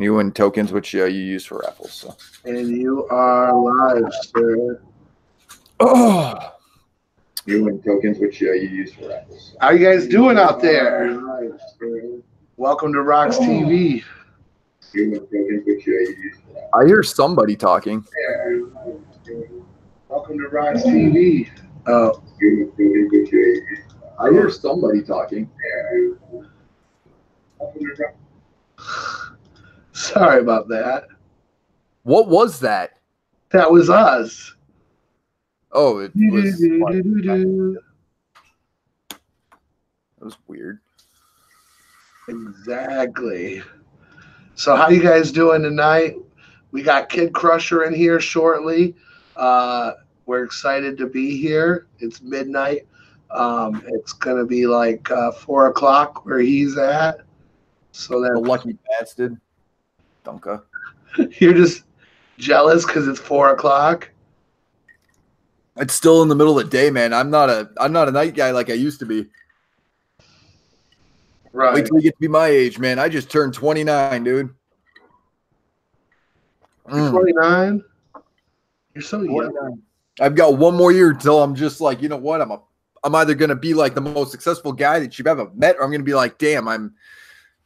You win tokens, which you use for raffles. So. And you are live, sir. Oh. You win tokens, which you use for raffles. How you guys doing out there? Welcome to RoX-TV. I hear somebody talking. Welcome to RoX-TV. Oh. I hear somebody talking. Sorry about that. What was that? That was us. Oh, it was. That was weird. Exactly. So how you guys doing tonight? We got KIDCRUSHER in here shortly. We're excited to be here. It's midnight. It's gonna be like 4 o'clock where he's at. So that the lucky bastard, Dunka. You're just jealous because it's 4 o'clock. It's still in the middle of the day, man. I'm not a night guy like I used to be. Right. Wait till you get to be my age, man. I just turned 29, dude. You're 29? You're so young. I've got one more year until I'm just like, you know what? I'm either gonna be like the most successful guy that you've ever met, or I'm gonna be like, damn, I'm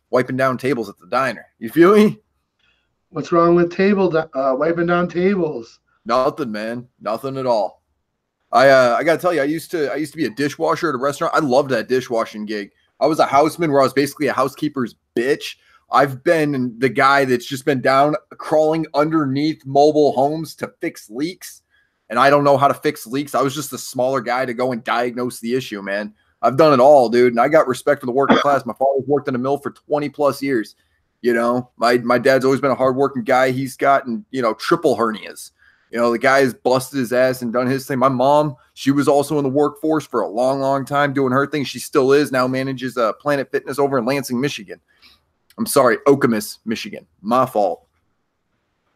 wiping down tables at the diner. You feel me? What's wrong with wiping down tables? Nothing, man. Nothing at all. I gotta tell you, I used to be a dishwasher at a restaurant. I loved that dishwashing gig. I was a houseman where I was basically a housekeeper's bitch. I've been the guy that's just been down crawling underneath mobile homes to fix leaks. And I don't know how to fix leaks. I was just a smaller guy to go and diagnose the issue, man. I've done it all, dude. And I got respect for the working class. My father's worked in a mill for 20 plus years. You know, my dad's always been a hardworking guy. He's gotten, you know, triple hernias. You know, the guy has busted his ass and done his thing. My mom, she was also in the workforce for a long, long time doing her thing. She still is. Now manages Planet Fitness over in Lansing, Michigan. I'm sorry, Okemos, Michigan. My fault.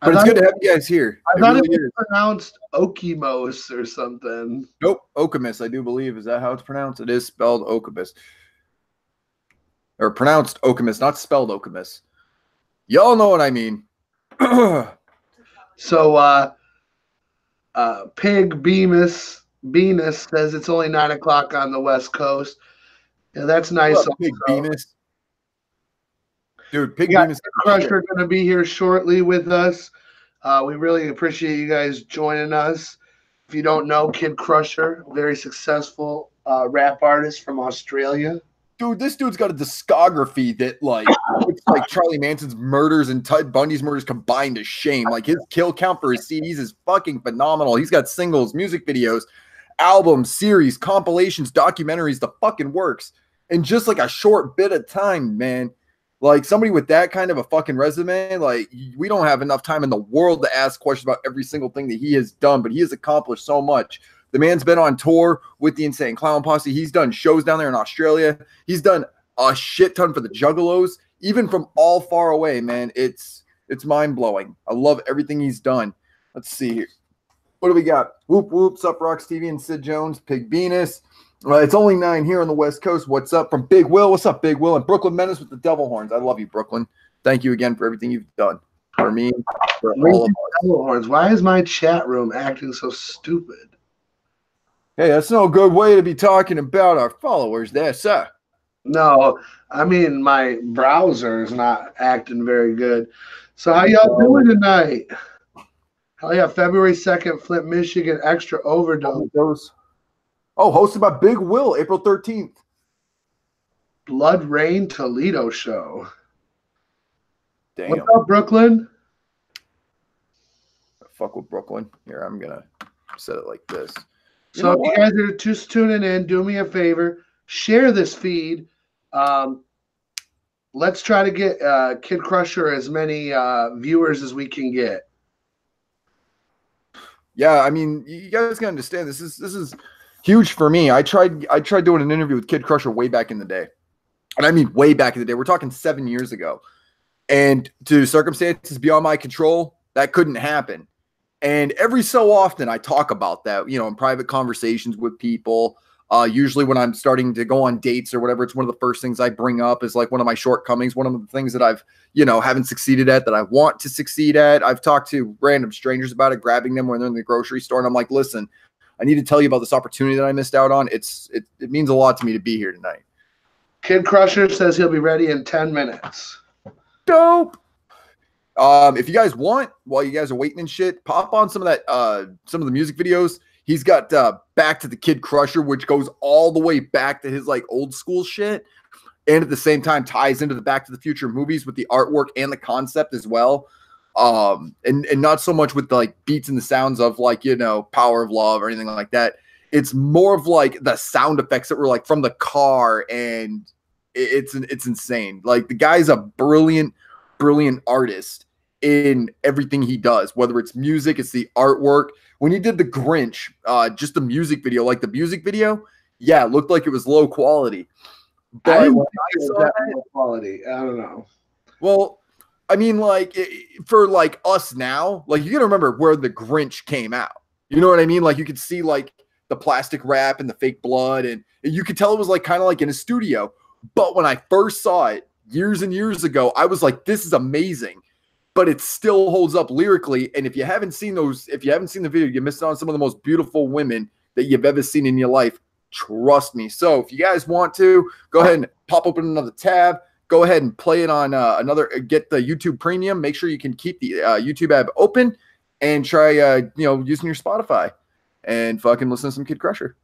But it's good to have you guys here. I thought it was pronounced Okemos or something. Nope, Okemos, I do believe. Is that how it's pronounced? It is spelled Okemos. Or pronounced Okemos, not spelled Okemos. Y'all know what I mean. So, Pig Venus says it's only 9 o'clock on the West Coast. Yeah, that's nice. What up, Pig Venus? Dude, Pig Venus Crusher going to be here shortly with us. We really appreciate you guys joining us. If you don't know, KIDCRUSHER, very successful rap artist from Australia. Dude, this dude's got a discography that, like, it's like Charlie Manson's murders and Ted Bundy's murders combined to shame. Like, his kill count for his CDs is fucking phenomenal. He's got singles, music videos, albums, series, compilations, documentaries, the fucking works. In just, like, a short bit of time, man. Like, somebody with that kind of a fucking resume, like, we don't have enough time in the world to ask questions about every single thing that he has done, but he has accomplished so much. The man's been on tour with the Insane Clown Posse. He's done shows down there in Australia. He's done a shit ton for the Juggalos, even from all far away, man. It's mind-blowing. I love everything he's done. Let's see here. What do we got? Whoop, whoop, sup, RoX-TV and Sid Jones, Pig Venus. It's only 9 here on the West Coast. What's up from Big Will? What's up, Big Will? And Brooklyn Menace with the Devil Horns. I love you, Brooklyn. Thank you again for everything you've done. For me, for all of us. Devil Horns. Why is my chat room acting so stupid? Hey, that's no good way to be talking about our followers there, sir. No, I mean, my browser is not acting very good. So how y'all doing tonight? Hell yeah, February 2nd, Flint, Michigan, Extra Overdose. Oh, hosted by Big Will, April 13th. Blood Rain Toledo show. Damn. What's up, Brooklyn? Fuck with Brooklyn. Here, I'm going to set it like this. So if you guys are just tuning in, do me a favor, share this feed. Let's try to get KIDCRUSHER as many viewers as we can get. Yeah, I mean, you guys can understand this is huge for me. I tried doing an interview with KIDCRUSHER way back in the day. And I mean way back in the day. We're talking 7 years ago. And to circumstances beyond my control, that couldn't happen. And every so often I talk about that, you know, in private conversations with people. Usually when I'm starting to go on dates or whatever, it's one of the first things I bring up is like one of my shortcomings, one of the things that I've, haven't succeeded at that I want to succeed at. I've talked to random strangers about it, grabbing them when they're in the grocery store. And I'm like, listen, I need to tell you about this opportunity that I missed out on. It means a lot to me to be here tonight. Kid Crusher says he'll be ready in 10 minutes. Dope. If you guys want, while you guys are waiting and shit, pop on some of that, some of the music videos. He's got Back to the Kid Crusher, which goes all the way back to his like old school shit, and at the same time ties into the Back to the Future movies with the artwork and the concept as well. And not so much with the like beats and the sounds of like, Power of Love or anything like that. It's more of like the sound effects that were like from the car, and it's insane. Like the guy's a brilliant artist in everything he does, whether it's music, it's the artwork. When he did the Grinch, just the music video, yeah, it looked like it was low quality. But when I saw that low quality, I don't know. Well, I mean, like for like us now, like you gotta remember where the Grinch came out. You know what I mean? Like you could see like the plastic wrap and the fake blood, and you could tell it was like kind of like in a studio. But when I first saw it years and years ago, I was like, this is amazing. But it still holds up lyrically. And if you haven't seen the video, you missed out on some of the most beautiful women that you've ever seen in your life. Trust me. So if you guys want to, go ahead and pop open another tab. Go ahead and play it on get the YouTube Premium. Make sure you can keep the YouTube app open and try, using your Spotify and fucking listen to some Kid Crusher.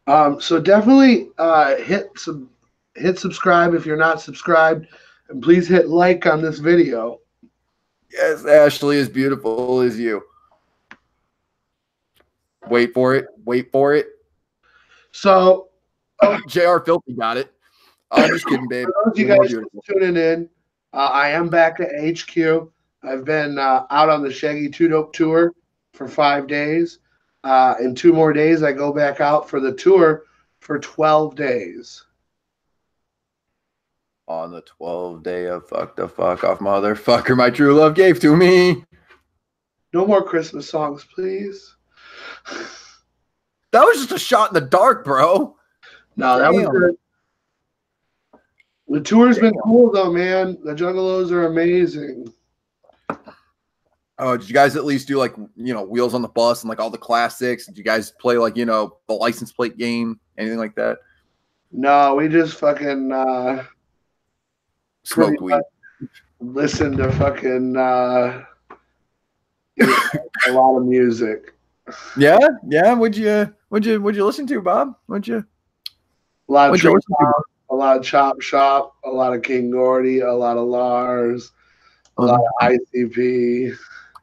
So definitely hit subscribe if you're not subscribed, and please hit like on this video. Yes, Ashley is beautiful as you. Wait for it. So, JR Filthy got it. I'm just kidding, babe. For those of you guys tuning in, I am back at HQ. I've been out on the Shaggy 2 Dope tour for 5 days. In 2 more days, I go back out for the tour for 12 days. On the 12th day of fuck the fuck off motherfucker my true love gave to me. No more Christmas songs, please. That was just a shot in the dark, bro. No, that was good. The tour's been cool though, man. The Juggalos are amazing. Oh, did you guys at least do like, Wheels on the Bus and like all the classics? Did you guys play like, the license plate game? Anything like that? No, we just fucking smoked weed. Listen to fucking a lot of music. Yeah. What'd you listen to, Bob? A lot of Chop Shop, a lot of King Gordy, a lot of Lars, a lot of ICP.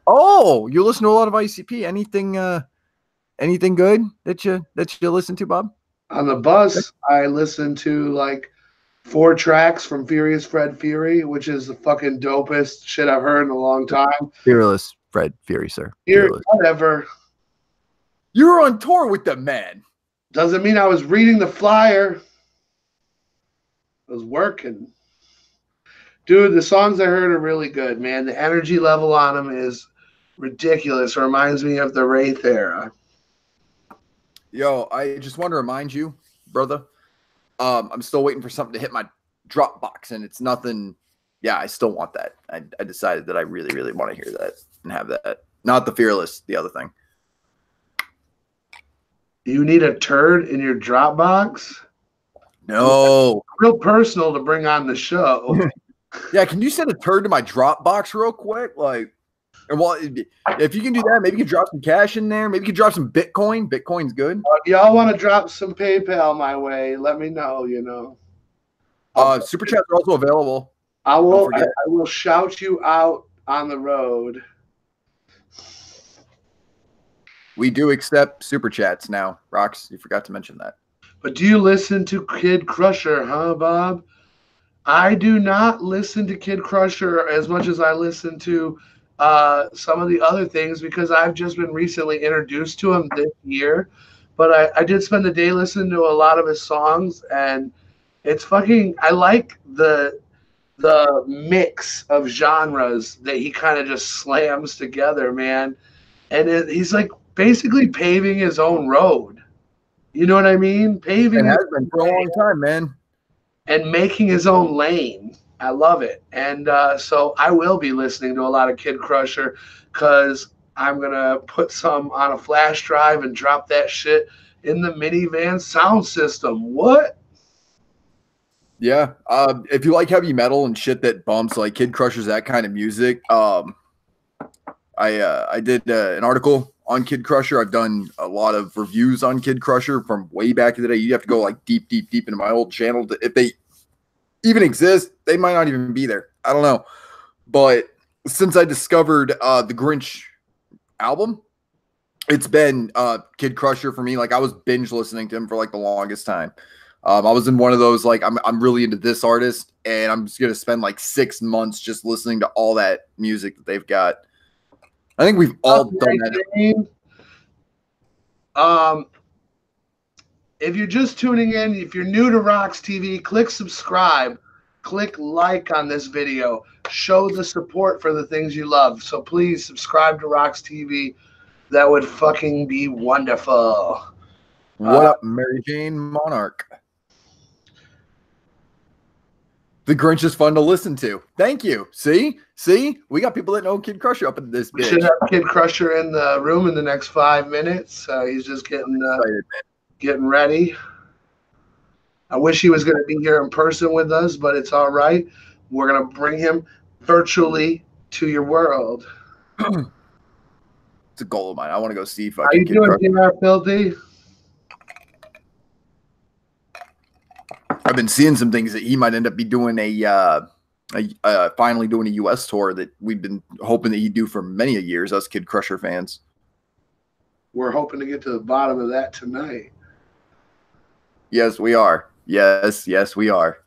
Oh, you listen to a lot of ICP. Anything good that you listen to, Bob? On the bus, I listen to like 4 tracks from Furious Fred Fury, which is the fucking dopest shit I've heard in a long time. Fearless Fred Fury, sir. Fearless. Whatever. You were on tour with the man. Doesn't mean I was reading the flyer. I was working. Dude, the songs I heard are really good, man. The energy level on them is ridiculous. It reminds me of the Wraith era. Yo, I just want to remind you, brother, I'm still waiting for something to hit my Dropbox, and it's nothing. Yeah, I still want that. I decided that I really, really want to hear that and have that. Not the Fearless, the other thing. You need a turd in your Dropbox? No. Real personal to bring on the show. Yeah, can you send a turd to my Dropbox real quick? Like, and well, if you can do that, maybe you can drop some cash in there. Maybe you can drop some Bitcoin. Bitcoin's good. Y'all want to drop some PayPal my way? Let me know. Super chats are also available. I will shout you out on the road. We do accept super chats now, Rox. You forgot to mention that. But do you listen to Kid Crusher, huh, Bob? I do not listen to Kid Crusher as much as I listen to some of the other things, because I've just been recently introduced to him this year. But I did spend the day listening to a lot of his songs, and it's fucking. I like the mix of genres that he kind of just slams together, man. And he's like basically paving his own road. You know what I mean? Paving And has been for a long time, man. and making his own lane. I love it. And so I will be listening to a lot of Kid Crusher because I'm going to put some on a flash drive and drop that shit in the minivan sound system. What? Yeah. If you like heavy metal and shit that bumps, like Kid Crusher's that kind of music. I did an article on Kid Crusher. I've done a lot of reviews on Kid Crusher from way back in the day. You have to go like deep into my old channel if they even exist. They might not even be there. I don't know. But since I discovered the Grinch album, it's been Kid Crusher for me. Like I was binge listening to him for like the longest time. I was in one of those like I'm really into this artist, and I'm just gonna spend like 6 months just listening to all that music that they've got. I think we've all done that. If you're just tuning in, if you're new to RoX-TV, click subscribe, click like on this video, show the support for the things you love. So please subscribe to RoX-TV. That would fucking be wonderful. What up, Mary Jane Monarch? The Grinch is fun to listen to. Thank you. See, we got people that know Kid Crusher up in this bitch. We should have Kid Crusher in the room in the next 5 minutes. He's just getting ready. I wish he was going to be here in person with us, but it's all right. We're going to bring him virtually to your world. It's a goal of mine. I want to go see How you doing, DR Filthy? I've been seeing some things that he might end up be doing finally doing a U.S. tour that we've been hoping that he'd do for many a years, us Kid Crusher fans. We're hoping to get to the bottom of that tonight. Yes, we are. Yes, we are.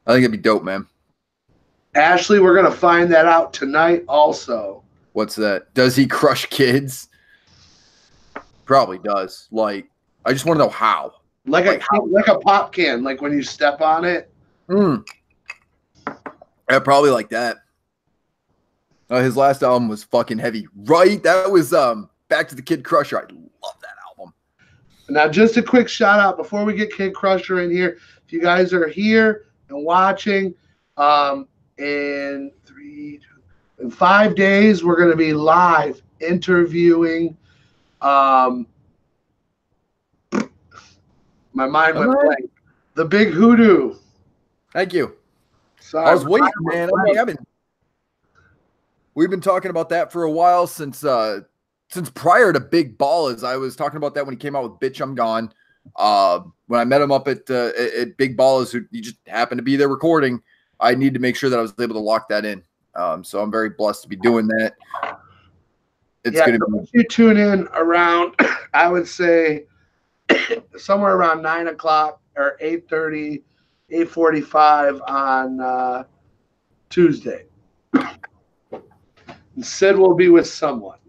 I think it'd be dope, man. Ashley, we're going to find that out tonight also. What's that? Does he crush kids? Probably does. Like, I just want to know how. Like a pop can, like when you step on it. Yeah, probably like that. His last album was fucking heavy, right? That was Back to the Kid Crusher. I love that album. Now, just a quick shout out before we get Kid Crusher in here. If you guys are here and watching, in 5 days, we're going to be live interviewing. My mind went blank. The Big Hoodoo. Thank you. Sorry, I was waiting, man. We've been talking about that for a while since prior to Big Ballas. I was talking about that when he came out with Bitch I'm Gone. When I met him up at Big Ballas, he just happened to be there recording. I need to make sure that I was able to lock that in. So I'm very blessed to be doing that. It's going to be. If you tune in around, I would say somewhere around 9 o'clock or 8:30, 8:45 on Tuesday. And Sid will be with someone.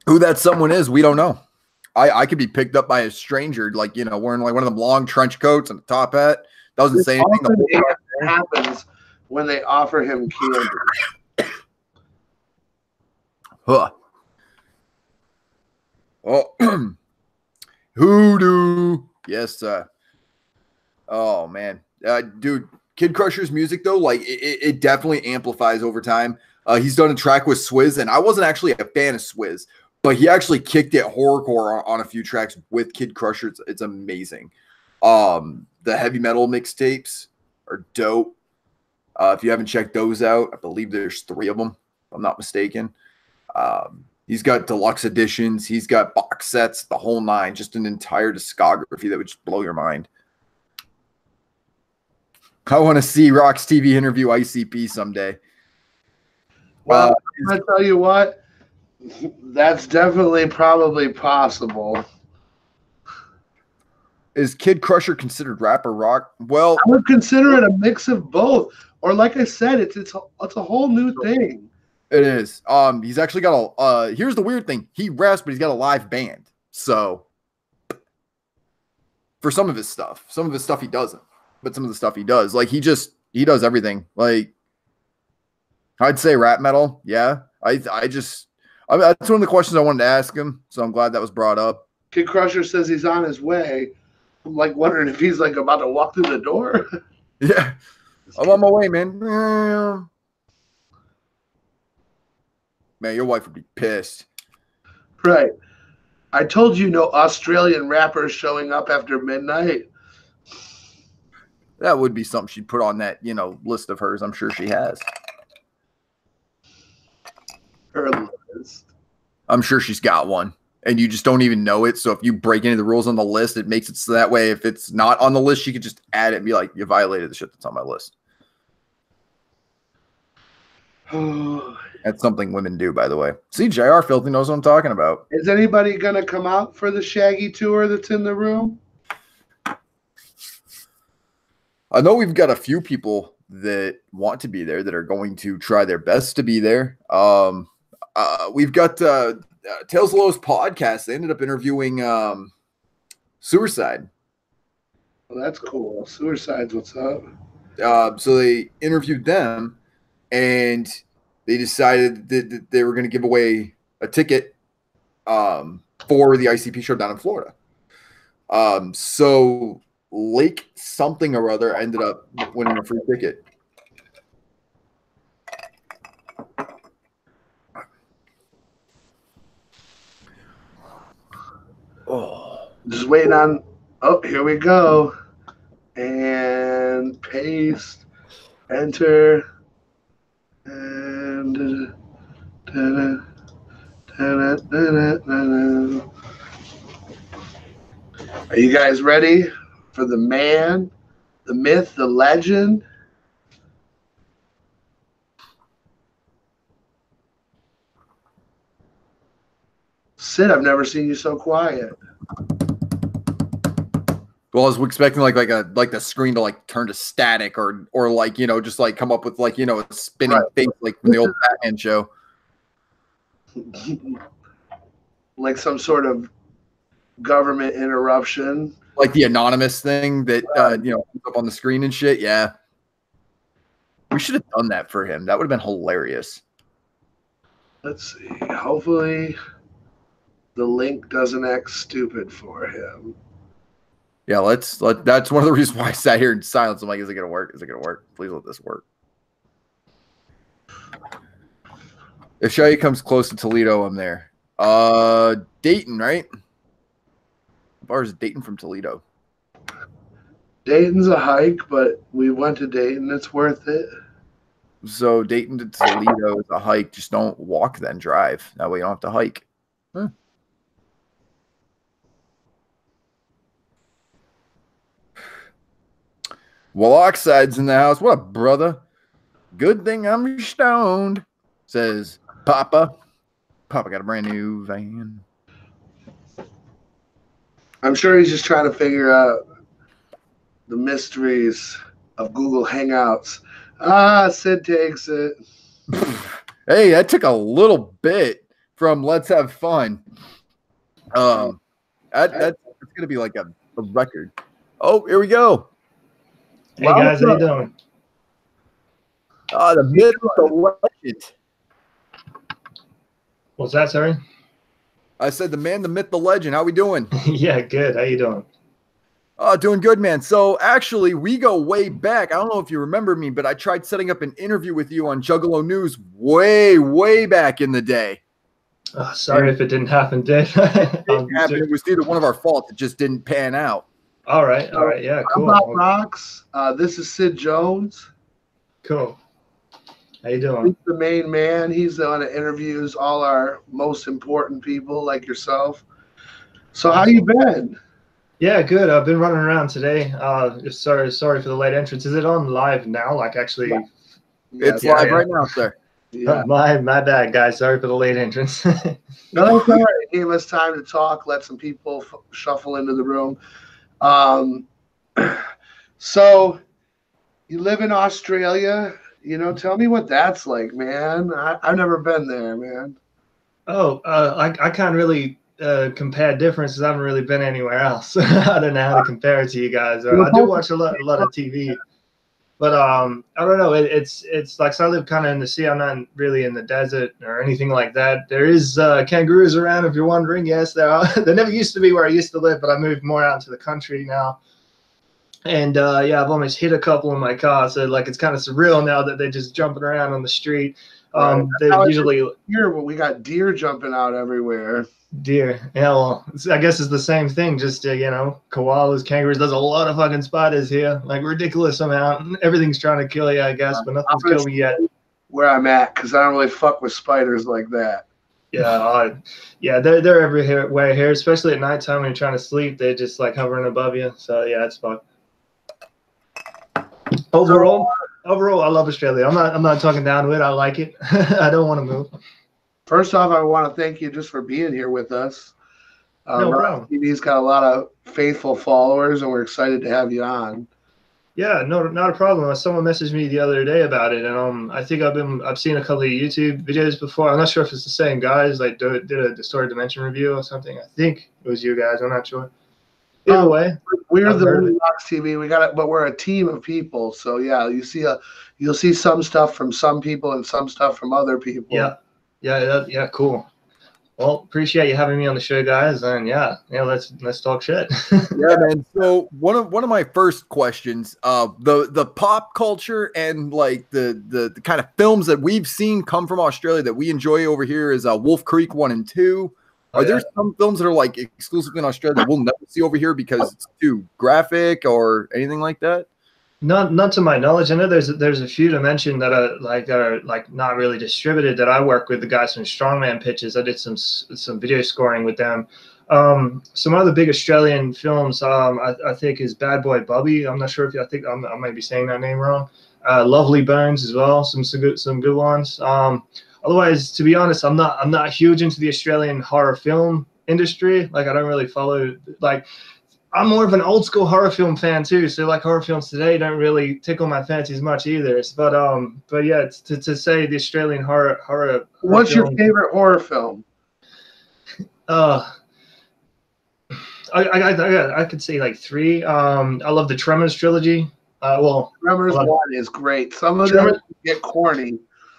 Who that someone is, we don't know. I could be picked up by a stranger, like, wearing like one of them long trench coats and a top hat. Doesn't say anything. What happens when they offer him candy? Huh. Oh, Hoodoo. Yes, oh man, dude, Kid Crusher's music though, like it definitely amplifies over time. He's done a track with Swizz, and I wasn't actually a fan of Swizz, but he actually kicked it horrorcore on a few tracks with Kid Crusher. It's amazing. The heavy metal mixtapes are dope. If you haven't checked those out, I believe there's 3 of them, if I'm not mistaken. He's got deluxe editions. He's got box sets, the whole nine, just an entire discography that would just blow your mind. I want to see RoX-TV interview ICP someday. Well, I'm going to tell you what, that's definitely probably possible. Is Kid Crusher considered rap or rock? Well, I would consider it a mix of both. Or like I said, it's a whole new thing. It is. He's actually got a here's the weird thing. He raps, but he's got a live band. So for some of his stuff he doesn't. But some of the stuff he does, like he does everything. Like I'd say rap metal. Yeah. I mean, that's one of the questions I wanted to ask him, so I'm glad that was brought up. Kid Crusher says he's on his way. I'm like wondering if he's like about to walk through the door. Yeah, I'm on my way, man. Man, your wife would be pissed. Right. I told you no Australian rappers showing up after midnight. That would be something she'd put on that, list of hers. I'm sure she has. Her list. I'm sure she's got one, and you just don't even know it. So if you break any of the rules on the list, it makes it so that way if it's not on the list, she could just add it and be like, you violated the shit that's on my list. That's something women do, by the way. See, JR Filthy knows what I'm talking about. Is anybody going to come out for the Shaggy tour that's in the room? I know we've got a few people that want to be there that are going to try their best to be there. We've got Tales of Lowe's podcast. They ended up interviewing Suicide. Well, that's cool. Suicide's what's up. So they interviewed them, and they decided that they were going to give away a ticket for the ICP show down in Florida. So Lake something or other ended up winning a free ticket. Oh, just waiting on. Oh, here we go. And paste, enter, and are you guys ready for the man, the myth, the legend? Sid, I've never seen you so quiet. Well, I was expecting like the screen to like turn to static or like, just like come up with like, a spinning face like from the old Batman show. Like some sort of government interruption. Like the anonymous thing that, comes up on the screen and shit. Yeah. We should have done that for him. That would have been hilarious. Let's see. Hopefully the link doesn't act stupid for him. Yeah, that's one of the reasons why I sat here in silence. I'm like, is it going to work? Is it going to work? Please let this work. If Shaggy comes close to Toledo, I'm there. Dayton, right? How far is Dayton from Toledo? Dayton's a hike, but we went to Dayton. It's worth it. So Dayton to Toledo is a hike. Just don't walk, then drive. That way you don't have to hike. Huh. Well, Oxide's in the house. What up, brother? Good thing I'm stoned, says Papa. Papa got a brand new van. I'm sure he's just trying to figure out the mysteries of Google Hangouts. Sid takes it. Hey, that took a little bit from Let's Have Fun. That's going to be like a record. Oh, here we go. Hey guys, how you doing? The myth, the legend. What's that, sorry? I said the man, the myth, the legend. How we doing? Yeah, good. How you doing? Doing good, man. So actually, we go way back. I don't know if you remember me, but I tried setting up an interview with you on Juggalo News way, way back in the day. Sorry if it didn't happen, Dave. It was either one of our faults. It just didn't pan out. All right. Yeah, cool. How about RoXxx? This is Sid Jones. Cool. How you doing? He's the main man. He's the one that interviews all our most important people like yourself. So how you been? Yeah, good. I've been running around today. Sorry for the late entrance. Is it on live now? Like actually? Yeah. It's live right now, sir. Yeah. My bad, guys. Sorry for the late entrance. No, it's all right. It gave us time to talk, let some people shuffle into the room. So you live in Australia, tell me what that's like, man. I've never been there, man. Oh, I can't really compare differences. I haven't really been anywhere else. I don't know how to compare it to you guys. I do watch a lot of TV. But I don't know. It's like, so I live kind of in the sea. I'm not really in the desert or anything like that. There is kangaroos around, if you're wondering. Yes, there are. There never used to be where I used to live, but I moved more out into the country now. And yeah, I've almost hit a couple in my car. So like, it's kind of surreal now that they're just jumping around on the street. They're usually here, but we got deer jumping out everywhere. Deer. Yeah, well, I guess it's the same thing. Just you know, koalas, kangaroos. There's a lot of fucking spiders here, like ridiculous amount. Everything's trying to kill you, I guess, but nothing's killed me yet. Where I'm at, because I don't really fuck with spiders like that. Yeah, yeah, they're everywhere here, especially at nighttime when you're trying to sleep. They're just like hovering above you. So yeah, it's fucked. Overall, I love Australia. I'm not talking down to it. I like it. I don't want to move. First off, I want to thank you just for being here with us. No problem. RoX-TV's got a lot of faithful followers, and we're excited to have you on. Yeah, no, not a problem. Someone messaged me the other day about it, and I think I've seen a couple of YouTube videos before. I'm not sure if it's the same guys. Like did a distorted dimension review or something. I think it was you guys. I'm not sure. Either way, we're the RoX-TV. We got it, but we're a team of people. So yeah, you'll see some stuff from some people and some stuff from other people. Yeah, cool. Well, appreciate you having me on the show, guys, and yeah, let's talk shit. Yeah, man. So one of my first questions, the pop culture and like the kind of films that we've seen come from Australia that we enjoy over here is Wolf Creek 1 and 2. Are there some films that are like exclusively in Australia that we'll never see over here because it's too graphic or anything like that? Not to my knowledge. I know there's a few to mention that are like not really distributed that I work with the guys from Strongman Pictures. I did some video scoring with them. Some other big Australian films I think is Bad Boy Bubby. I'm not sure if I might be saying that name wrong. Lovely Bones as well. Some good ones. Otherwise, to be honest, I'm not huge into the Australian horror film industry. Like I don't really follow like. I'm more of an old school horror film fan too, so like horror films today don't really tickle my fancy as much either. But yeah, to say the Australian horror. What's your favorite horror film? I could say like 3. I love the Tremors trilogy. Tremors 1 is great. Some of them get corny.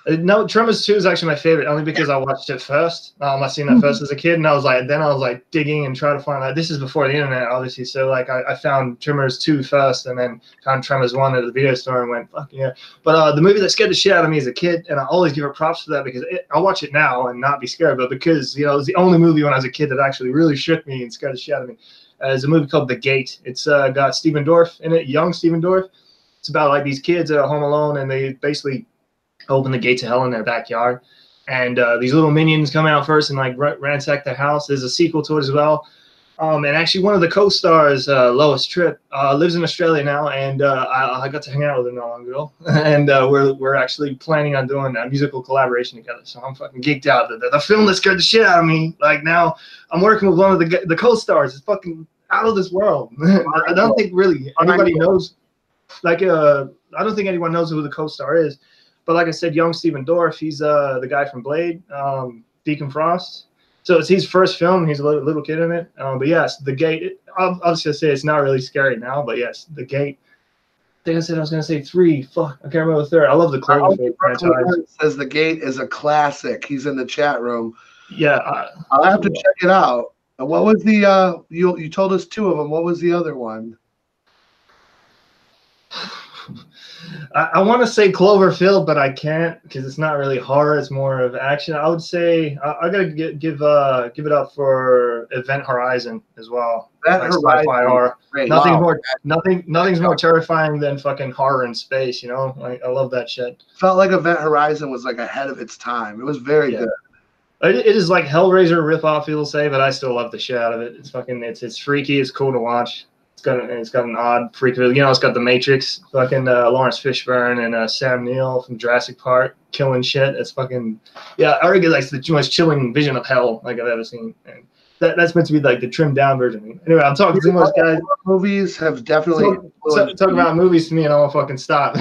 No, Tremors 2 is actually my favorite, only because I watched it first. I seen that first as a kid, and I was like digging and trying to find out. This is before the internet, obviously. So like I found Tremors 2 first, and then found Tremors 1 at the video store and went, fuck yeah. But the movie that scared the shit out of me as a kid, and I always give it props for that because I'll watch it now and not be scared, but because it was the only movie when I was a kid that actually really shook me and scared the shit out of me. Is a movie called The Gate. It's got Stephen Dorff in it, young Stephen Dorff. It's about like these kids that are home alone, and they basically open the gates of hell in their backyard, and these little minions come out first and like ransack their house. There's a sequel to it as well, and actually one of the co-stars, Lois Tripp, lives in Australia now, and I got to hang out with her not long ago, and we're actually planning on doing a musical collaboration together. So I'm fucking geeked out. The film that scared the shit out of me, like now I'm working with one of the co-stars. It's fucking out of this world. I don't think really anybody knows. Like I don't think anyone knows who the co-star is. But like I said, young Stephen Dorff, he's the guy from Blade, Deacon Frost. So it's his first film. He's a little kid in it. But yes, The Gate. Obviously, I say it's not really scary now, but yes, The Gate. I think I said I was going to say 3. Fuck, I can't remember the third. I love the Cloverfield franchise. Says The Gate is a classic. He's in the chat room. Yeah. I'll have to check it out. And what was the, you told us 2 of them. What was the other one? I want to say Cloverfield, but I can't because it's not really horror. It's more of action. I would say I gotta give it up for Event Horizon as well. Like sci-fi horror. Nothing's more terrifying than fucking horror in space. You know, like I love that shit. Felt like Event Horizon was like ahead of its time. It was very good. It is like Hellraiser ripoff, people say, but I still love the shit out of it. It's fucking it's freaky. It's cool to watch. It's got an odd freak. It's got the Matrix, fucking Lawrence Fishburne and Sam Neill from Jurassic Park killing shit. It's fucking I reckon like the most chilling vision of hell like I've ever seen. And that's meant to be like the trimmed down version. Anyway, I'm talking too much, guys. Movies have definitely talk about movies to me, and I won't fucking stop.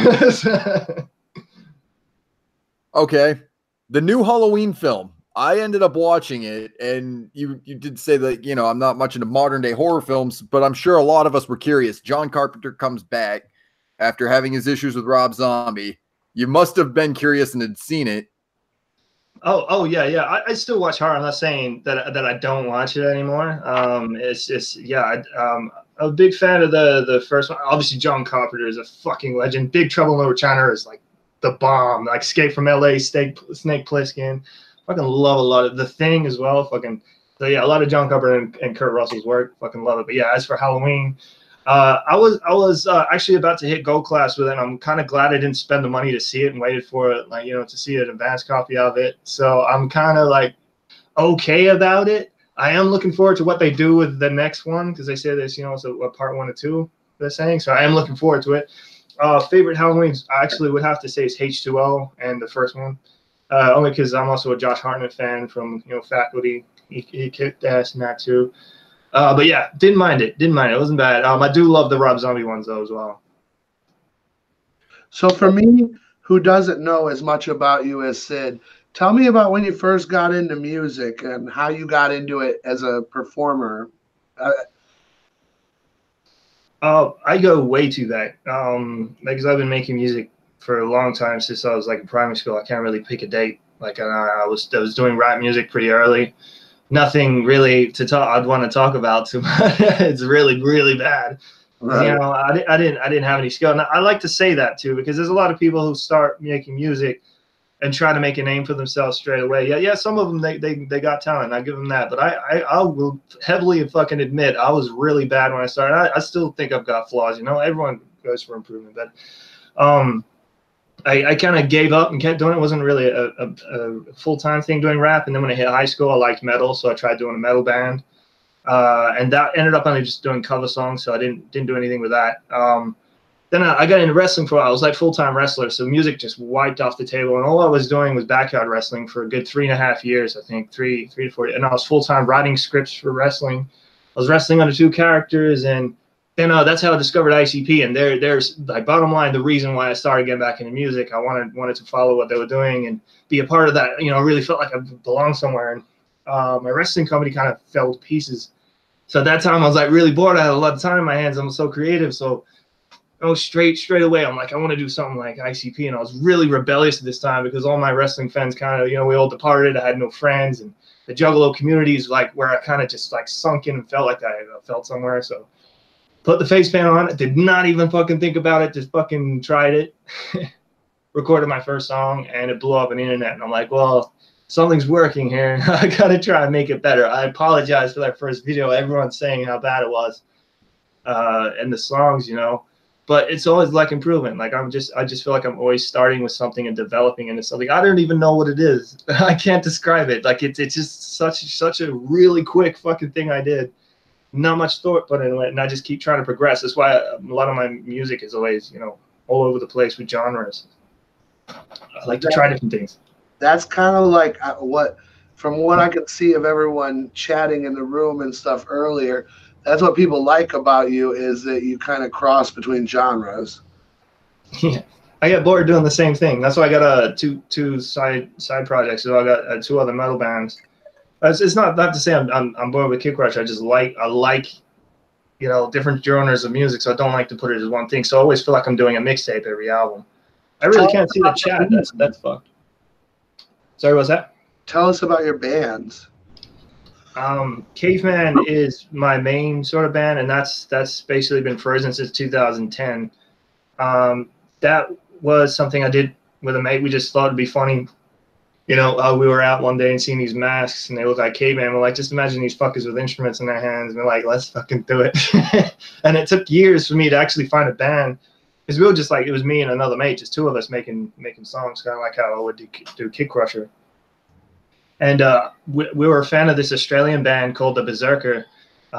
Okay, the new Halloween film. I ended up watching it, and you did say that, I'm not much into modern day horror films, but I'm sure a lot of us were curious. John Carpenter comes back. after having his issues with Rob Zombie. You must have been curious and had seen it. Oh yeah. I still watch horror. I'm not saying that I don't watch it anymore. It's yeah. I'm a big fan of the first one. Obviously, John Carpenter is a fucking legend. Big Trouble in Little China is like the bomb. Like Escape from L.A., Snake Plissken. Fucking love a lot of The Thing as well. Fucking so yeah, a lot of John Carpenter and Kurt Russell's work. Fucking love it. But yeah, as for Halloween. I was actually about to hit Gold Class with it. And I'm kind of glad I didn't spend the money to see it and waited for it, like, you know, to see an advanced copy of it. So I'm kind of like okay about it. I am looking forward to what they do with the next one because they say this, you know, it's a part 1 or 2. They're saying so. I am looking forward to it. Favorite Halloweens I actually would have to say is H2O and the first one, only because I'm also a Josh Hartnett fan from Faculty. He kicked ass in that too. But yeah, didn't mind it. It wasn't bad. I do love the Rob Zombie ones though as well. So for me, who doesn't know as much about you as Sid, tell me about when you first got into music and how you got into it as a performer. I go way too back. Because I've been making music for a long time since I was like in primary school. I can't really pick a date. Like I was doing rap music pretty early. Nothing really I'd want to talk about too much. It's really, really bad. Right. You know, I didn't have any skill. And I like to say that too, because there's a lot of people who start making music and try to make a name for themselves straight away. Yeah, some of them they got talent. I give them that, but I will heavily fucking admit I was really bad when I started. I still think I've got flaws. You know, everyone goes for improvement, but I kind of gave up and kept doing it. It wasn't really a full-time thing doing rap. And then when I hit high school, I liked metal, so I tried doing a metal band. And that ended up only just doing cover songs, so I didn't do anything with that. Then I got into wrestling for a while. I was like full-time wrestler, so music just wiped off the table. And all I was doing was backyard wrestling for a good 3.5 years, I think, 3 to 4 years. And I was full-time writing scripts for wrestling. I was wrestling under 2 characters, and then that's how I discovered ICP. And there's like bottom line, the reason why I started getting back into music. I wanted to follow what they were doing and be a part of that. You know, I really felt like I belonged somewhere. And my wrestling company kind of fell to pieces. So at that time, I was like really bored. I had a lot of time in my hands. I'm so creative. So straight away, I'm like, I want to do something like ICP. And I was really rebellious at this time because all my wrestling friends kind of, we all departed. I had no friends. And the Juggalo community is like where I kind of just like sunk in and felt like I felt somewhere. So put the face paint on it, did not even fucking think about it, just fucking tried it. Recorded my first song, and it blew up on the internet. And I'm like, well, something's working here. I got to try and make it better. I apologize for that first video. Everyone's saying how bad it was. And the songs, but it's always like improvement. Like I just feel like I'm always starting with something and developing into something. I don't even know what it is. I can't describe it. Like it's just such a really quick fucking thing I did. Not much thought put into it, and I just keep trying to progress. That's why a lot of my music is always, all over the place with genres. I like to try different things. That's kind of like from what I could see of everyone chatting in the room and stuff earlier, that's what people like about you is that you kind of cross between genres. Yeah, I get bored doing the same thing. That's why I got two side projects. So I got 2 other metal bands. It's not to say I'm bored with KIDCRUSHER. I like different genres of music, so I don't like to put it as one thing. So I always feel like I'm doing a mixtape every album. I really can't see the chat. That's fucked. Sorry, what's that? Tell us about your bands. Caveman is my main sort of band, and that's basically been frozen since 2010. That was something I did with a mate. We just thought it'd be funny. We were out one day and seeing these masks, and they look like caveman. We're like, just imagine these fuckers with instruments in their hands. And we're like, let's fucking do it. And it took years for me to actually find a band, because we were just like, it was me and another mate, just 2 of us making songs, kind of like how I would do KIDCRUSHER. And we were a fan of this Australian band called the Berserker.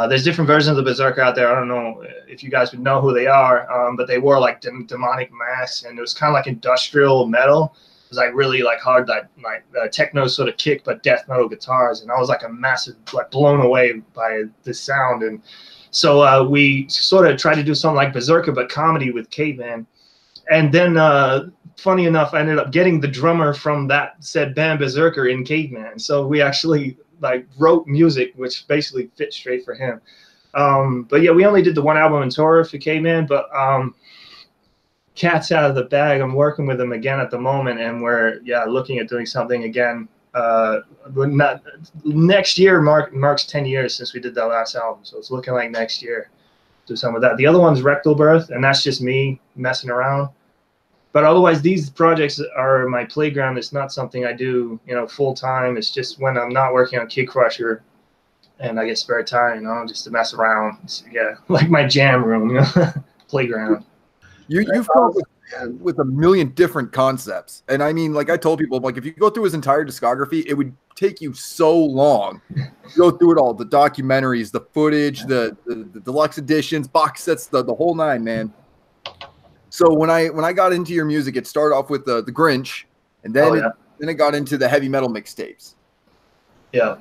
There's different versions of the Berserker out there. I don't know if you guys would know who they are, but they wore like demonic masks, and it was kind of like industrial metal. It was like really like hard, like techno sort of kick, but death metal guitars. And I was like a massive, like blown away by the sound. And so we sort of tried to do something like Berserker, but comedy with Caveman. And then funny enough, I ended up getting the drummer from that said band Berserker in Caveman. So we actually like wrote music, which basically fit straight for him. But yeah, we only did the 1 album in tour for Caveman, but cat's out of the bag. I'm working with him again at the moment, and we're looking at doing something again. Not next year marks 10 years since we did that last album, so it's looking like next year do some of that. The other one's Rectal Birth, and that's just me messing around. But otherwise, these projects are my playground. It's not something I do, full time. It's just when I'm not working on KIDCRUSHER and I get spare time, just to mess around. It's, like my jam room, playground. You've come up with a million different concepts. And I mean, like I told people, like if you go through his entire discography, it would take you so long to go through it all. The documentaries, the footage, the deluxe editions, box sets, the whole nine, man. So when I got into your music, it started off with the Grinch, and then then it got into the heavy metal mixtapes. Yeah.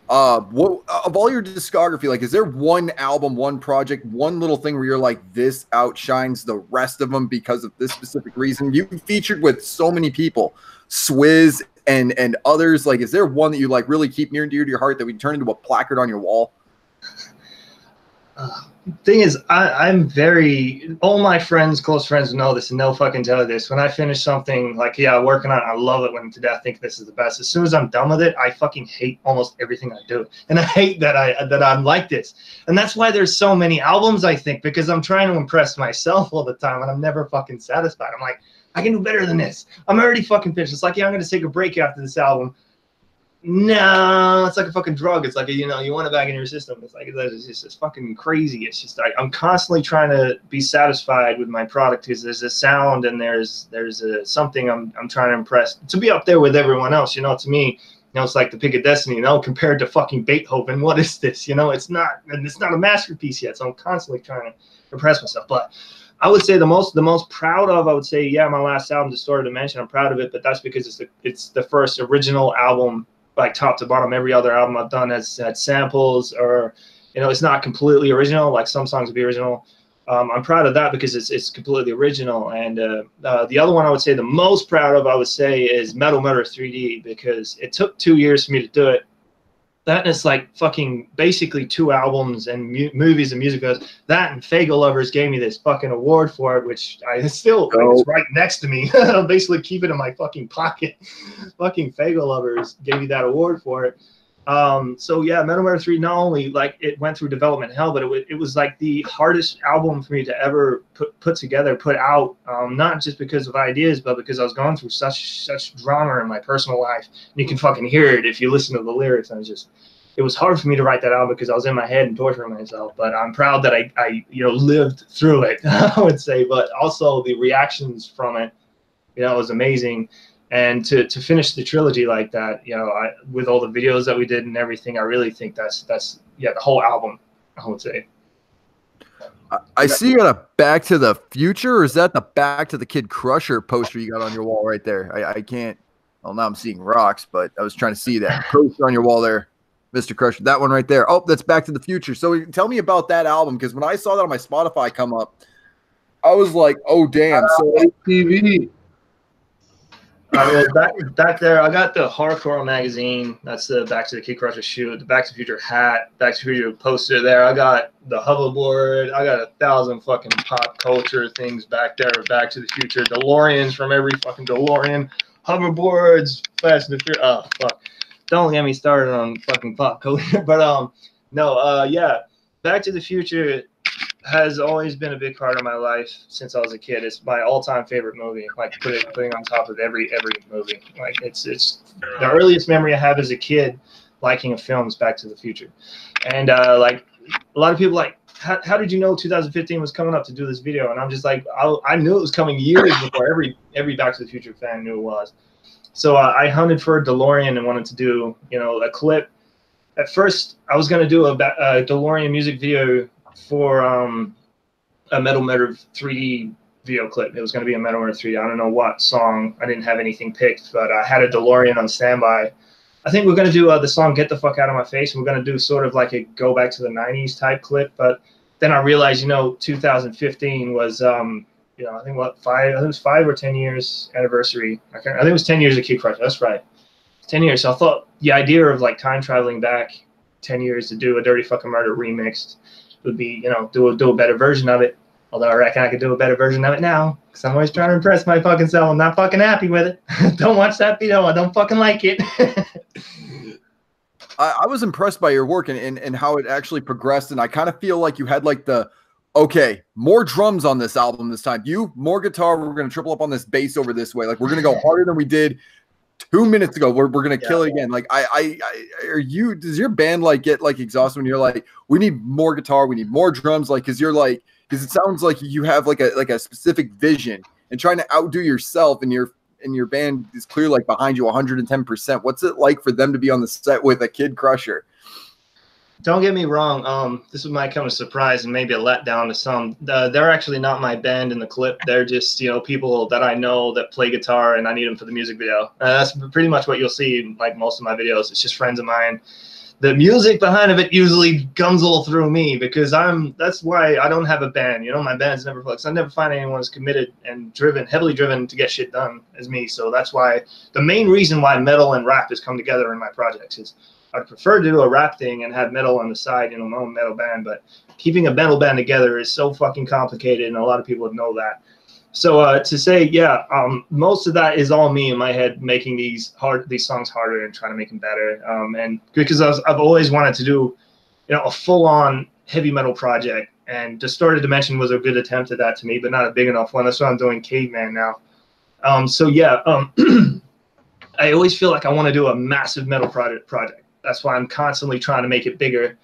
What of all your discography, like, is there one album, one project, one little thing where you're like, this outshines the rest of them because of this specific reason? You featured with so many people, Swizz and others. Like, is there one that you like really keep near and dear to your heart that we turn into a placard on your wall? Thing is, I'm very, all my friends, close friends know this, and they'll fucking tell you this. When I finish something, like, working on it, I love it when I think this is the best. As soon as I'm done with it, I fucking hate almost everything I do. And I hate that I'm like this. And that's why there's so many albums, I think, because I'm trying to impress myself all the time, and I'm never fucking satisfied. I'm like, I can do better than this. I'm already fucking finished. It's like, I'm going to take a break after this album. No, it's like a fucking drug. It's like you want it back in your system. It's like it's fucking crazy. It's just I'm constantly trying to be satisfied with my product because there's a sound and there's a something I'm trying to impress, to be up there with everyone else. To me, it's like the Pick of Destiny. Compared to fucking Beethoven, what is this? It's not a masterpiece yet. So I'm constantly trying to impress myself. But I would say the most proud of, I would say, my last album, Distorted Dimension. I'm proud of it, but that's because it's the first original album. Like top to bottom, every other album I've done has had samples, or it's not completely original. Like some songs would be original. I'm proud of that because it's completely original. And the other one I would say the most proud of, I would say, is Metal Murder 3D, because it took 2 years for me to do it. That is like fucking basically 2 albums and movies and music videos. That and Fagel Lovers gave me this fucking award for it, which I still it's right next to me. I'll basically keep it in my fucking pocket. Fucking Fagel Lovers gave me that award for it. So Metal Murder 3, not only like it went through development hell, but it was like the hardest album for me to ever put together, put out. Not just because of ideas, but because I was going through such drama in my personal life. And you can fucking hear it if you listen to the lyrics. And it was hard for me to write that album because I was in my head and torturing myself. But I'm proud that I lived through it, I would say. But also the reactions from it, was amazing. And to finish the trilogy like that, with all the videos that we did and everything, I really think that's the whole album, I would say. I see you got a Back to the Future, or is that the Back to the KIDCRUSHER poster you got on your wall right there? I can't. Well, now I'm seeing RoXxx, but I was trying to see that poster on your wall there, Mr. Crusher. That one right there. Oh, that's Back to the Future. So tell me about that album, because when I saw that on my Spotify come up, I was like, oh damn. So TV. Back there, I got the Hardcore magazine. That's the Back to the KIDCRUSHER shoe, the Back to the Future hat, Back to the Future poster there. I got the hoverboard. I got 1,000 fucking pop culture things back there. Back to the Future, DeLoreans from every fucking DeLorean, hoverboards, Fast and the Furious. Oh fuck! Don't get me started on fucking pop culture. But Back to the Future has always been a big part of my life since I was a kid. It's my all-time favorite movie. Like putting on top of every movie. Like it's the earliest memory I have as a kid liking a film is Back to the Future. And like a lot of people like, how did you know 2015 was coming up to do this video? And I'm just like, I knew it was coming years before every Back to the Future fan knew it was. So I hunted for a DeLorean and wanted to do a clip. At first, I was going to do a DeLorean music video for a Metal Murder 3D video clip. It was going to be a Metal Murder 3D. I don't know what song. I didn't have anything picked, but I had a DeLorean on standby. I think we're going to do the song Get the Fuck Out of My Face. We're going to do sort of like a go back to the 90s type clip. But then I realized, 2015 was, I think it was 5 or 10 years anniversary. I think it was 10 years of KIDCRUSHER. That's right. 10 years. So I thought the idea of like time traveling back 10 years to do a Dirty Fucking Murder remixed would be, do a better version of it. Although I reckon I could do a better version of it now, because I'm always trying to impress my fucking self. I'm not fucking happy with it. Don't watch that video. I don't fucking like it. I was impressed by your work and how it actually progressed. And I kind of feel like you had like okay, more drums on this album this time. More guitar. We're going to triple up on this bass over this way. Like, we're going to go harder than we did 2 minutes ago. We're going to kill it again. Like, does your band like get like exhausted when you're like, we need more guitar, we need more drums? Like, because it sounds like you have like a specific vision and trying to outdo yourself, and your band is clearly like behind you 110%. What's it like for them to be on the set with a Kid Crusher? Don't get me wrong. This might come as a surprise and maybe a letdown to some. They're actually not my band in the clip. They're just, people that I know that play guitar, and I need them for the music video. That's pretty much what you'll see in like most of my videos. It's just friends of mine. The music behind of it usually comes all through me, because that's why I don't have a band. My band's never flex. I never find anyone as committed and heavily driven to get shit done as me. So that's why the main reason why metal and rap has come together in my projects is I'd prefer to do a rap thing and have metal on the side, my own metal band, but keeping a metal band together is so fucking complicated, and a lot of people would know that. So to say, most of that is all me in my head, making these songs harder and trying to make them better. And because I've always wanted to do, a full-on heavy metal project, and Distorted Dimension was a good attempt at that to me, but not a big enough one. That's why I'm doing Caveman now. I always feel like I want to do a massive metal project. That's why I'm constantly trying to make it bigger.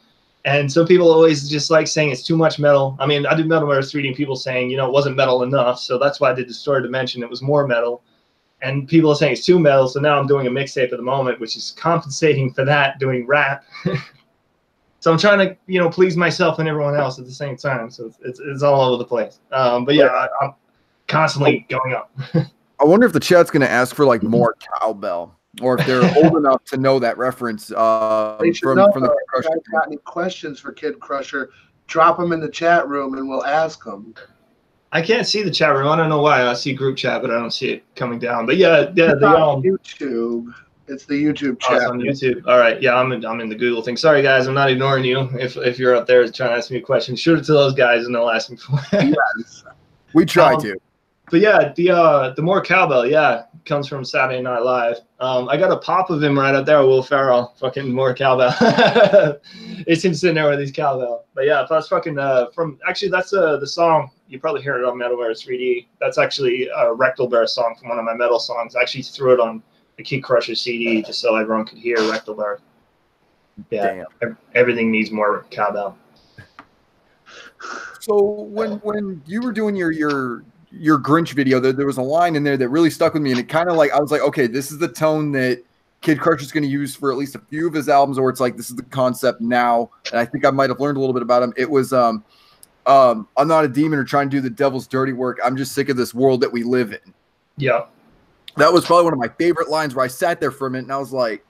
And some people always just like saying it's too much metal. I mean, I did Metal Murder 3D, and people saying, it wasn't metal enough. So that's why I did Distorted Dimension. It was more metal. And people are saying it's too metal. So now I'm doing a mixtape at the moment, which is compensating for that, doing rap. So I'm trying to, please myself and everyone else at the same time. So it's all over the place. But yeah, I'm constantly going up. I wonder if the chat's going to ask for like more cowbell, or if they're old enough to know that reference from the Kid Crusher. If you've got any questions for Kid Crusher, drop them in the chat room and we'll ask them. I can't see the chat room. I don't know why. I see group chat, but I don't see it coming down. But yeah, it's on YouTube. It's the YouTube chat. It's on YouTube. All right. Yeah, I'm in the Google thing. Sorry, guys. I'm not ignoring you. If you're up there trying to ask me a question, shoot it to those guys and they'll ask me for it. Yes. We try to. But yeah, the more cowbell, comes from Saturday Night Live. I got a pop of him right up there, Will Ferrell. Fucking more cowbell. It's him sitting there with his cowbell. But yeah, that's fucking that's the song. You probably hear it on Metal Murder 3D. That's actually a Rectal Bear song from one of my metal songs. I actually threw it on the Kid Crusher CD just so everyone could hear Rectal Bear. Yeah, everything needs more cowbell. So when you were doing your Grinch video, there was a line in there that really stuck with me, and it kind of like, I was like, okay, this is the tone that Kid Crusher is going to use for at least a few of his albums, or it's like, this is the concept now. And I think I might have learned a little bit about him. It was I'm not a demon or trying to do the devil's dirty work. I'm just sick of this world that we live in. Yeah, that was probably one of my favorite lines, where I sat there for a minute and I was like,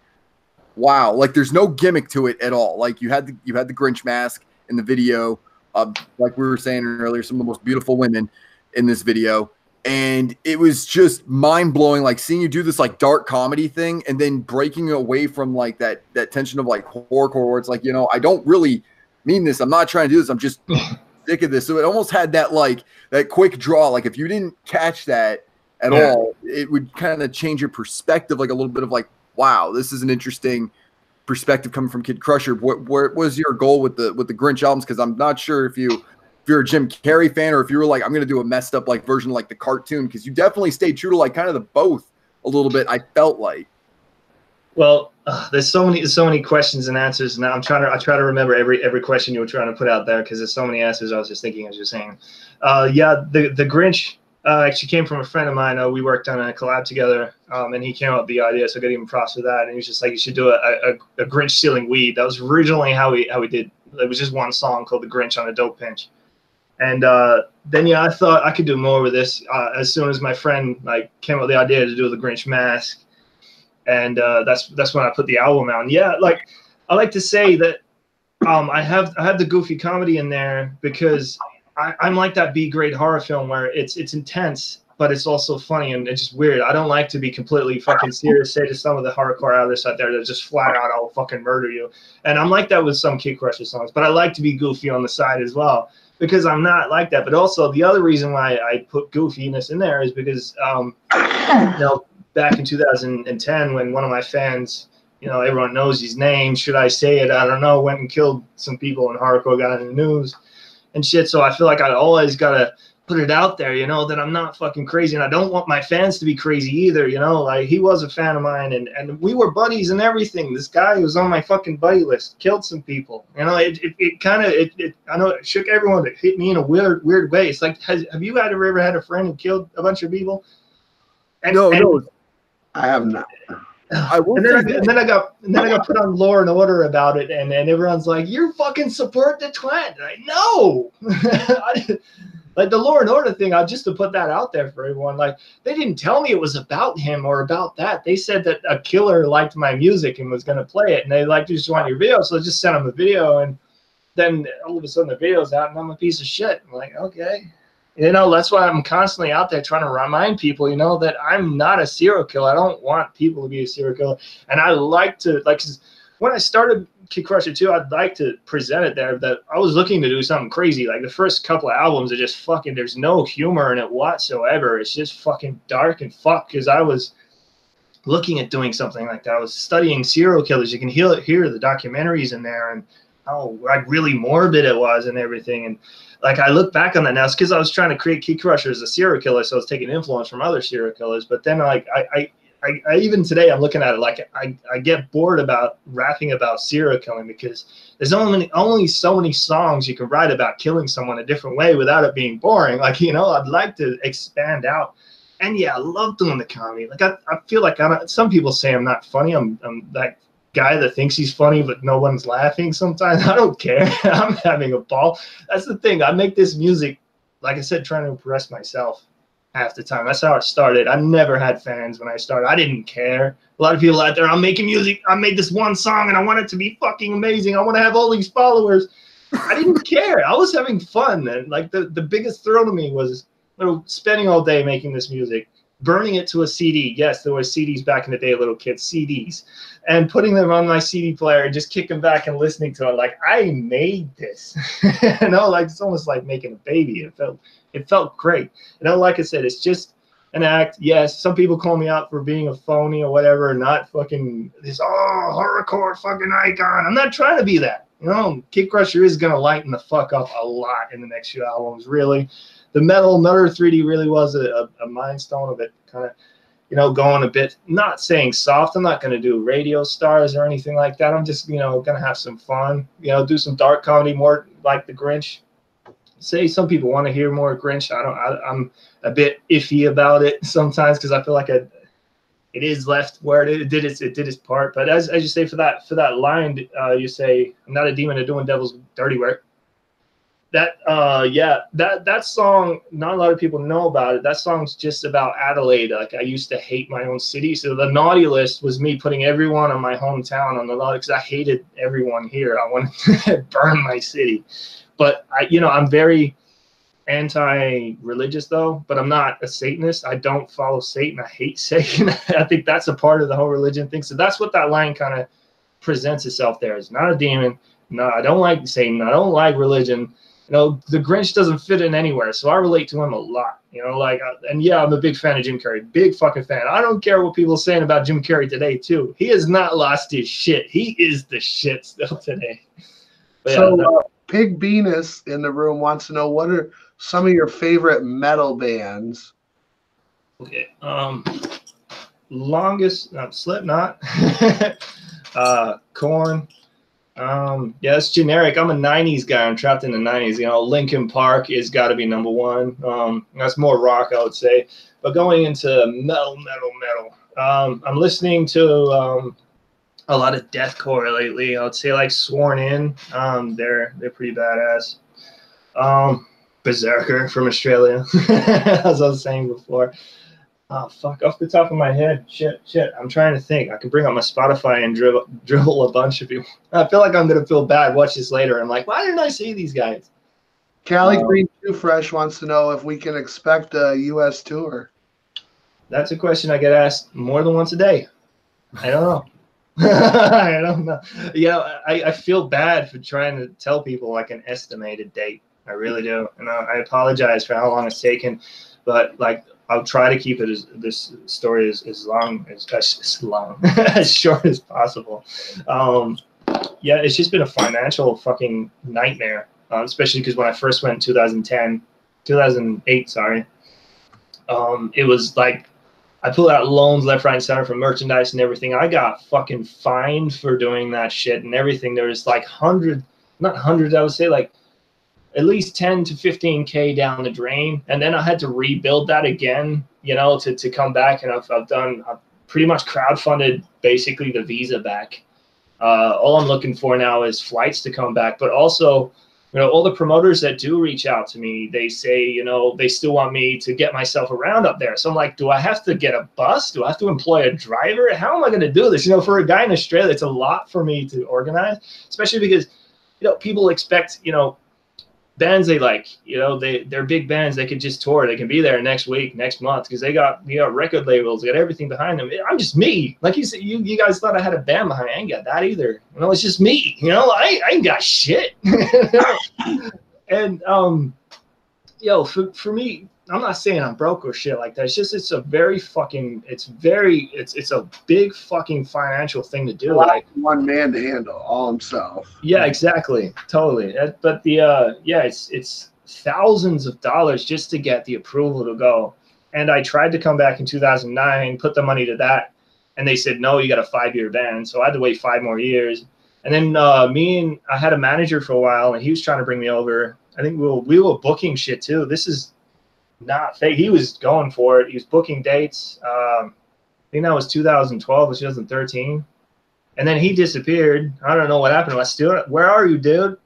wow, like there's no gimmick to it at all. Like you had the Grinch mask in the video, like we were saying earlier, some of the most beautiful women in this video, and it was just mind-blowing, like seeing you do this like dark comedy thing and then breaking away from like that tension of like horrorcore, where it's like, I don't really mean this, I'm not trying to do this, I'm just sick of this. So it almost had that like that quick draw, like if you didn't catch that at all, it would kind of change your perspective, like a little bit of like, wow, this is an interesting perspective coming from Kid Crusher. What was your goal with the Grinch albums? Because I'm not sure if you're a Jim Carrey fan, or if you were like, I'm going to do a messed up like version of like the cartoon, because you definitely stayed true to like kind of the both a little bit, I felt like. Well, there's so many questions and answers, and I try to remember every question you were trying to put out there, because there's so many answers I was just thinking as you're saying. The Grinch actually came from a friend of mine. We worked on a collab together, and he came up with the idea, so I got him props for that. And he was just like, you should do a Grinch stealing weed. That was originally how we did. It was just one song called The Grinch on a Dope Pinch. And then I thought I could do more with this. As soon as my friend came up with the idea to do the Grinch mask, and that's when I put the album out. And I like to say that I have the goofy comedy in there, because I'm like that B-grade horror film where it's intense, but it's also funny and it's just weird. I don't like to be completely fucking serious. Say to some of the hardcore artists out there that just flat out, I'll fucking murder you. And I'm like that with some Kid Crusher songs, but I like to be goofy on the side as well. because I'm not like that. But also the other reason why I put goofiness in there is because back in 2010 when one of my fans, everyone knows his name, should I say it, I don't know, went and killed some people and hardcore got in the news and shit. So I feel like I always gotta put it out there, that I'm not fucking crazy, and I don't want my fans to be crazy either, like he was a fan of mine and we were buddies and everything. This guy was on my fucking buddy list, killed some people, it kind of I know it shook everyone. It hit me in a weird way. It's like, have you ever had a friend who killed a bunch of people? No, I have not. And then I got put on Law and Order about it, and everyone's like, "You fucking support the Twin." No, like the Law and Order thing. Just to put that out there for everyone. Like, they didn't tell me it was about him or about that. They said that a killer liked my music and was gonna play it, and they just want your video, so I just sent them a video, and then all of a sudden the video's out, and I'm a piece of shit. I'm like, okay. That's why I'm constantly out there trying to remind people, that I'm not a serial killer. I don't want people to be a serial killer. And I like to, when I started KIDCRUSHER too, I'd like to present it there that I was looking to do something crazy. Like the first couple of albums are just fucking, there's no humor in it whatsoever. It's just fucking dark and fuck, because I was looking at doing something like that. I was studying serial killers. You can hear the documentaries in there and how really morbid it was and everything. And like, I look back on that now, it's because I was trying to create KIDCRUSHER as a serial killer, so I was taking influence from other serial killers. But then, I even today, I'm looking at it like I get bored about rapping about serial killing, because there's only so many songs you can write about killing someone a different way without it being boring. Like, I'd like to expand out. And yeah, I love doing the comedy. Like, I feel like some people say I'm not funny. I'm that guy that thinks he's funny but no one's laughing sometimes. I don't care. I'm having a ball. That's the thing. I make this music, like I said, trying to impress myself half the time. That's how it started. I never had fans when I started. I didn't care. A lot of people out there, I'm making music, I made this one song and I want it to be fucking amazing, I want to have all these followers. I didn't care. I was having fun. And like the biggest thrill to me was spending all day making this music, burning it to a CD. Yes, there were CDs back in the day, little kids, CDs, and putting them on my CD player and just kicking back and listening to it. Like, I made this. Like it's almost like making a baby. It felt great. Like I said, it's just an act. Yes, some people call me out for being a phony or whatever, not fucking this horrorcore fucking icon. I'm not trying to be that. KIDCRUSHER is gonna lighten the fuck up a lot in the next few albums, really. The Metal 3D really was a milestone of it, kind of, going a bit, not saying soft. I'm not going to do radio stars or anything like that. I'm just, going to have some fun, do some dark comedy, more like the Grinch. Say some people want to hear more Grinch. I'm a bit iffy about it sometimes, because I feel like it is left where it did its part. But as you say, for that line, you say, I'm not a demon of doing devil's dirty work. That song, not a lot of people know about it. That song's just about Adelaide. Like, I used to hate my own city, so the naughty list was me putting everyone in my hometown on the naughty, because I hated everyone here. I wanted to burn my city. But I'm very anti-religious though, but I'm not a Satanist. I don't follow Satan. I hate Satan. I think that's a part of the whole religion thing. So that's what that line kind of presents itself there. It's not a demon. No, I don't like Satan. I don't like religion. The Grinch doesn't fit in anywhere, so I relate to him a lot. And yeah, I'm a big fan of Jim Carrey, big fucking fan. I don't care what people are saying about Jim Carrey today, too. He has not lost his shit. He is the shit still today. But so, Pig Venus in the room wants to know, what are some of your favorite metal bands? Okay, Slipknot, Korn. Yeah, it's generic. I'm a 90s guy. I'm trapped in the 90s. Linkin Park is got to be number one. That's more rock, I would say. But going into metal, I'm listening to a lot of deathcore lately. I would say like Sworn In. They're pretty badass. Berserker from Australia, as I was saying before. Oh, fuck, off the top of my head. Shit. I'm trying to think. I can bring up my Spotify and dribble a bunch of you. I feel like I'm going to feel bad. Watch this later. I'm like, why didn't I see these guys? Cali Green Too Fresh wants to know if we can expect a U.S. tour. That's a question I get asked more than once a day. I don't know. I don't know. I feel bad for trying to tell people like an estimated date. I really do. And I apologize for how long it's taken, but like I'll try to keep it this story as long as short as possible. Yeah, it's just been a financial fucking nightmare, especially because when I first went in 2008, sorry, it was like I pulled out loans left, right, and center for merchandise and everything. I got fucking fined for doing that shit and everything. There was like not hundreds, I would say like at least 10 to 15K down the drain. And then I had to rebuild that again, you know, to come back. And I've pretty much crowdfunded basically the visa back. All I'm looking for now is flights to come back, but also, you know, all the promoters that do reach out to me, they say, you know, they still want me to get myself around up there. So I'm like, do I have to get a bus? Do I have to employ a driver? How am I going to do this? You know, for a guy in Australia, it's a lot for me to organize, especially because, you know, people expect, you know, bands they like, you know, they're big bands. They could just tour. They can be there next week, next month, because they got, you know, record labels, they got everything behind them. I'm just me. Like you said, you guys thought I had a band behind me. I ain't got that either. You know, it's just me. You know, I ain't got shit. And yo, for me, I'm not saying I'm broke or shit like that. It's just it's a big fucking financial thing to do. Like one man to handle all himself. Yeah, exactly, totally. But the yeah, it's thousands of dollars just to get the approval to go. And I tried to come back in 2009, put the money to that, and they said no, you got a 5-year ban. So I had to wait 5 more years. And then I had a manager for a while, and he was trying to bring me over. I think we were booking shit too. This is not fake. He was going for it. He was booking dates. I think that was 2012 or 2013. And then he disappeared. I don't know what happened. Where are you, dude?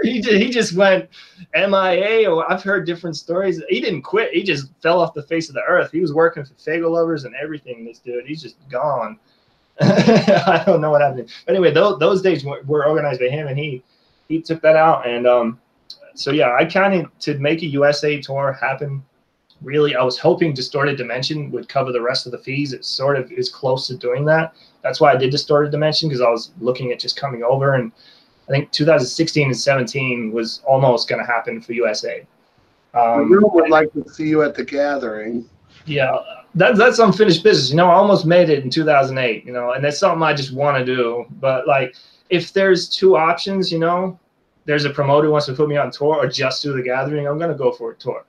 he just went MIA, or I've heard different stories. He didn't quit. He just fell off the face of the earth. He was working for Fago Lovers and everything, this dude. He's just gone. I don't know what happened. But anyway, those days were organized by him, and he took that out. And so yeah, I kind of, to make a USA tour happen, really, I was hoping Distorted Dimension would cover the rest of the fees. It sort of is close to doing that. That's why I did Distorted Dimension, because I was looking at just coming over. And I think 2016 and 17 was almost going to happen for USA. I really would like to see you at the gathering. Yeah, that's unfinished business. You know, I almost made it in 2008, you know, and that's something I just want to do. But like, if there's two options, you know, there's a promoter who wants to put me on tour or just do the gathering, I'm going to go for a tour.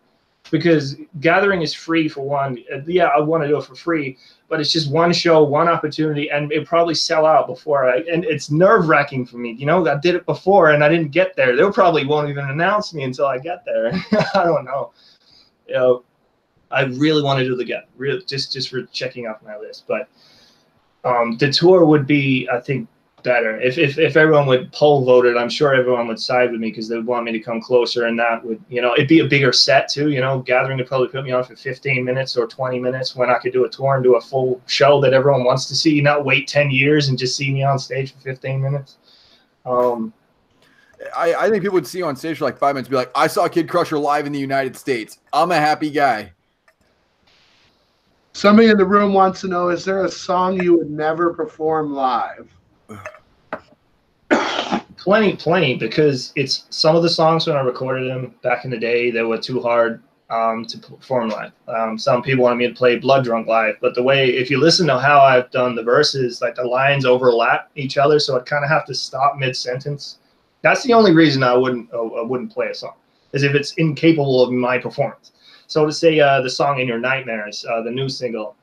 Because gathering is free for one. Yeah, I want to do it for free, but it's just one show, one opportunity, and it probably sell out before and it's nerve-wracking for me. You know, I did it before and I didn't get there. They probably won't even announce me until I get there. I don't know. You know, I really want to do the gathering, just for checking off my list. But the tour would be, I think, better if everyone would poll vote it. I'm sure everyone would side with me because they would want me to come closer, and that would, you know, it'd be a bigger set too. You know, gathering to probably put me on for 15 minutes or 20 minutes when I could do a tour and do a full show that everyone wants to see, not wait 10 years and just see me on stage for 15 minutes. I think people would see you on stage for like 5 minutes and be like, I saw Kid Crusher live in the United States. I'm a happy guy. Somebody in the room wants to know, is there a song you would never perform live? Plenty, because it's some of the songs when I recorded them back in the day, they were too hard to perform live. Some people wanted me to play Blood Drunk live, but the way, if you listen to how I've done the verses, like the lines overlap each other, so I kind of have to stop mid-sentence. That's the only reason I wouldn't play a song, is if it's incapable of my performance. So to say the song In Your Nightmares, the new single,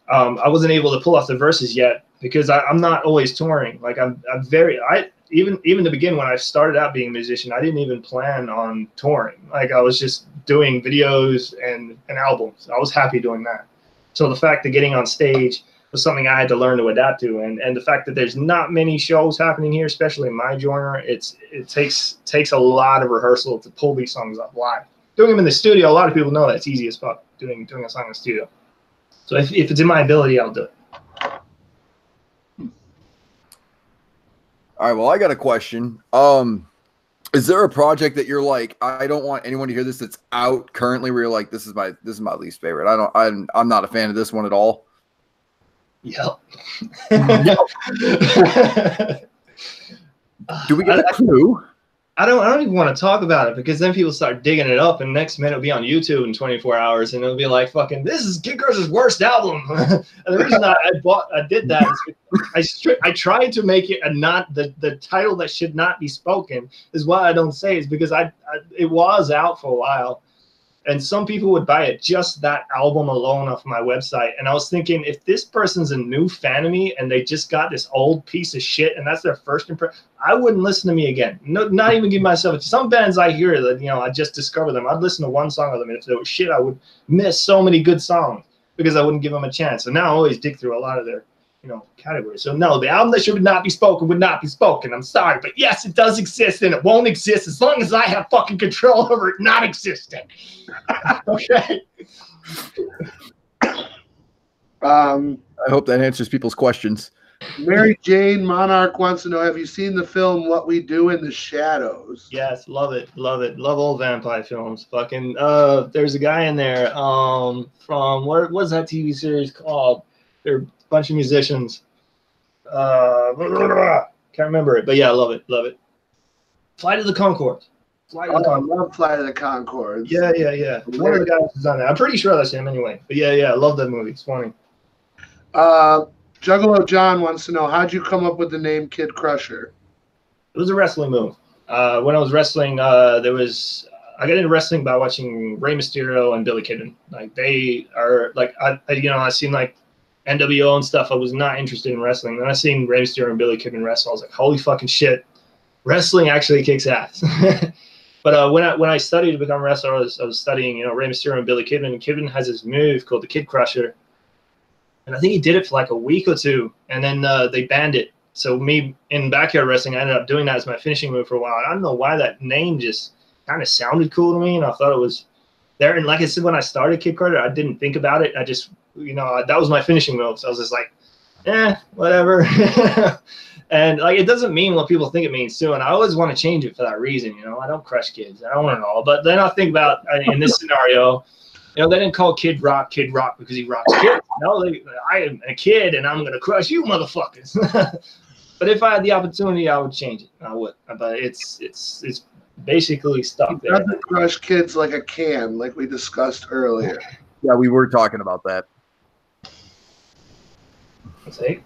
I wasn't able to pull off the verses yet because I'm not always touring. Like even to begin, when I started out being a musician, I didn't even plan on touring. Like I was just doing videos and albums. I was happy doing that. So the fact that getting on stage was something I had to learn to adapt to, and the fact that there's not many shows happening here, especially in my genre, it takes a lot of rehearsal to pull these songs off live. Doing them in the studio, a lot of people know that's easy as fuck, doing a song in the studio. So if it's in my ability, I'll do it. All right, well, I got a question. Is there a project that you're like, I don't want anyone to hear this, that's out currently, where you're like, this is my least favorite. I'm not a fan of this one at all? Yep. Do we get a clue? I don't even want to talk about it because then people start digging it up, and next minute it'll be on YouTube in 24 hours, and it'll be like, fucking, this is KIDCRUSHER's worst album. And the reason I did that is because I tried to make it the title that should not be spoken is why I don't say it's because it was out for a while. And some people would buy it, just that album alone off my website. And I was thinking, if this person's a new fan of me and they just got this old piece of shit and that's their first impression, I wouldn't listen to me again. No, not even give myself. Some bands I hear that, you know, I just discovered them. I'd listen to one song of them, and if they were shit, I would miss so many good songs because I wouldn't give them a chance. So now I always dig through a lot of their, you know, categories. So no, the album that should not be spoken would not be spoken. I'm sorry, but yes, it does exist, and it won't exist as long as I have fucking control over it not existing. Okay. I hope that answers people's questions. Mary Jane Monarch wants to know, have you seen the film What We Do in the Shadows? Yes, love it, love it, love old vampire films. Fucking there's a guy in there from what's that TV series called? They're a bunch of musicians. Can't remember it, but yeah, I love it, love it. Flight of the Conchords. I love Flight of the Conchords. Yeah. One of the guys who's on that. I'm pretty sure that's him anyway. But yeah, I love that movie. It's funny. Juggalo John wants to know, how'd you come up with the name KIDCRUSHER? It was a wrestling move. When I was wrestling, I got into wrestling by watching Rey Mysterio and Billy Kidman. Like, they are like, I seen like NWO and stuff. I was not interested in wrestling. Then I seen Rey Mysterio and Billy Kidman wrestle. I was like, holy fucking shit, wrestling actually kicks ass. But when I studied to become a wrestler, I was studying, you know, Rey Mysterio and Billy Kidman. And Kidman has this move called the KIDCRUSHER, and I think he did it for like a week or two, and then they banned it. So me in backyard wrestling, I ended up doing that as my finishing move for a while. I don't know why that name just kind of sounded cool to me, and I thought it was there. And like I said, when I started KIDCRUSHER, I didn't think about it. I just, you know, that was my finishing move. So I was just like, whatever. And like, it doesn't mean what people think it means too. And I always want to change it for that reason. You know, I don't crush kids. I don't want to know. But then I think about in this scenario, you know, they didn't call Kid Rock because he rocks kids. No, I am a kid and I'm gonna crush you, motherfuckers. But if I had the opportunity, I would change it. I would. But it's basically stuck there. Doesn't crush kids like a can, like we discussed earlier. Yeah, we were talking about that. See?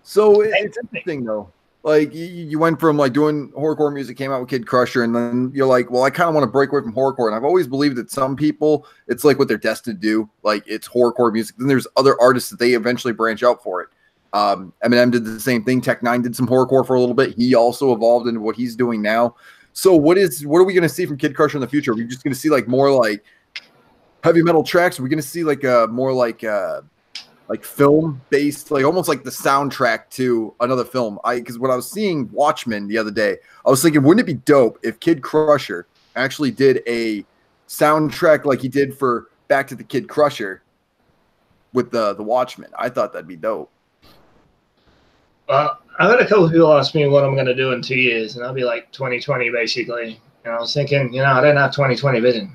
So it's interesting though. Like you went from like doing horrorcore music, came out with KIDCRUSHER, and then you're like, well, I kind of want to break away from horrorcore. And I've always believed that some people, it's like what they're destined to do. Like it's horrorcore music. Then there's other artists that they eventually branch out for it. Eminem did the same thing. Tech Nine did some horrorcore for a little bit. He also evolved into what he's doing now. So what are we going to see from KIDCRUSHER in the future? Are we just going to see like more like heavy metal tracks? Are we going to see like more like film based, like almost like the soundtrack to another film? Because when I was seeing Watchmen the other day, I was thinking, wouldn't it be dope if KIDCRUSHER actually did a soundtrack like he did for Back to the KIDCRUSHER with the Watchmen? I thought that'd be dope. I've had a couple of people ask me what I'm going to do in 2 years, and I'll be like 2020 basically. And I was thinking, you know, I didn't have 2020 vision.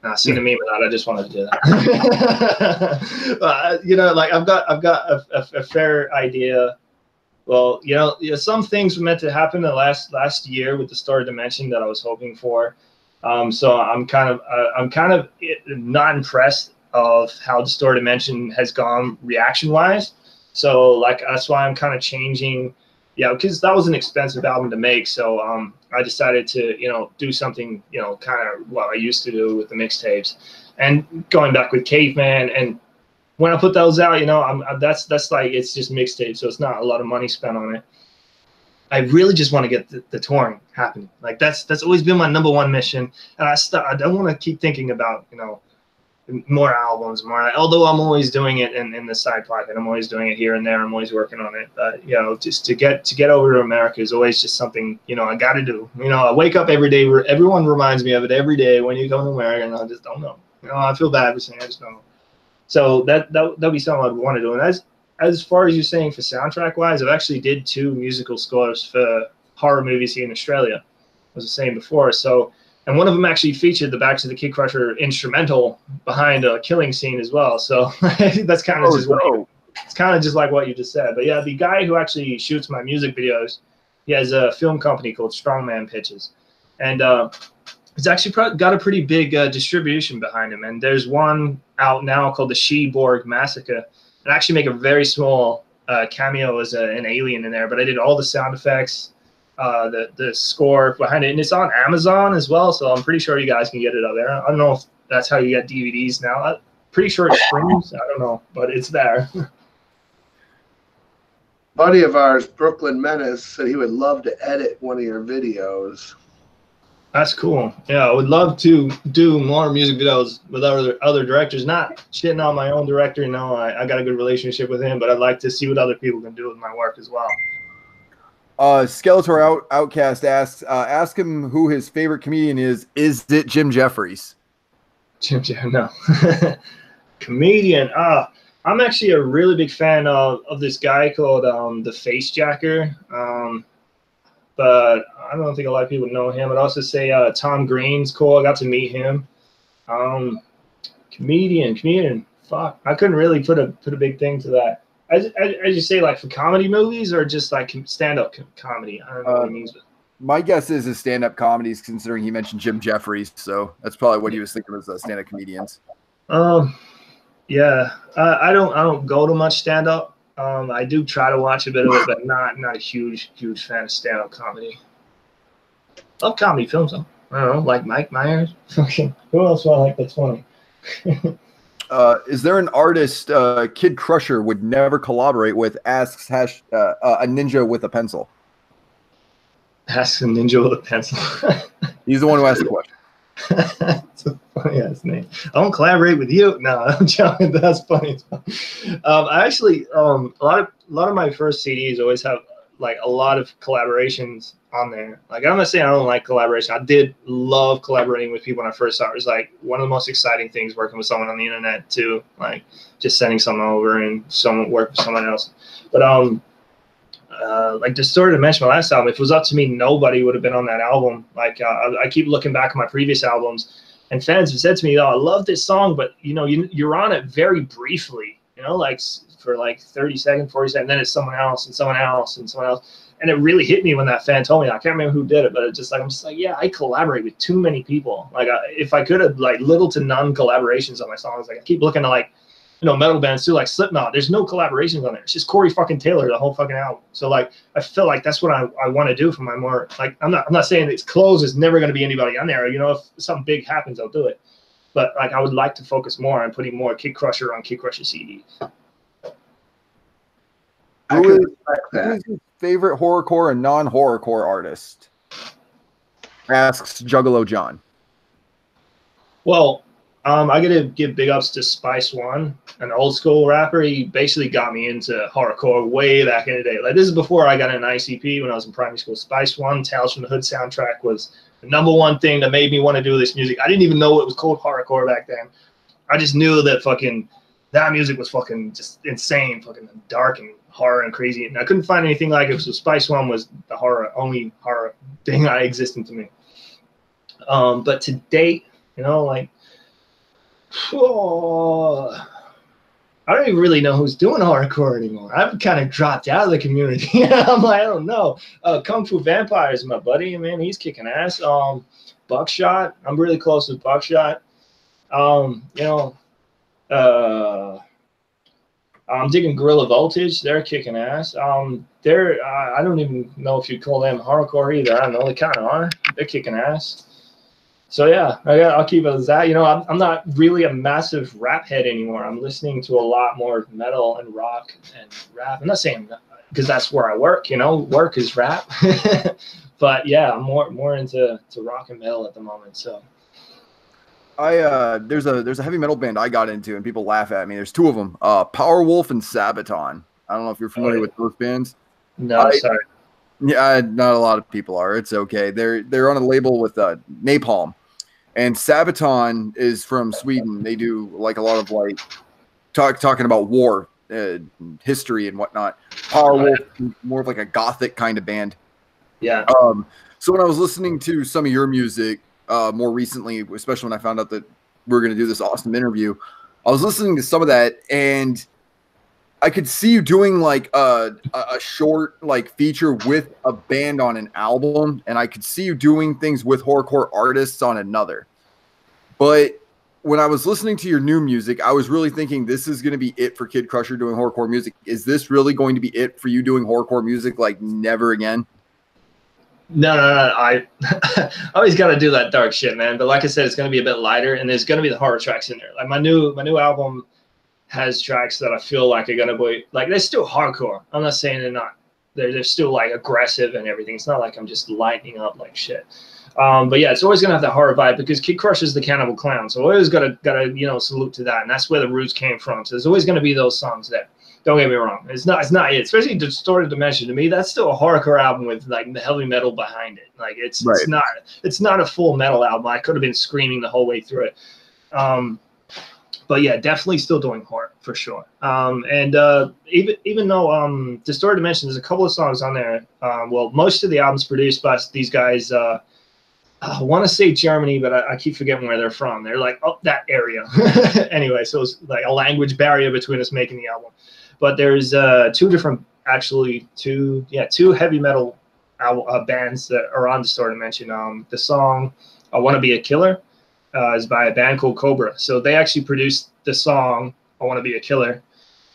I seen a meme of that. I just wanted to do that. You know, like I've got a fair idea. Well, you know, some things were meant to happen the last year with the Story Dimension that I was hoping for. So I'm kind of not impressed of how the Story Dimension has gone reaction wise. So like that's why I'm kind of changing. Yeah, because that was an expensive album to make. So I decided to, you know, do something, you know, kind of what I used to do with the mixtapes, and going back with Caveman. And when I put those out, you know, that's like, it's just mixtapes, so it's not a lot of money spent on it. I really just want to get the touring happening. Like that's always been my #1 mission, and I don't want to keep thinking about, you know, more albums, although I'm always doing it in the side pocket. I'm always doing it here and there. I'm always working on it. But, you know, just to get over to America is always just something, you know, I got to do. You know, I wake up every day where everyone reminds me of it every day when you come to America, and I just don't know. You know, I feel bad for saying I just don't know. So that'll be something I'd want to do. And as far as you're saying for soundtrack wise, I've actually did 2 musical scores for horror movies here in Australia. I was saying before. So, and one of them actually featured the Back to the KIDCRUSHER instrumental behind a killing scene as well. So that's kind of it's kind of just like what you just said. But yeah, the guy who actually shoots my music videos, He has a film company called Strongman Pictures, and it's actually got a pretty big distribution behind him. And there's one out now called the She-Borg Massacre. And I actually make a very small cameo as an alien in there, but I did all the sound effects, the score behind it, and it's on Amazon as well. So I'm pretty sure you guys can get it out there. I don't know if that's how you get DVDs now. I'm pretty sure it streams. I don't know, but it's there. Buddy of ours, Brooklyn Menace, said he would love to edit one of your videos. That's cool. Yeah, I would love to do more music videos with other directors. Not shitting on my own director. No, I got a good relationship with him, but I'd like to see what other people can do with my work as well. Skeletor Outcast asks, ask him who his favorite comedian is. Is it Jim Jeffries? Jim Jeffries, no. Comedian. I'm actually a really big fan of this guy called the Face Jacker. But I don't think a lot of people know him. I'd also say Tom Green's cool. I got to meet him. Comedian. Fuck, I couldn't really put a big thing to that. I just say, like, for comedy movies or just like stand-up comedy. I don't know what he means. My guess is his stand-up comedies, considering he mentioned Jim Jeffries, so that's probably what he was thinking was stand-up comedians. Yeah, I don't go to much stand-up. I do try to watch a bit of it, but not a huge fan of stand-up comedy. Love comedy films though. I don't know, like Mike Myers. Who else do I like that's funny? Is there an artist Kid Crusher would never collaborate with? Asks a ninja with a pencil. Asks a ninja with a pencil. He's the one who asked the question. That's a funny ass name. I won't collaborate with you. No, I'm joking. That's funny. I actually a lot of my first CDs always have like a lot of collaborations on there. Like, I'm not saying I don't like collaboration. I did love collaborating with people when I first started. It was like one of the most exciting things, working with someone on the internet too. Like just sending something over and someone work with someone else. But like Distorted Dimension, my last album, if it was up to me, nobody would have been on that album. Like I keep looking back at my previous albums, and fans have said to me, "Oh, I love this song, but you know, you're on it very briefly. You know, like for like 30 seconds, 40 seconds, and then it's someone else and someone else and someone else." And it really hit me when that fan told me. I can't remember who did it, but it's just like, I'm just like, yeah, I collaborate with too many people. Like if I could have like little to none collaborations on my songs, like I keep looking at like, you know, metal bands too, like Slipknot. There's no collaborations on there. It's just Corey fucking Taylor, the whole fucking album. So like, I feel like that's what I want to do for my more, like, I'm not saying it's closed. There's never going to be anybody on there. You know, if something big happens, I'll do it. But like, I would like to focus more on putting more Kid Crusher on Kid Crusher CDs. Who is your favorite horrorcore and non-horrorcore artist? Asks Juggalo John. Well, I gotta give big ups to Spice One, an old school rapper. He basically got me into horrorcore way back in the day. Like, this is before I got an ICP when I was in primary school. Spice One, Tales from the Hood soundtrack was the #1 thing that made me want to do this music. I didn't even know it was called horrorcore back then. I just knew that that music was fucking just insane, fucking dark and horror and crazy. And I couldn't find anything like it. So Spice One was the only horror thing that existed to me. But to date, you know, like, I don't even really know who's doing horrorcore anymore. I've kind of dropped out of the community. I'm like, I don't know. Kung Fu Vampire is my buddy, man. He's kicking ass. Buckshot. I'm really close with Buckshot. You know, I'm digging Guerrilla Voltage. They're kicking ass. I don't even know if you'd call them horrorcore either. I don't know. They kind of are. They're kicking ass. So yeah, I'll keep it as that. You know, I'm not really a massive rap head anymore. I'm listening to a lot more metal and rock and rap. I'm not saying because that's where I work. You know, work is rap. But yeah, I'm more into rock and metal at the moment. So there's a heavy metal band I got into, and people laugh at me. There's two of them, Powerwolf and Sabaton. I don't know if you're familiar with those bands. No, sorry. Yeah, not a lot of people are. It's okay. They're on a label with Napalm. And Sabaton is from Sweden. They do like a lot of like talking about war, history and whatnot. Powerwolf, more of like a gothic kind of band. Yeah. So when I was listening to some of your music more recently, especially when I found out that we were going to do this awesome interview, I was listening to some of that, and I could see you doing like a short like feature with a band on an album, and I could see you doing things with horrorcore artists on another. But when I was listening to your new music, I was really thinking this is going to be it for KIDCRUSHER doing horrorcore music. Is this really going to be it for you doing horrorcore music like never again? No. I always got to do that dark shit, man. But like I said, it's going to be a bit lighter, and there's going to be the horror tracks in there. Like my new album has tracks that I feel like are going to be like, they're still hardcore. I'm not saying they're not. They're still like aggressive and everything. It's not like I'm just lightening up like shit. But yeah, it's always gonna have that horror vibe because KIDCRUSHER is the Cannibal Clown. So always gotta salute to that, and that's where the roots came from. So there's always gonna be those songs there. Don't get me wrong. It's not it. Especially Distorted Dimension. To me, that's still a hardcore album with like heavy metal behind it. Like it's not a full metal album. I could have been screaming the whole way through it. But yeah, definitely still doing horror for sure. And even though Distorted Dimension, there's a couple of songs on there. Well, most of the album's produced by these guys. I want to say Germany, but I keep forgetting where they're from. They're like up that area. Anyway, so it's like a language barrier between us making the album. But there's two heavy metal bands that are on Distorted Dimension. The song "I Want to Be a Killer" is by a band called Cobra. So they actually produced the song "I Want to Be a Killer."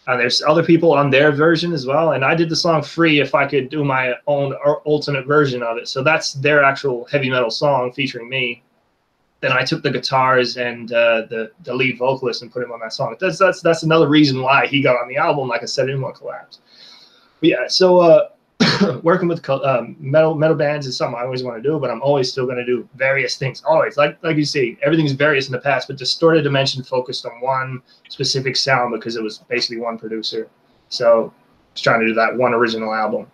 And there's other people on their version as well. And I did the song free if I could do my own alternate version of it. So that's their actual heavy metal song featuring me. Then I took the guitars and the lead vocalist and put him on that song. That's another reason why he got on the album. Like I said, in one collabs. But yeah, so working with metal bands is something I always want to do, but I'm always still going to do various things. Always, like you see, everything's various in the past, but Distorted Dimension focused on one specific sound because it was basically one producer. So just trying to do that one original album.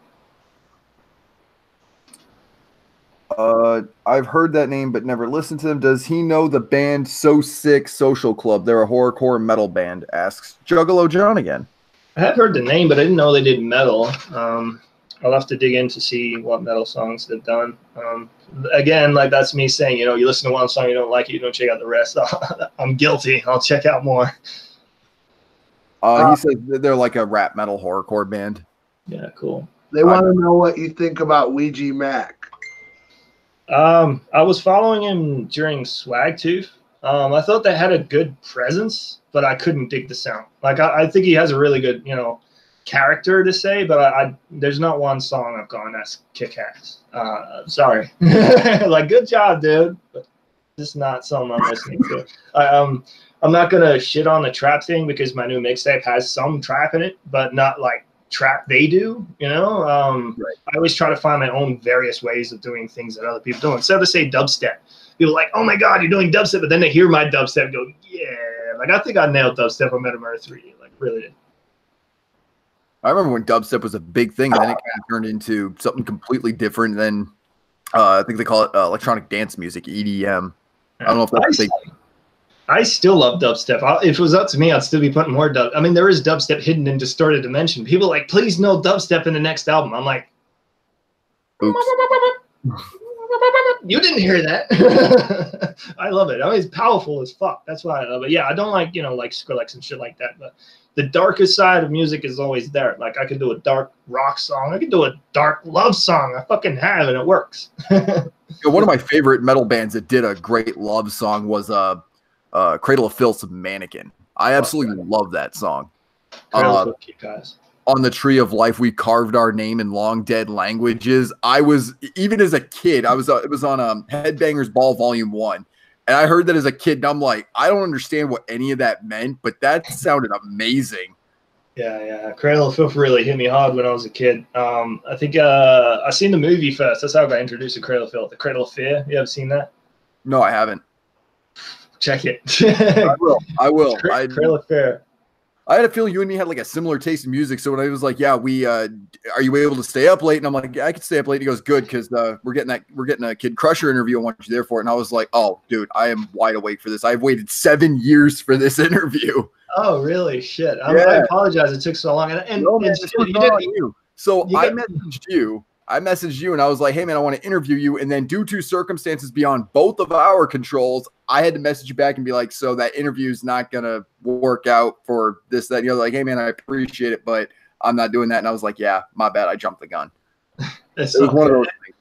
I've heard that name but never listened to them. Does he know the band So Sick Social Club? They're a horrorcore metal band, asks Juggalo John again. I have heard the name, but I didn't know they did metal. I'll have to dig in to see what metal songs they've done. Again, like that's me saying, you listen to one song, you don't like it, you don't check out the rest. I'm guilty. I'll check out more. He says they're like a rap metal horrorcore band. Yeah, cool. They want to know what you think about Ouija Mac. I was following him during Swag Tooth. I thought they had a good presence, but I couldn't dig the sound. Like I think he has a really good, character to say, but there's not one song I've gone that's kick ass. Sorry. Like good job, dude, but just not something I'm listening to. I'm not gonna shit on the trap thing because my new mixtape has some trap in it, but not like trap they do, Right. I always try to find my own various ways of doing things that other people do. Instead of say dubstep, people are like, oh my god, you're doing dubstep, but then they hear my dubstep and go, yeah, like I think I nailed dubstep on Metal Murder 3, like really did. I remember when dubstep was a big thing, and then it kind of turned into something completely different. Than I think they call it electronic dance music, EDM. I don't know if that's a big thing. I still love dubstep. If it was up to me, I'd still be putting more dub. I mean, there is dubstep hidden in Distorted Dimension. People are like, please no dubstep in the next album. I'm like, oops. You didn't hear that. I love it. I mean, it's powerful as fuck. That's why I love it. Yeah, I don't like, like Skrillex and shit like that, but the darkest side of music is always there. Like I could do a dark rock song. I could do a dark love song. I fucking have, and it works. One of my favorite metal bands that did a great love song was Cradle of Filth's Mannequin. I absolutely love that song. On the Tree of Life, we carved our name in long dead languages. I was, even as a kid, it was on Headbangers Ball Volume 1. And I heard that as a kid, and I'm like, I don't understand what any of that meant, but that sounded amazing. Yeah. Cradle of Filth really hit me hard when I was a kid. I think I seen the movie first. That's how I got introduced to Cradle of Filth. The Cradle of Fear. You ever seen that? No, I haven't. Check it. I will. Cradle of Fear. I had a feeling you and me had like a similar taste in music. So when I was like, "Yeah, we are you able to stay up late?" And I'm like, "Yeah, I could stay up late." And he goes, "Good, because we're getting a KIDCRUSHER interview. I want you there for it." And I was like, "Oh, dude, I am wide awake for this. I've waited 7 years for this interview." Oh, really? Shit. I apologize. It took so long. And no, man, you didn't. So I messaged you. I messaged you and I was like, hey man, I want to interview you. And then due to circumstances beyond both of our controls, I had to message you back and be like, so that interview is not going to work out for this, that, and the other. Like, hey man, I appreciate it, but I'm not doing that. And I was like, yeah, my bad. I jumped the gun. It was one of those things.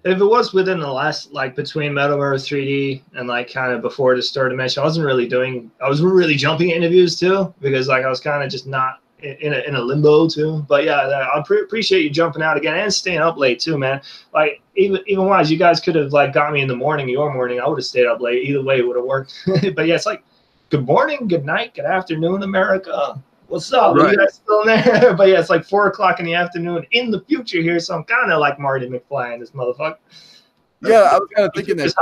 If it was within the last, like between Metalmurder 3D and like kind of before the Star Dimension, I wasn't really jumping interviews too, because like I was kind of just not in a limbo too. But yeah, I appreciate you jumping out again and staying up late too, man. Like even wise, you guys could have like got me in the morning, your morning. I would have stayed up late. Either way, it would have worked. But yeah, it's like good morning, good night, good afternoon, America. What's up? Right. You guys still in there? But yeah, it's like 4 o'clock in the afternoon in the future here, so I'm kind of like Marty McFly in this motherfucker. Yeah, I was kind of thinking that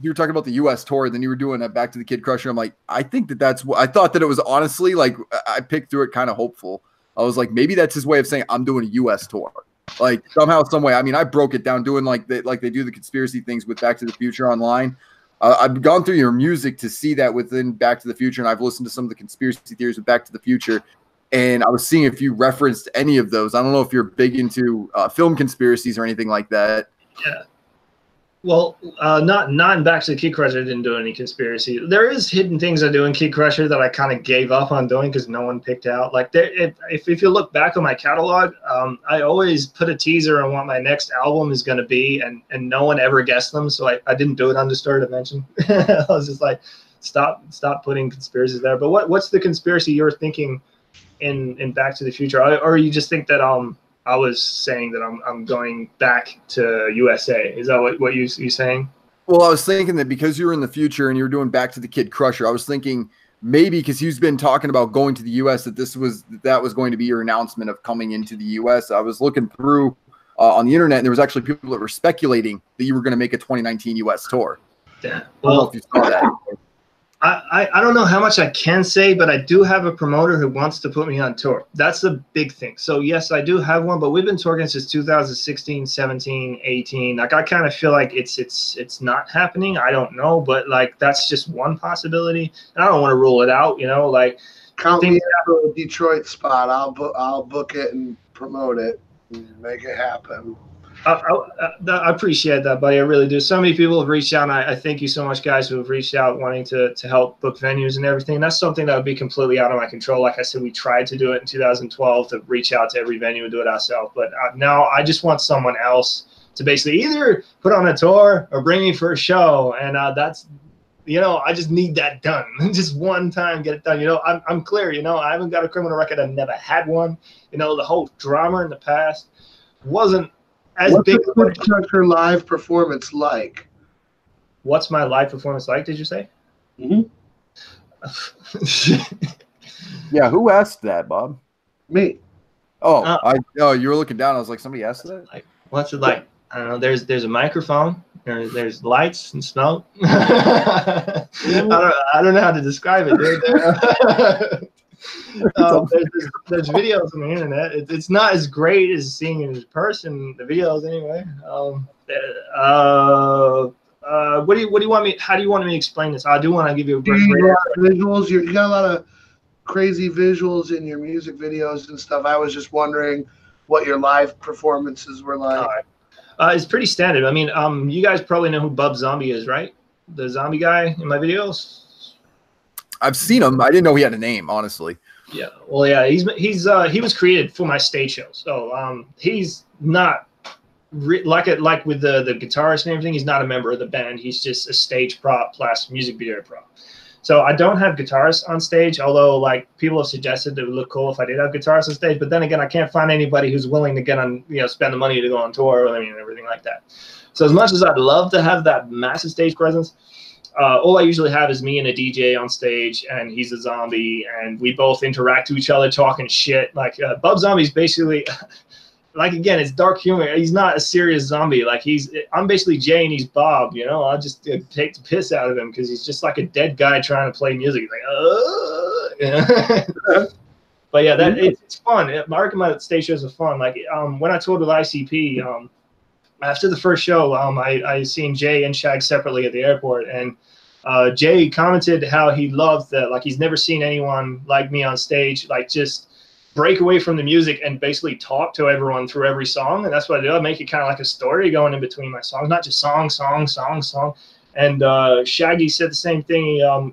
you were talking about the U.S. tour, then you were doing that Back to the Kid Crusher. I'm like, I think that's what I thought that it was. Honestly, like I picked through it kind of hopeful. I was like, maybe that's his way of saying I'm doing a U.S. tour, like somehow, some way. I mean, I broke it down doing like they do the conspiracy things with Back to the Future online. I've gone through your music to see that within Back to the Future, and I've listened to some of the conspiracy theories with Back to the Future, and I was seeing if you referenced any of those. I don't know if you're big into film conspiracies or anything like that. Yeah. Well, not in Back to the Kid Crusher. I didn't do any conspiracy. There is hidden things I do in Kid Crusher that I kind of gave up on doing because no one picked out. Like if you look back on my catalog, I always put a teaser on what my next album is going to be, and no one ever guessed them. So I didn't do it on the Star Dimension. I was just like, stop putting conspiracies there. But what's the conspiracy you're thinking in Back to the Future, or you just think that I was saying that I'm going back to USA. Is that what you saying? Well, I was thinking that because you're in the future and you're doing Back to the Kid Crusher, I was thinking maybe because he's been talking about going to the US that that was going to be your announcement of coming into the US. I was looking through on the internet and there was actually people that were speculating that you were going to make a 2019 US tour. Yeah. Well, I don't know if you saw that. I don't know how much I can say, but I do have a promoter who wants to put me on tour. That's the big thing. So yes, I do have one, but we've been touring since 2016, 17, 18. Like I kind of feel like it's not happening. I don't know, but like that's just one possibility. And I don't want to rule it out, you know, like count me in for a Detroit spot. I'll book it and promote it and make it happen. I appreciate that, buddy. I really do. So many people have reached out, and I thank you so much, guys, who have reached out wanting to help book venues and everything. That's something that would be completely out of my control. Like I said, we tried to do it in 2012 to reach out to every venue and do it ourselves. But now I just want someone else to basically either put on a tour or bring me for a show. And that's, you know, I just need that done. Just one time, get it done. You know, I'm clear. You know, I haven't got a criminal record. I've never had one. You know, the whole drama in the past wasn't as What's big. What's the Kid Crusher live performance like? What's my live performance like? Did you say? Mm-hmm. Yeah, who asked that, Bob? Me. Oh, you were looking down. I was like, somebody asked that. Like, what's it like? I don't know. There's a microphone. There's lights and smoke. I don't know how to describe it, dude. There's videos on the internet. It's not as great as seeing it in person. The videos, anyway. What do you want me? How do you want me to explain this? I do want to give you a great visuals. You got a lot of crazy visuals in your music videos and stuff. I was just wondering what your live performances were like. It's pretty standard. I mean, you guys probably know who Bub Zombie is, right? The zombie guy in my videos. I've seen him. I didn't know he had a name, honestly. Yeah. Well, yeah. He was created for my stage show, so he's not like with the guitarist and everything. He's not a member of the band. He's just a stage prop plus music video prop. So I don't have guitarists on stage, although like people have suggested it would look cool if I did have guitarists on stage. But then again, I can't find anybody who's willing to get on, you know, spend the money to go on tour. I mean, and everything like that. So as much as I'd love to have that massive stage presence, all I usually have is me and a DJ on stage, and he's a zombie, and we both interact with each other talking shit. Like Bub Zombie's basically, like again, it's dark humor. He's not a serious zombie. Like I'm basically Jay and he's Bob. You know, I'll just take the piss out of him because he's just like a dead guy trying to play music. He's like, you know? But yeah, it's fun. I reckon my stage shows are fun. Like when I toured with ICP. After the first show, I seen Jay and Shag separately at the airport, and Jay commented how he loved that. Like he's never seen anyone like me on stage, like just break away from the music and basically talk to everyone through every song. And that's what I do. I make it kind of like a story going in between my songs, not just song, song, song, song. And Shaggy said the same thing.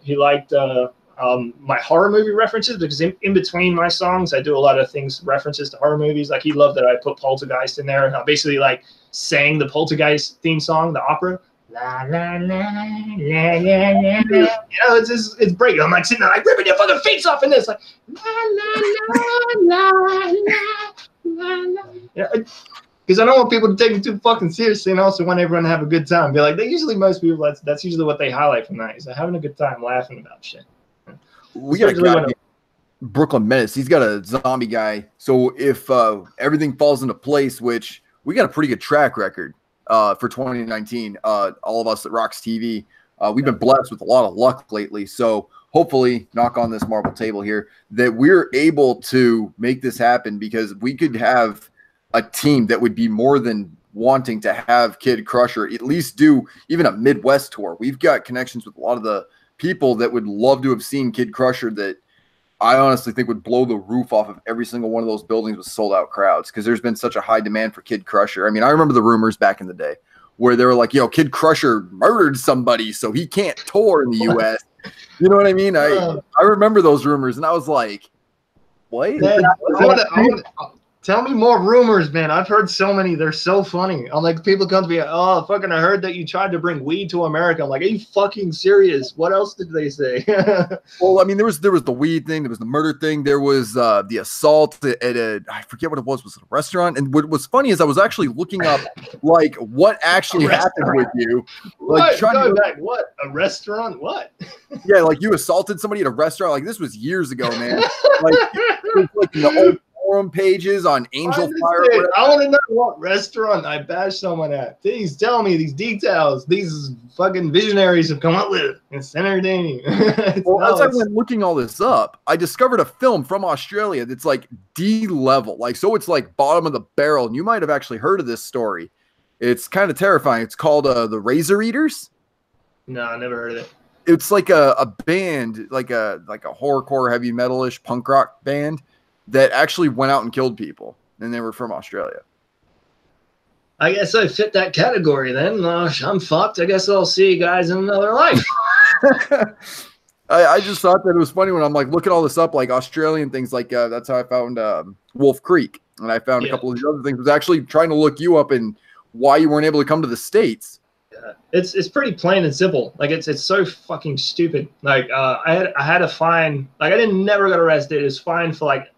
He liked my horror movie references, because in between my songs, I do a lot of things, references to horror movies. Like he loved that I put Poltergeist in there. And I basically like sang the Poltergeist theme song, the opera. La, la, la, la, la, la, la. It's breaking. I'm like sitting there like ripping your fucking face off in this, like la la la la la la. Yeah, because I don't want people to take it too fucking seriously, and also want everyone to have a good time. Be like, most people, that's usually what they highlight from that. Is having a good time, laughing about shit. We got a guy, Brooklyn Menace. He's got a zombie guy. So if everything falls into place, which we got a pretty good track record for 2019, all of us at RoX-TV, we've been blessed with a lot of luck lately. So hopefully, knock on this marble table here, that we're able to make this happen, because we could have a team that would be more than wanting to have KIDCRUSHER at least do even a Midwest tour. We've got connections with a lot of the people that would love to have seen KIDCRUSHER that I honestly think would blow the roof off of every single one of those buildings with sold out crowds, because there's been such a high demand for KIDCRUSHER. I mean, I remember the rumors back in the day where they were like, yo, KIDCRUSHER murdered somebody, so he can't tour in the U.S. You know what I mean? I remember those rumors, and I was like, what? Man, tell me more rumors, man. I've heard so many. They're so funny. I'm like, people come to me, oh, fucking, I heard that you tried to bring weed to America. I'm like, are you fucking serious? What else did they say? Well, I mean, there was the weed thing. There was the murder thing. There was the assault at I forget what it was. Was it a restaurant? And what was funny is I was actually looking up, like, what actually happened with you. Like, what? A restaurant? What? Yeah, like you assaulted somebody at a restaurant. Like, this was years ago, man. Like, it was like the old forum pages on Angel Fire. I want to know what restaurant I bashed someone at. Please tell me these details. These fucking visionaries have come up with. It's entertaining. Well, as I went looking all this up, I discovered a film from Australia that's like D-level. Like, so it's like bottom of the barrel. And you might have actually heard of this story. It's kind of terrifying. It's called The Razor Eaters. No, I never heard of it. It's like a band, like a horrorcore, heavy metal-ish punk rock band that actually went out and killed people, and they were from Australia. I guess I fit that category then. I'm fucked. I guess I'll see you guys in another life. I just thought that it was funny when I'm like looking all this up, like Australian things. Like that's how I found Wolf Creek, and I found a couple of these other things. I was actually trying to look you up and why you weren't able to come to the States. It's pretty plain and simple. Like it's so fucking stupid. Like I had a fine. Like I never got arrested. It was fine for like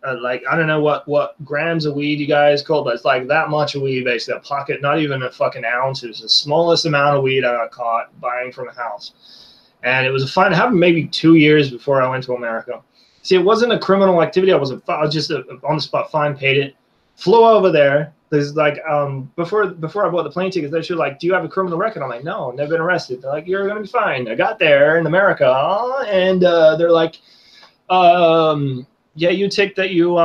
I don't know what grams of weed you guys called, but it's like that much of weed, basically a pocket, not even a fucking ounce. It was the smallest amount of weed I got caught buying from a house, and it was a fine. It happened maybe 2 years before I went to America. See, it wasn't a criminal activity. I was just on the spot fine, paid it, flew over there. There's like before I bought the plane tickets, they're like, do you have a criminal record? I'm like, no, never been arrested. They're like, you're gonna be fine. I got there in America, and they're like, yeah, you tick that you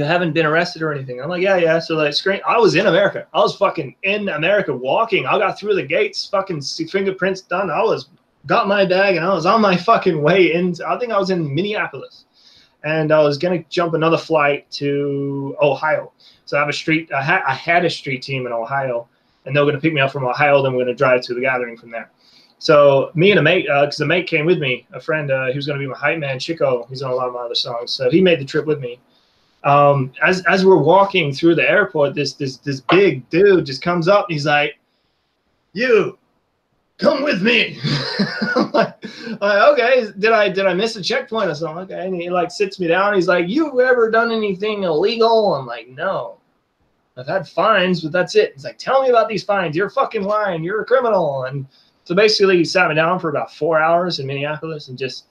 haven't been arrested or anything. I'm like, yeah. So like, I was in America. I was fucking in America walking. I got through the gates, fucking fingerprints done. Got my bag, and I was on my fucking way in. I think I was in Minneapolis, and I was gonna jump another flight to Ohio. So I had a street team in Ohio, and they were going to pick me up from Ohio. Then we're going to drive to the gathering from there. So me and a mate, because the mate came with me, a friend who was going to be my hype man, Chico. He's on a lot of my other songs. So he made the trip with me. As we're walking through the airport, this big dude just comes up. And he's like, "You, come with me." I'm like, okay, did I miss a checkpoint or something? Okay, and he like sits me down. He's like, "You ever done anything illegal?" I'm like, "No. I've had fines, but that's it." He's like, "Tell me about these fines. You're fucking lying. You're a criminal." And so basically he sat me down for about 4 hours in Minneapolis and just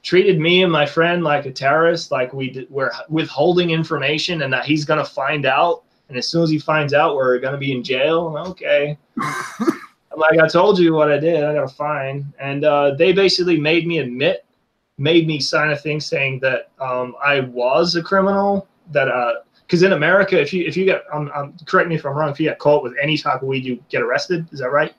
treated me and my friend like a terrorist, like we're withholding information and that he's going to find out. And as soon as he finds out, we're going to be in jail. Okay. I'm like, I told you what I did. I got a fine. And they basically made me sign a thing saying that I was a criminal, that because in America, if you get, correct me if I'm wrong, if you get caught with any type of weed, you get arrested. Is that right?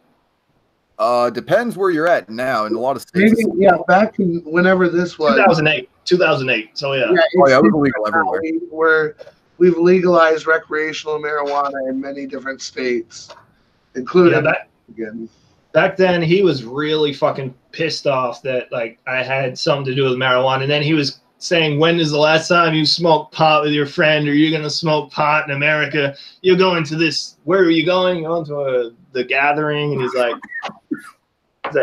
Depends where you're at now. In a lot of states. Maybe, yeah, back in whenever this was. 2008. 2008. So yeah. Oh yeah, it was illegal everywhere. We've legalized recreational marijuana in many different states, including Michigan. Back then, he was really fucking pissed off that like I had something to do with marijuana, and then he was saying, "When is the last time you smoked pot with your friend? Or you're gonna smoke pot in America? You're going to this. Where are you going? Going to the gathering?" And he's like,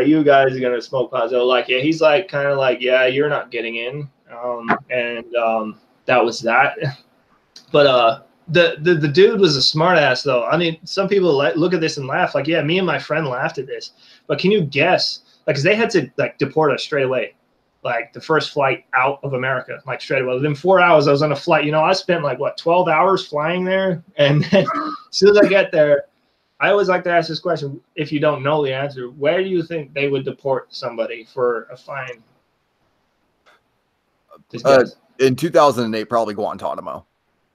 "You guys are gonna smoke pot." So like, yeah, he's like, kind of like, "Yeah, you're not getting in." That was that. But the dude was a smart ass though. I mean, some people look at this and laugh. Like, yeah, me and my friend laughed at this. But can you guess? Like, 'cause they had to like deport us straight away. Like the first flight out of America, like straight away. Within 4 hours, I was on a flight. You know, I spent like what 12 hours flying there, and then as soon as I get there, I always like to ask this question: if you don't know the answer, where do you think they would deport somebody for a fine? In 2008, probably Guantanamo.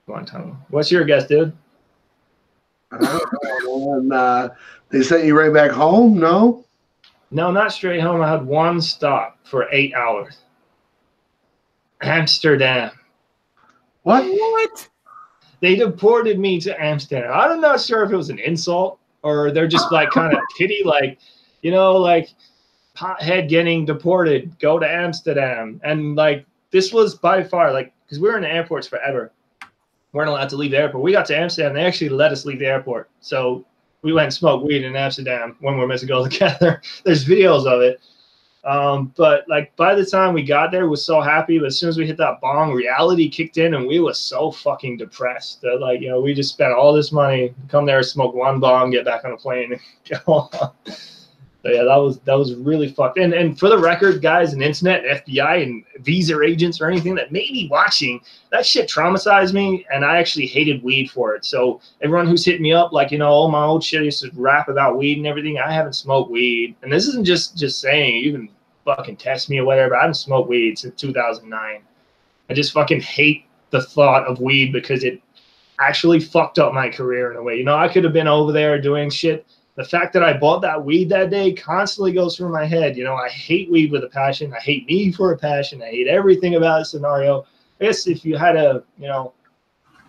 Guantanamo. What's your guess, dude? I don't know. They sent you right back home? No? No, not straight home. I had one stop for 8 hours. Amsterdam. What? They deported me to Amsterdam. I'm not sure if it was an insult or they're just like kind of pity, like, you know, like pothead getting deported, go to Amsterdam. And like, this was by far, like, because we were in the airports forever. We weren't allowed to leave the airport. We got to Amsterdam. They actually let us leave the airport. So we went and smoked weed in Amsterdam when we were meant to go together. There's videos of it. But like by the time we got there, we were so happy. But as soon as we hit that bong, reality kicked in, and we were so fucking depressed that, like, you know, we just spent all this money, come there, smoke one bong, get back on a plane, and go on. So yeah, that was really fucked. And for the record, guys, and internet, FBI, and visa agents, or anything that may be watching, that shit traumatized me, and I actually hated weed for it. So everyone who's hitting me up, like, you know, all my old shit, I used to rap about weed and everything. I haven't smoked weed, and this isn't just saying. You can fucking test me or whatever. I haven't smoked weed since 2009. I just fucking hate the thought of weed because it actually fucked up my career in a way. You know, I could have been over there doing shit. The fact that I bought that weed that day constantly goes through my head. You know, I hate weed with a passion. I hate me for a passion. I hate everything about the scenario. I guess if you had a, you know,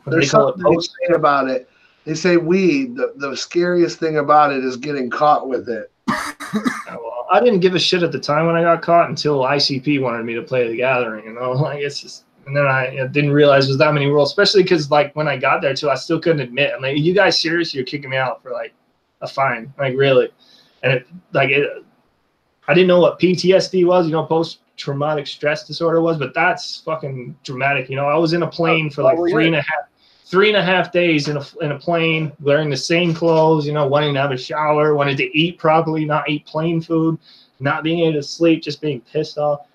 there's something they say about it. They say weed, the scariest thing about it is getting caught with it. Well, I didn't give a shit at the time when I got caught until ICP wanted me to play the gathering, you know, like it's just, and then I didn't realize there was that many rules, especially because like when I got there too, I still couldn't admit. I'm like, you guys serious? You're kicking me out for like a fine, like really? And I didn't know what PTSD was, you know, post-traumatic stress disorder was, but that's fucking dramatic. You know, I was in a plane for like three and a half days in a plane, wearing the same clothes, you know, wanting to have a shower, wanting to eat properly, not eat plain food, not being able to sleep, just being pissed off.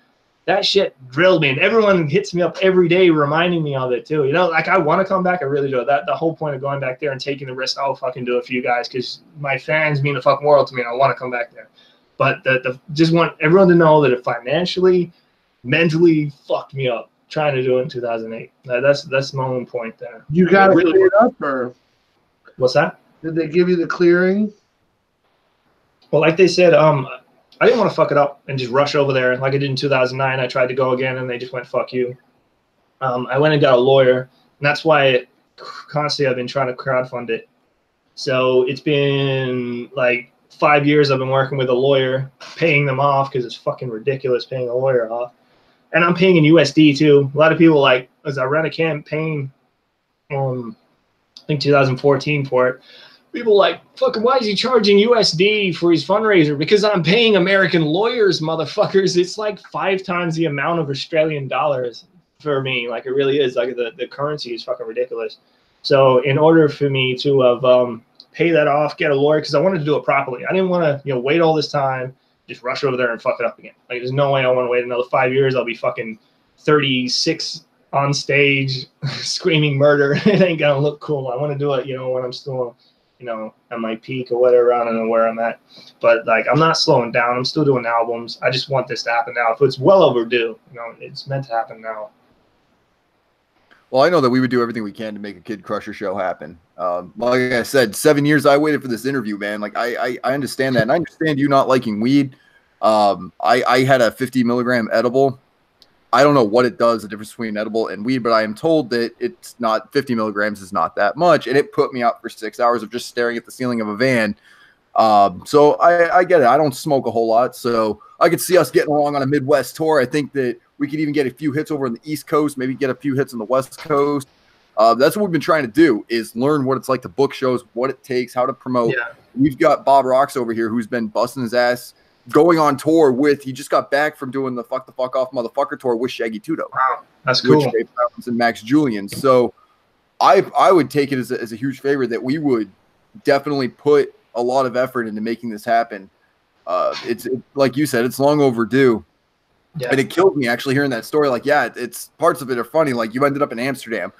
That shit drilled me, and everyone hits me up every day reminding me of it too. You know, like I want to come back. I really do. The whole point of going back there and taking the risk, I'll fucking do it for you guys because my fans mean the fucking world to me, and I want to come back there. But just want everyone to know that it financially, mentally fucked me up trying to do it in 2008. That's my own point there. You got it really cleared up, or what's that? Did they give you the clearing? Well, like they said, I didn't want to fuck it up and just rush over there like I did in 2009. I tried to go again, and they just went, fuck you. I went and got a lawyer, and that's why constantly I've been trying to crowdfund it. So it's been like 5 years I've been working with a lawyer, paying them off because it's fucking ridiculous paying a lawyer off. And I'm paying in USD too. A lot of people, like, as I ran a campaign, I think 2014 for it, people like, fucking, why is he charging USD for his fundraiser? Because I'm paying American lawyers, motherfuckers. It's like 5 times the amount of Australian dollars for me. Like, it really is. Like, the currency is fucking ridiculous. So in order for me to have pay that off, get a lawyer, because I wanted to do it properly. I didn't want to, you know, wait all this time, just rush over there and fuck it up again. Like, there's no way I want to wait another 5 years. I'll be fucking 36 on stage screaming murder. It ain't gonna look cool. I want to do it, you know, when I'm still, you know, at my peak or whatever. I don't know where I'm at, but like, I'm not slowing down. I'm still doing albums. I just want this to happen now. If it's well overdue, you know, it's meant to happen now. Well, I know that we would do everything we can to make a Kid Crusher show happen. Like I said, 7 years I waited for this interview, man. Like I understand that, and I understand you not liking weed. I had a 50 milligram edible I don't know what it does, the difference between edible and weed, but I am told that it's not 50 milligrams is not that much. And it put me out for 6 hours of just staring at the ceiling of a van. So I get it. I don't smoke a whole lot. So I could see us getting along on a Midwest tour. I think that we could even get a few hits over on the East Coast, maybe get a few hits on the West Coast. That's what we've been trying to do, is learn what it's like to book shows, what it takes, how to promote. Yeah. We've got Bob RoXxx over here who's been busting his ass, going on tour with, he just got back from doing the Fuck the Fuck Off Motherfucker tour with Shaggy Tudo. Wow, that's cool. And Max Julian. So I would take it as a huge favor that we would definitely put a lot of effort into making this happen. It's like you said, it's long overdue. Yeah. And it killed me actually hearing that story. Like, yeah, it's parts of it are funny. Like, you ended up in Amsterdam.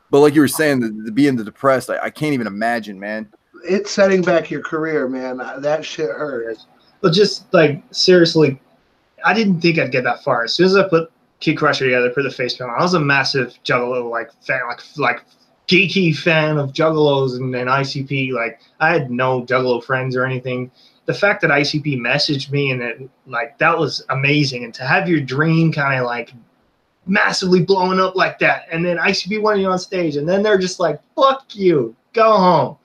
But like you were saying, the being the depressed, I can't even imagine, man. It's setting back your career, man. That shit hurts. But just like, seriously, I didn't think I'd get that far. As soon as I put KIDCRUSHER together, put the face paint on, I was a massive Juggalo fan, like geeky fan of Juggalos and ICP. Like, I had no Juggalo friends or anything. The fact that ICP messaged me and it, like, that was amazing. And to have your dream kind of like massively blowing up like that, and then ICP wanted you on stage, and then they're just like, fuck you, go home.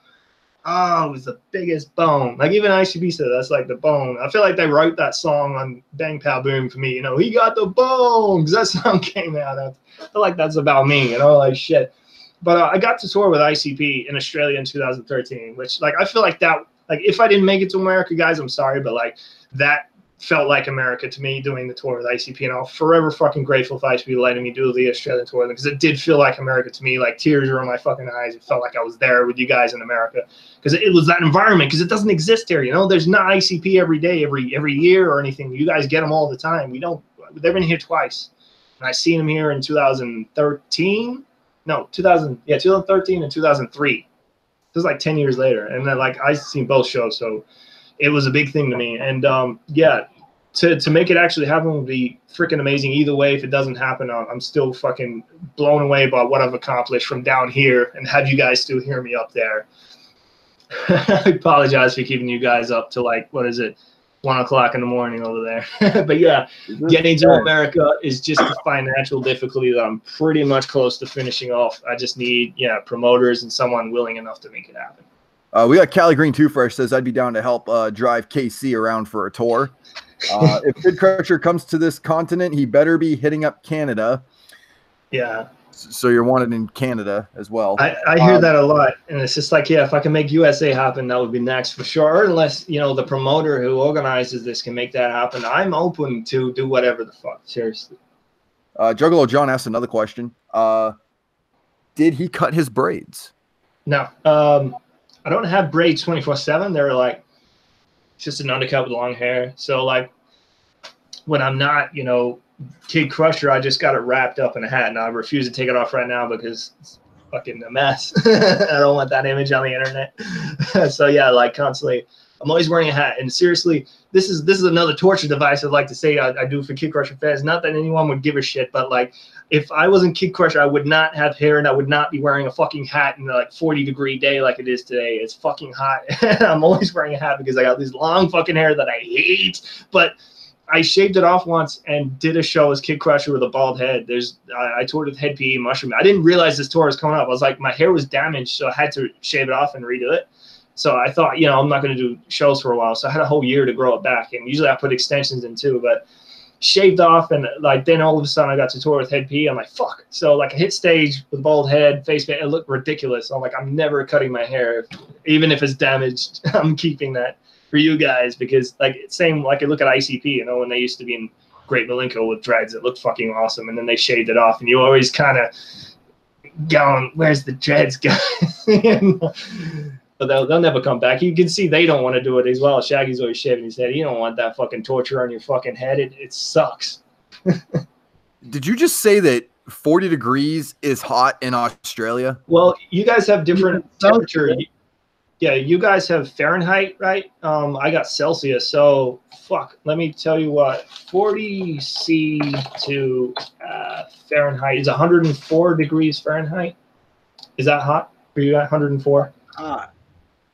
Oh, it was the biggest bone. Like, even ICP said that's like the bone. I feel like they wrote that song on Bang Pow Boom for me. You know, he got the bone, because that song came out. I feel like that's about me, you know, like shit. But I got to tour with ICP in Australia in 2013, which, like, I feel like that, like, if I didn't make it to America, guys, I'm sorry, but like, that felt like America to me, doing the tour with ICP, and I'm forever fucking grateful for ICP letting me do the Australian tour, because it did feel like America to me. Like, tears were in my fucking eyes. It felt like I was there with you guys in America, because it was that environment, because it doesn't exist here, you know. There's not ICP every day, every year or anything. You guys get them all the time. We don't. They've been here twice, and I seen them here in 2013. No, 2013 and 2003. It was like 10 years later, and then, like, I seen both shows, so it was a big thing to me. And yeah, to make it actually happen would be freaking amazing. Either way, if it doesn't happen, I'm still fucking blown away by what I've accomplished from down here, and have you guys still hear me up there. I apologize for keeping you guys up to, like, what is it, 1 o'clock in the morning over there. But yeah, getting to America is just a financial difficulty that I'm pretty much close to finishing off. I just need, yeah, promoters and someone willing enough to make it happen. We got Cali Green Too Fresh says I'd be down to help drive KC around for a tour. If KIDCRUSHER comes to this continent, he better be hitting up Canada. Yeah. So you're wanted in Canada as well. I hear that a lot, and it's just like, yeah, if I can make USA happen, that would be next for sure. Unless, you know, the promoter who organizes this can make that happen, I'm open to do whatever the fuck. Seriously. Juggalo John asked another question. Did he cut his braids? No. I don't have braids 24/7. They're like just an undercut with long hair. So, like, when I'm not, you know, KIDCRUSHER, I just got it wrapped up in a hat, and I refuse to take it off right now because it's fucking a mess. I don't want that image on the internet. So yeah, like, constantly, I'm always wearing a hat. And seriously, this is another torture device I'd like to say I do for KIDCRUSHER fans. Not that anyone would give a shit, but like, if I wasn't KIDCRUSHER, I would not have hair, and I would not be wearing a fucking hat in a, like, 40-degree day like it is today. It's fucking hot. I'm always wearing a hat because I got this long fucking hair that I hate. But I shaved it off once and did a show as KIDCRUSHER with a bald head. I toured with Head PE Mushroom. I didn't realize this tour was coming up. I was like, my hair was damaged, so I had to shave it off and redo it. So I thought, you know, I'm not going to do shows for a while. So I had a whole year to grow it back. And usually I put extensions in too, but shaved off, and like, then all of a sudden I got to tour with Head PE. I'm like, fuck. So like, I hit stage with bald head, face paint. It looked ridiculous. I'm like, I'm never cutting my hair, even if it's damaged. I'm keeping that for you guys, because like, same, like, I look at ICP, you know, when they used to be in Great Milenko with dreads, it looked fucking awesome, and then they shaved it off, and you always kind of going, where's the dreads, guys? But they'll never come back. You can see they don't want to do it as well. Shaggy's always shaving his head. You don't want that fucking torture on your fucking head. It sucks. Did you just say that 40 degrees is hot in Australia? Well, you guys have different temperature. Yeah, you guys have Fahrenheit, right? I got Celsius. So, fuck, let me tell you what. 40 C to Fahrenheit is 104 degrees Fahrenheit. Is that hot for you? 104? Hot.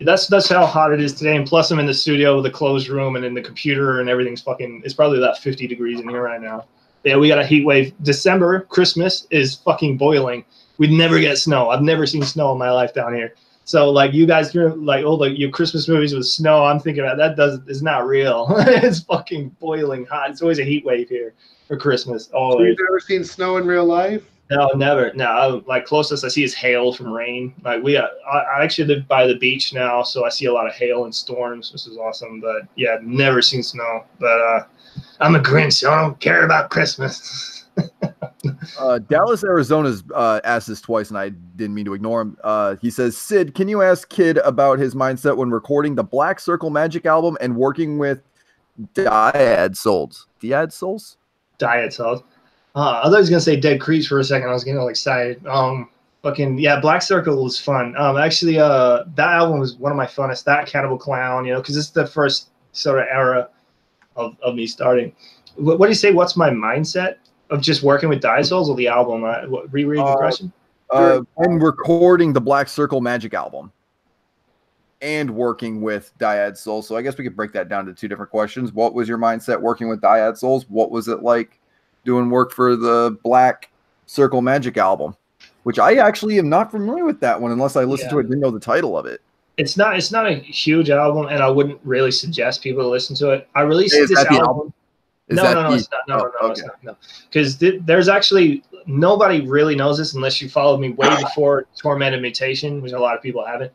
That's how hot it is today. And plus, I'm in the studio with a closed room, and in the computer and everything's fucking. It's probably about 50 degrees in here right now. Yeah, we got a heat wave. December, Christmas is fucking boiling. We'd never get snow. I've never seen snow in my life down here. So like you guys hear like your Christmas movies with snow, I'm thinking about is not real. It's fucking boiling hot. It's always a heat wave here for Christmas. Always. So you've never seen snow in real life? No, never. No, like closest I see is hail from rain. Like I actually live by the beach now, so I see a lot of hail and storms. This is awesome. But yeah, never seen snow. But I'm a Grinch, so I don't care about Christmas. Dallas, Arizona's asked this twice, and I didn't mean to ignore him. He says, Sid, can you ask Kid about his mindset when recording the Black Circle Magic album and working with Dyad Souls? Dyad Souls? Dyad Souls. I thought he was gonna say Dead Creeps for a second. I was getting all excited. Fucking yeah, Black Circle was fun. Actually, that album was one of my funnest. That Cannibal Clown, you know, because it's the first sort of era of me starting. What do you say? What's my mindset of just working with Dyad Souls or the album? Reread the question. When recording the Black Circle Magic album and working with Dyad Souls. So I guess we could break that down to two different questions. What was your mindset working with Dyad Souls? What was it like doing work for the Black Circle Magic album, which I actually am not familiar with that one unless I listened to it and didn't know the title of it. It's not a huge album, and I wouldn't really suggest people to listen to it. I released this album. No, it's not. No. Because there's actually nobody really knows this unless you followed me way before Tormented Mutation, which a lot of people haven't.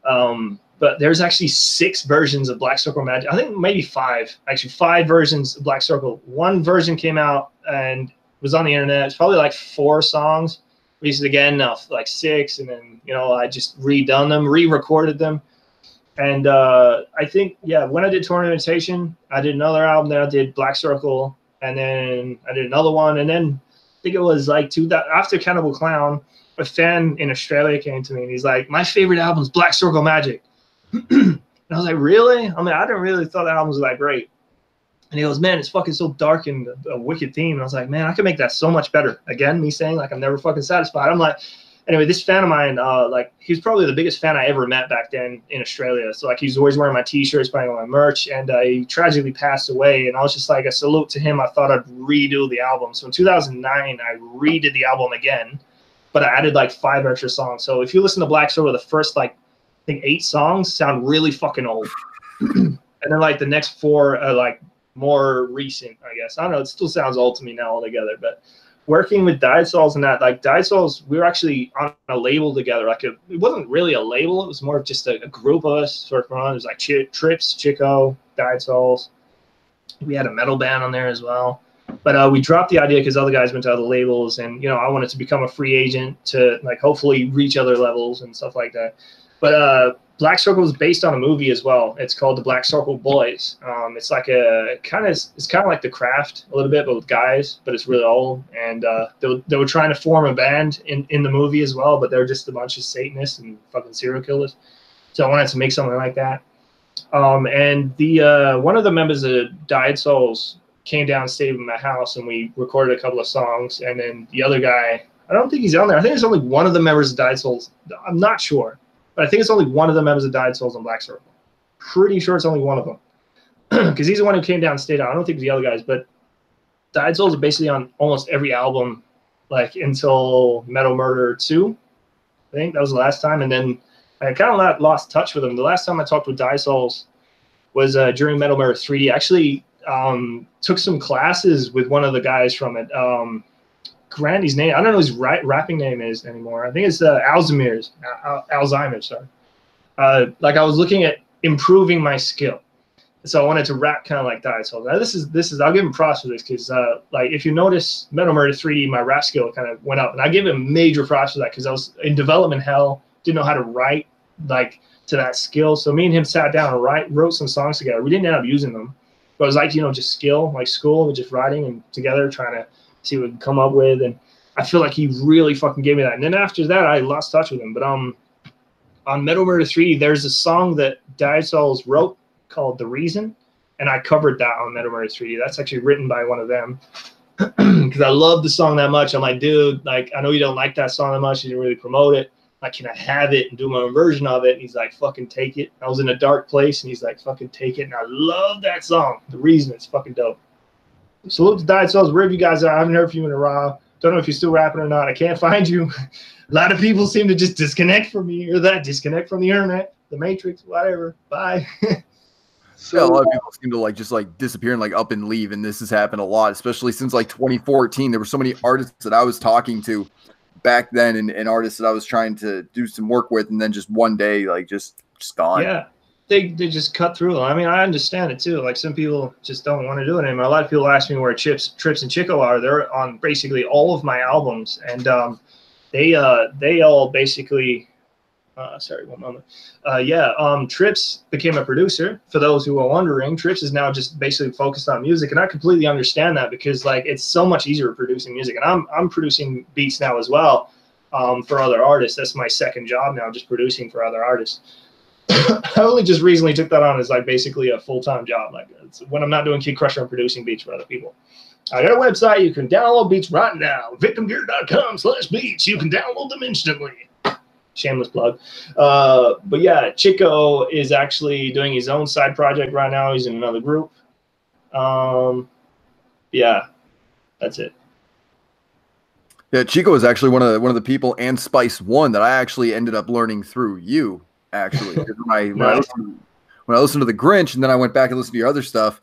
But there's actually 6 versions of Black Circle Magic. I think maybe 5. Actually, 5 versions of Black Circle. One version came out and was on the internet. It's probably like 4 songs. Released it again, now like 6, and then I just redone them, re-recorded them. And I think when I did Tormented Mutation, I did another album. Then I did Black Circle, and then I did another one, and then I think it was like after Cannibal Clown, a fan in Australia came to me and he's like, "My favorite album is Black Circle Magic." And I was like, really? I mean, I didn't really thought that album was that great. And he goes, man, it's fucking so dark and a wicked theme. And I was like, man, I could make that so much better. Again, me saying like I'm never fucking satisfied. I'm like, anyway, this fan of mine, like he's probably the biggest fan I ever met back then in Australia. So like he's always wearing my t-shirts, buying all my merch, and he tragically passed away. And I was just like, a salute to him. I thought I'd redo the album. So in 2009, I redid the album again, but I added like 5 extra songs. So if you listen to Black Circle, the first like I think 8 songs sound really fucking old. And then like the next 4 are like more recent, I guess. I don't know, it still sounds old to me now altogether. But working with Dyad Souls and that, like Dyad Souls, we were actually on a label together. Like it wasn't really a label, it was more of just a group of us sort of on. It was like Trips, Chico, Dyad Souls. We had a metal band on there as well. But we dropped the idea because other guys went to other labels, and I wanted to become a free agent to like hopefully reach other levels and stuff like that. But Black Circle is based on a movie as well. It's called The Black Circle Boys. It's like it's kind of like The Craft a little bit, but with guys. But it's really old. And they were trying to form a band in the movie as well, but they're just a bunch of Satanists and fucking serial killers. So I wanted to make something like that. And the one of the members of Dyad Souls came down and stayed in my house, and we recorded a couple of songs. And then the other guy, I don't think he's on there. I think it's only one of the members of Dyad Souls. I'm not sure. But I think it's only one of the members of Dyad Souls on Black Circle. Pretty sure it's only one of them. Because he's the one who came down and stayed out. I don't think it's the other guys. But Dyad Souls are basically on almost every album, like until Metal Murder 2. I think that was the last time. And then I kind of lost touch with them. The last time I talked with Dyad Souls was during Metal Murder 3. I actually took some classes with one of the guys from it. Grandy's name, I don't know his rapping name is anymore. I think it's Alzheimer's, sorry. Like I was looking at improving my skill, so I wanted to rap kind of like Dyad Souls. Now this is I'll give him props for this, because like if you notice Metal Murder 3, my rap skill kind of went up, and I give him major props for that, because I was in development hell, didn't know how to write like to that skill. So me and him sat down and wrote some songs together. We didn't end up using them, but it was like just skill, like school, and just writing and together trying to see what we can come up with. And I feel like he really fucking gave me that. And then after that, I lost touch with him. But on Metal Murder 3, there's a song that Dyad Souls wrote called The Reason, and I covered that on Metal Murder 3. That's actually written by one of them, because I love the song that much. I'm like, dude, like, I know you don't like that song that much, you didn't really promote it. Like, can I have it and do my own version of it? And he's like, fucking take it. I was in a dark place, and he's like, fucking take it. And I love that song, The Reason. It's fucking dope. Salute to Diet Souls, wherever you guys are. I haven't heard from you in a while. Don't know if you're still rapping or not. I can't find you. A lot of people seem to just disconnect from me or that, disconnect from the internet, the Matrix, whatever. Bye. So yeah, a lot of people seem to just disappear and up and leave, and this has happened a lot, especially since 2014. There were so many artists that I was talking to back then, and artists that I was trying to do some work with, and then just one day just gone. Yeah, they just cut through. I mean, I understand it too. Like, some people just don't want to do it anymore. A lot of people ask me where Trips and Chico are. They're on basically all of my albums, and they all basically. Sorry, one moment. Trips became a producer. For those who are wondering, Trips is now just basically focused on music, and I completely understand that, because it's so much easier producing music, and I'm producing beats now as well for other artists. That's my second job now, just producing for other artists. I only just recently took that on as basically a full-time job. When I'm not doing KIDCRUSHER, I'm producing beats for other people. I got a website. You can download beats right now. victimgear.com/beats. You can download them instantly. Shameless plug. But yeah, Chico is actually doing his own side project right now. He's in another group. Yeah, that's it. Yeah, Chico is actually one of the people, and Spice One, that I actually ended up learning through you. Actually, when I listened to the Grinch, and then I went back and listened to your other stuff,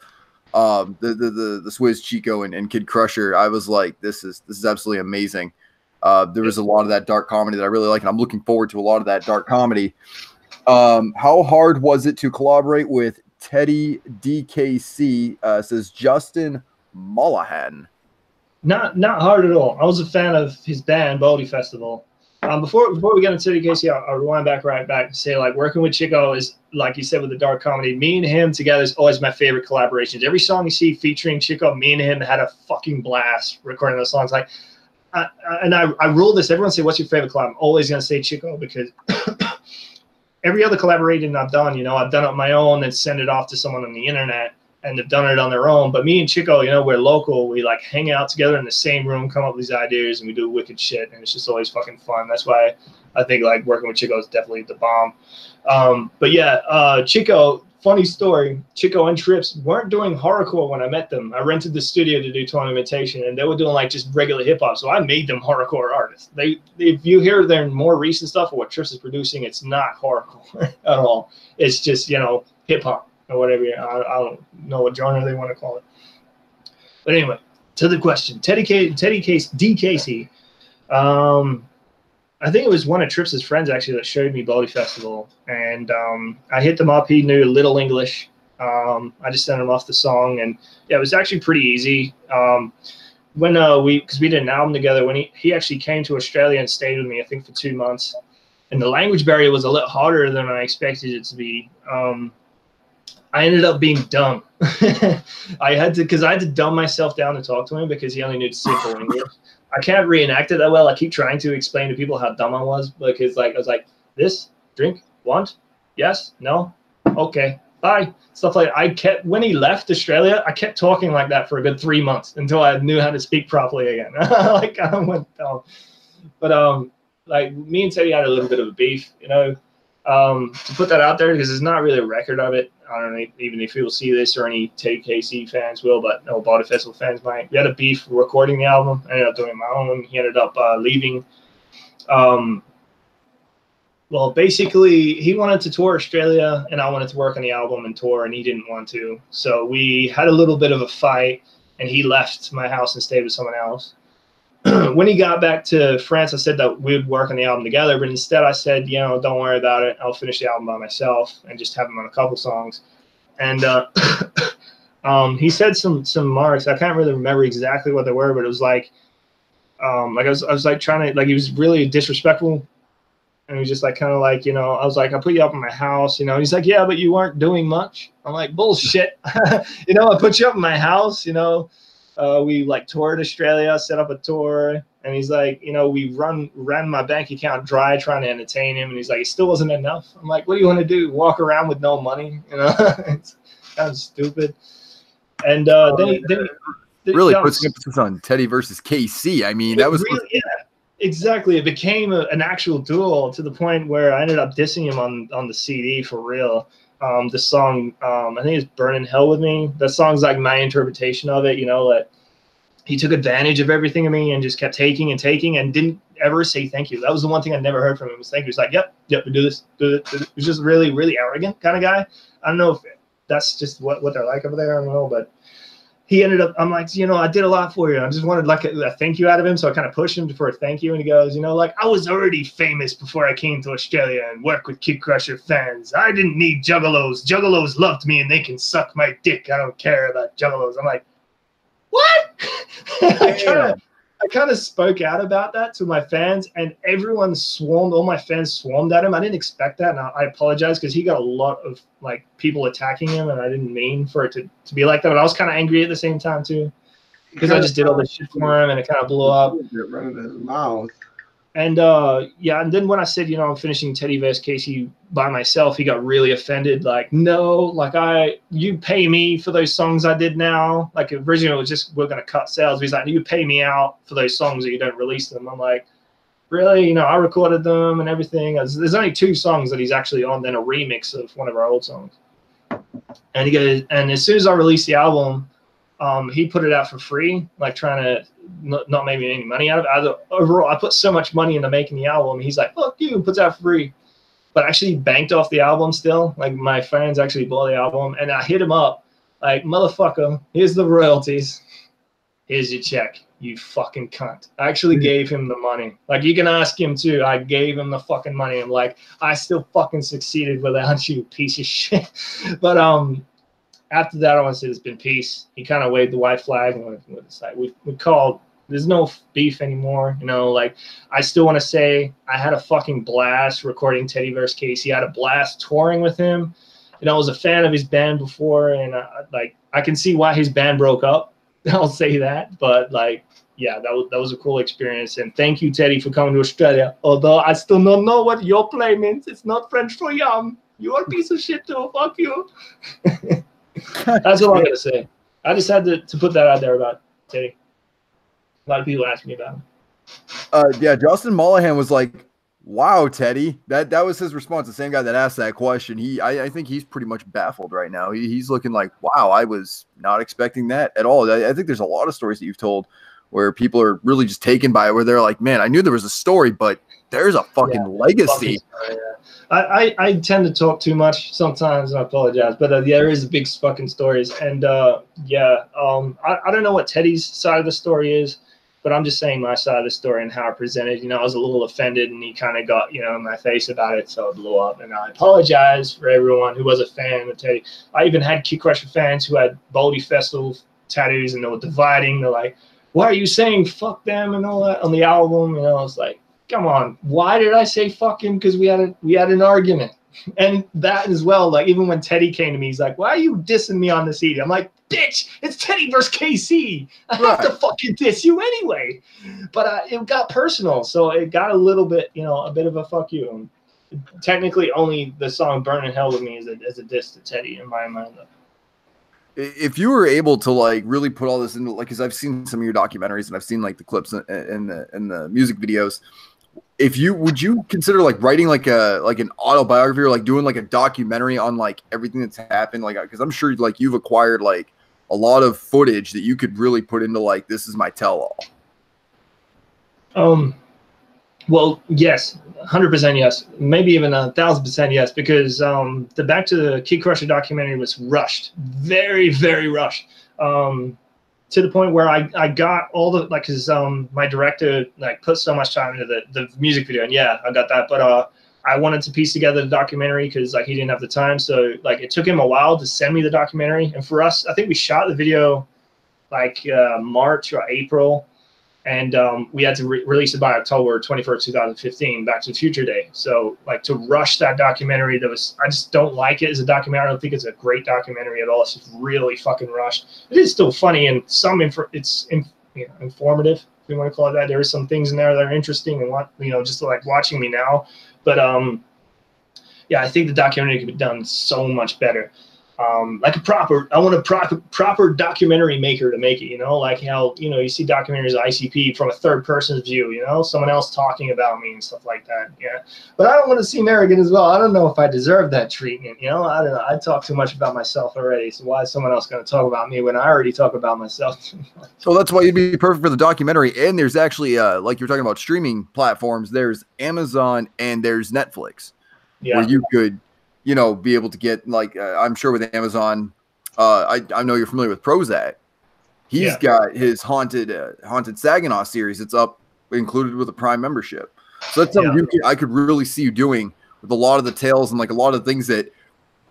the Swizz, Chico, and KIDCRUSHER, I was like, this is absolutely amazing. There was a lot of that dark comedy that I really like, and I'm looking forward to a lot of that dark comedy. How hard was it to collaborate with Teddy DKC? Says Justin Mullahan. Not hard at all. I was a fan of his band, Bodhi Festival. Before we get into Teddy DKC, I'll rewind right back and say, working with Chico is, like you said, with the dark comedy. Me and him together is always my favorite collaborations. Every song you see featuring Chico, me and him had a fucking blast recording those songs. I rule this. Everyone say, what's your favorite collab? I'm always going to say Chico, because every other collaboration I've done, I've done it on my own and send it off to someone on the internet, and they've done it on their own. But me and Chico, we're local. We hang out together in the same room, come up with these ideas, and we do wicked shit. And it's just always fucking fun. That's why I think working with Chico is definitely the bomb. But yeah, Chico, funny story. Chico and Trips weren't doing horrorcore when I met them. I rented the studio to do tournamentation, and they were doing just regular hip hop. So I made them horrorcore artists. If you hear their more recent stuff or what Trips is producing, it's not horrorcore at all. It's just hip hop or whatever. I don't know what genre they want to call it. But anyway, to the question, Teddy DKC. I think it was one of Trips' friends actually that showed me Bodhi Festival, and I hit them up. He knew a little English. I just sent him off the song, and yeah, it was actually pretty easy. Because we did an album together, when he actually came to Australia and stayed with me, I think for 2 months, and the language barrier was a little harder than I expected it to be. I ended up being dumb. I had to dumb myself down to talk to him, because he only knew simple English. I can't reenact it that well. I keep trying to explain to people how dumb I was, because I was like, this, drink, want, yes, no, okay, bye. Stuff like that. When he left Australia, I kept talking like that for a good 3 months until I knew how to speak properly again. I went dumb. But me and Teddy had a little bit of a beef, to put that out there, because there's not really a record of it. I don't know even if you'll see this, or any Teddy KC fans will, but no Bodhi Festival fans might. We had a beef recording the album. I ended up doing my own. He ended up leaving. Well, basically, he wanted to tour Australia, and I wanted to work on the album and tour, and he didn't want to. So we had a little bit of a fight, and he left my house and stayed with someone else. When he got back to France, I said that we'd work on the album together, but instead I said, don't worry about it. I'll finish the album by myself and just have him on a couple songs. And he said some marks. I can't really remember exactly what they were, but it was I was trying to, he was really disrespectful. And he was just kind of I was like, I put you up in my house, He's like, yeah, but you weren't doing much. I'm like, bullshit. I put you up in my house, we toured Australia, set up a tour, and he's like, we ran my bank account dry trying to entertain him, and he's like, it still wasn't enough. I'm like, what do you want to do? Walk around with no money? It's kind of stupid. And then he really puts emphasis on Teddy versus KC. I mean, that was really, yeah, exactly. It became an actual duel, to the point where I ended up dissing him on the CD for real. The song, I think it's Burning Hell with Me. That song's like my interpretation of it, you know, like he took advantage of everything in me and just kept taking and taking and didn't ever say thank you. That was the one thing I never heard from him was thank you. He's like, yep, we do this, do it. He was just really, really arrogant kind of guy. I don't know if that's just what they're like over there. I don't know, but he ended up, I'm like, you know, I did a lot for you. I just wanted like a thank you out of him. So I kind of pushed him for a thank you. And he goes, you know, like I was already famous before I came to Australia and worked with KIDCRUSHER fans. I didn't need juggalos. Juggalos loved me and they can suck my dick. I don't care about juggalos. I'm like, what? I kind of spoke out about that to my fans, and everyone swarmed. All my fans swarmed at him. I didn't expect that, and I apologize because he got a lot of like people attacking him, and I didn't mean for it to be like that. But I was kind of angry at the same time too, because I just did all this shit for him, and it kind of blew up. Get rid of his mouth. And yeah, and then when I said, you know, I'm finishing Teddy vs. Casey by myself, he got really offended. Like, no, like you pay me for those songs I did now. Like originally it was just we're gonna cut sales. He's like, you pay me out for those songs that you don't release them. I'm like, really? You know, I recorded them and everything. There's only 2 songs that he's actually on, then a remix of one of our old songs. And he goes, and as soon as I released the album, he put it out for free, like trying to not making any money out of it. Overall, I put so much money into making the album. He's like, fuck you, puts out for free. But actually banked off the album still. Like my fans actually bought the album. And I hit him up like, motherfucker, here's the royalties. Here's your check, you fucking cunt. I actually gave him the money. Like you can ask him too. I gave him the fucking money. I'm like, I still fucking succeeded without you, piece of shit. But after that, I want to say it's been peace. He kind of waved the white flag and it's like we called. There's no beef anymore, you know. Like I still want to say I had a fucking blast recording Teddy vs. Casey. I had a blast touring with him. You know, I was a fan of his band before, and I can see why his band broke up. I'll say that, but like, yeah, that was a cool experience. And thank you, Teddy, for coming to Australia. Although I still don't know what your play means. It's not French for yum. You're a piece of shit too. Fuck you. That's all I'm gonna say. I just had to put that out there about Teddy. A lot of people ask me about him. Yeah, Justin Mollahan was like, "Wow, Teddy." That was his response. The same guy that asked that question. I think he's pretty much baffled right now. He's looking like, "Wow, I was not expecting that at all." I think there's a lot of stories that you've told where people are really just taken by it, where they're like, "Man, I knew there was a story, but there's a fucking legacy." I tend to talk too much sometimes, and I apologize. But yeah, there is big fucking stories, and yeah, I don't know what Teddy's side of the story is, but I'm just saying my side of the story and how I presented. You know, I was a little offended, and he kind of got, you know, in my face about it, so it blew up. And I apologize for everyone who was a fan of Teddy. I even had KIDCRUSHER fans who had Baldy Festival tattoos, and they were dividing. They're like, "Why are you saying fuck them and all that on the album?" You know, it's like, come on, why did I say fucking? Because we had an argument. And that as well, like even when Teddy came to me, he's like, "Why are you dissing me on the CD?" I'm like, "Bitch, it's Teddy versus KC. I have to fucking diss you anyway." But it got personal, so it got a little bit, you know, a bit of a fuck you. And technically, only the song "Burning Hell with Me" is a diss to Teddy in my mind. If you were able to like really put all this into, like, because I've seen some of your documentaries and I've seen like the clips and the music videos. Would you consider like writing like an autobiography or like doing like a documentary on like everything that's happened? Like, because I'm sure like you've acquired like a lot of footage that you could really put into like, this is my tell-all. Well, yes, 100% yes, maybe even 1,000% yes, because the Back to the KIDCRUSHER documentary was rushed, very, very rushed. To the point where I got all the, like, because my director like put so much time into the music video, and yeah, I got that, but I wanted to piece together the documentary because like he didn't have the time, so like it took him a while to send me the documentary. And for us, I think we shot the video like March or April, and we had to release it by October 21st, 2015, Back to the Future Day. So like to rush that documentary, I just don't like it as a documentary. I don't think it's a great documentary at all. It's just really fucking rushed. It is still funny and it's informative, if you want to call it that. There are some things in there that are interesting and, you know, just like watching me now. But yeah, I think the documentary could be done so much better. like I want a proper documentary maker to make it, you know, like how, you know, you see documentaries of ICP from a third person's view, you know, someone else talking about me and stuff like that. Yeah. But I don't want to seem arrogant as well. I don't know if I deserve that treatment, you know. I don't know. I talk too much about myself already. So why is someone else going to talk about me when I already talk about myself? So that's why you'd be perfect for the documentary. And there's actually, like you're talking about streaming platforms, there's Amazon and there's Netflix, where you could, you know, be able to get, like, I'm sure with Amazon, I know you're familiar with Prozac. He's got his haunted Saginaw series. It's up included with a Prime membership. So that's something I could really see you doing with a lot of the tales and like a lot of things that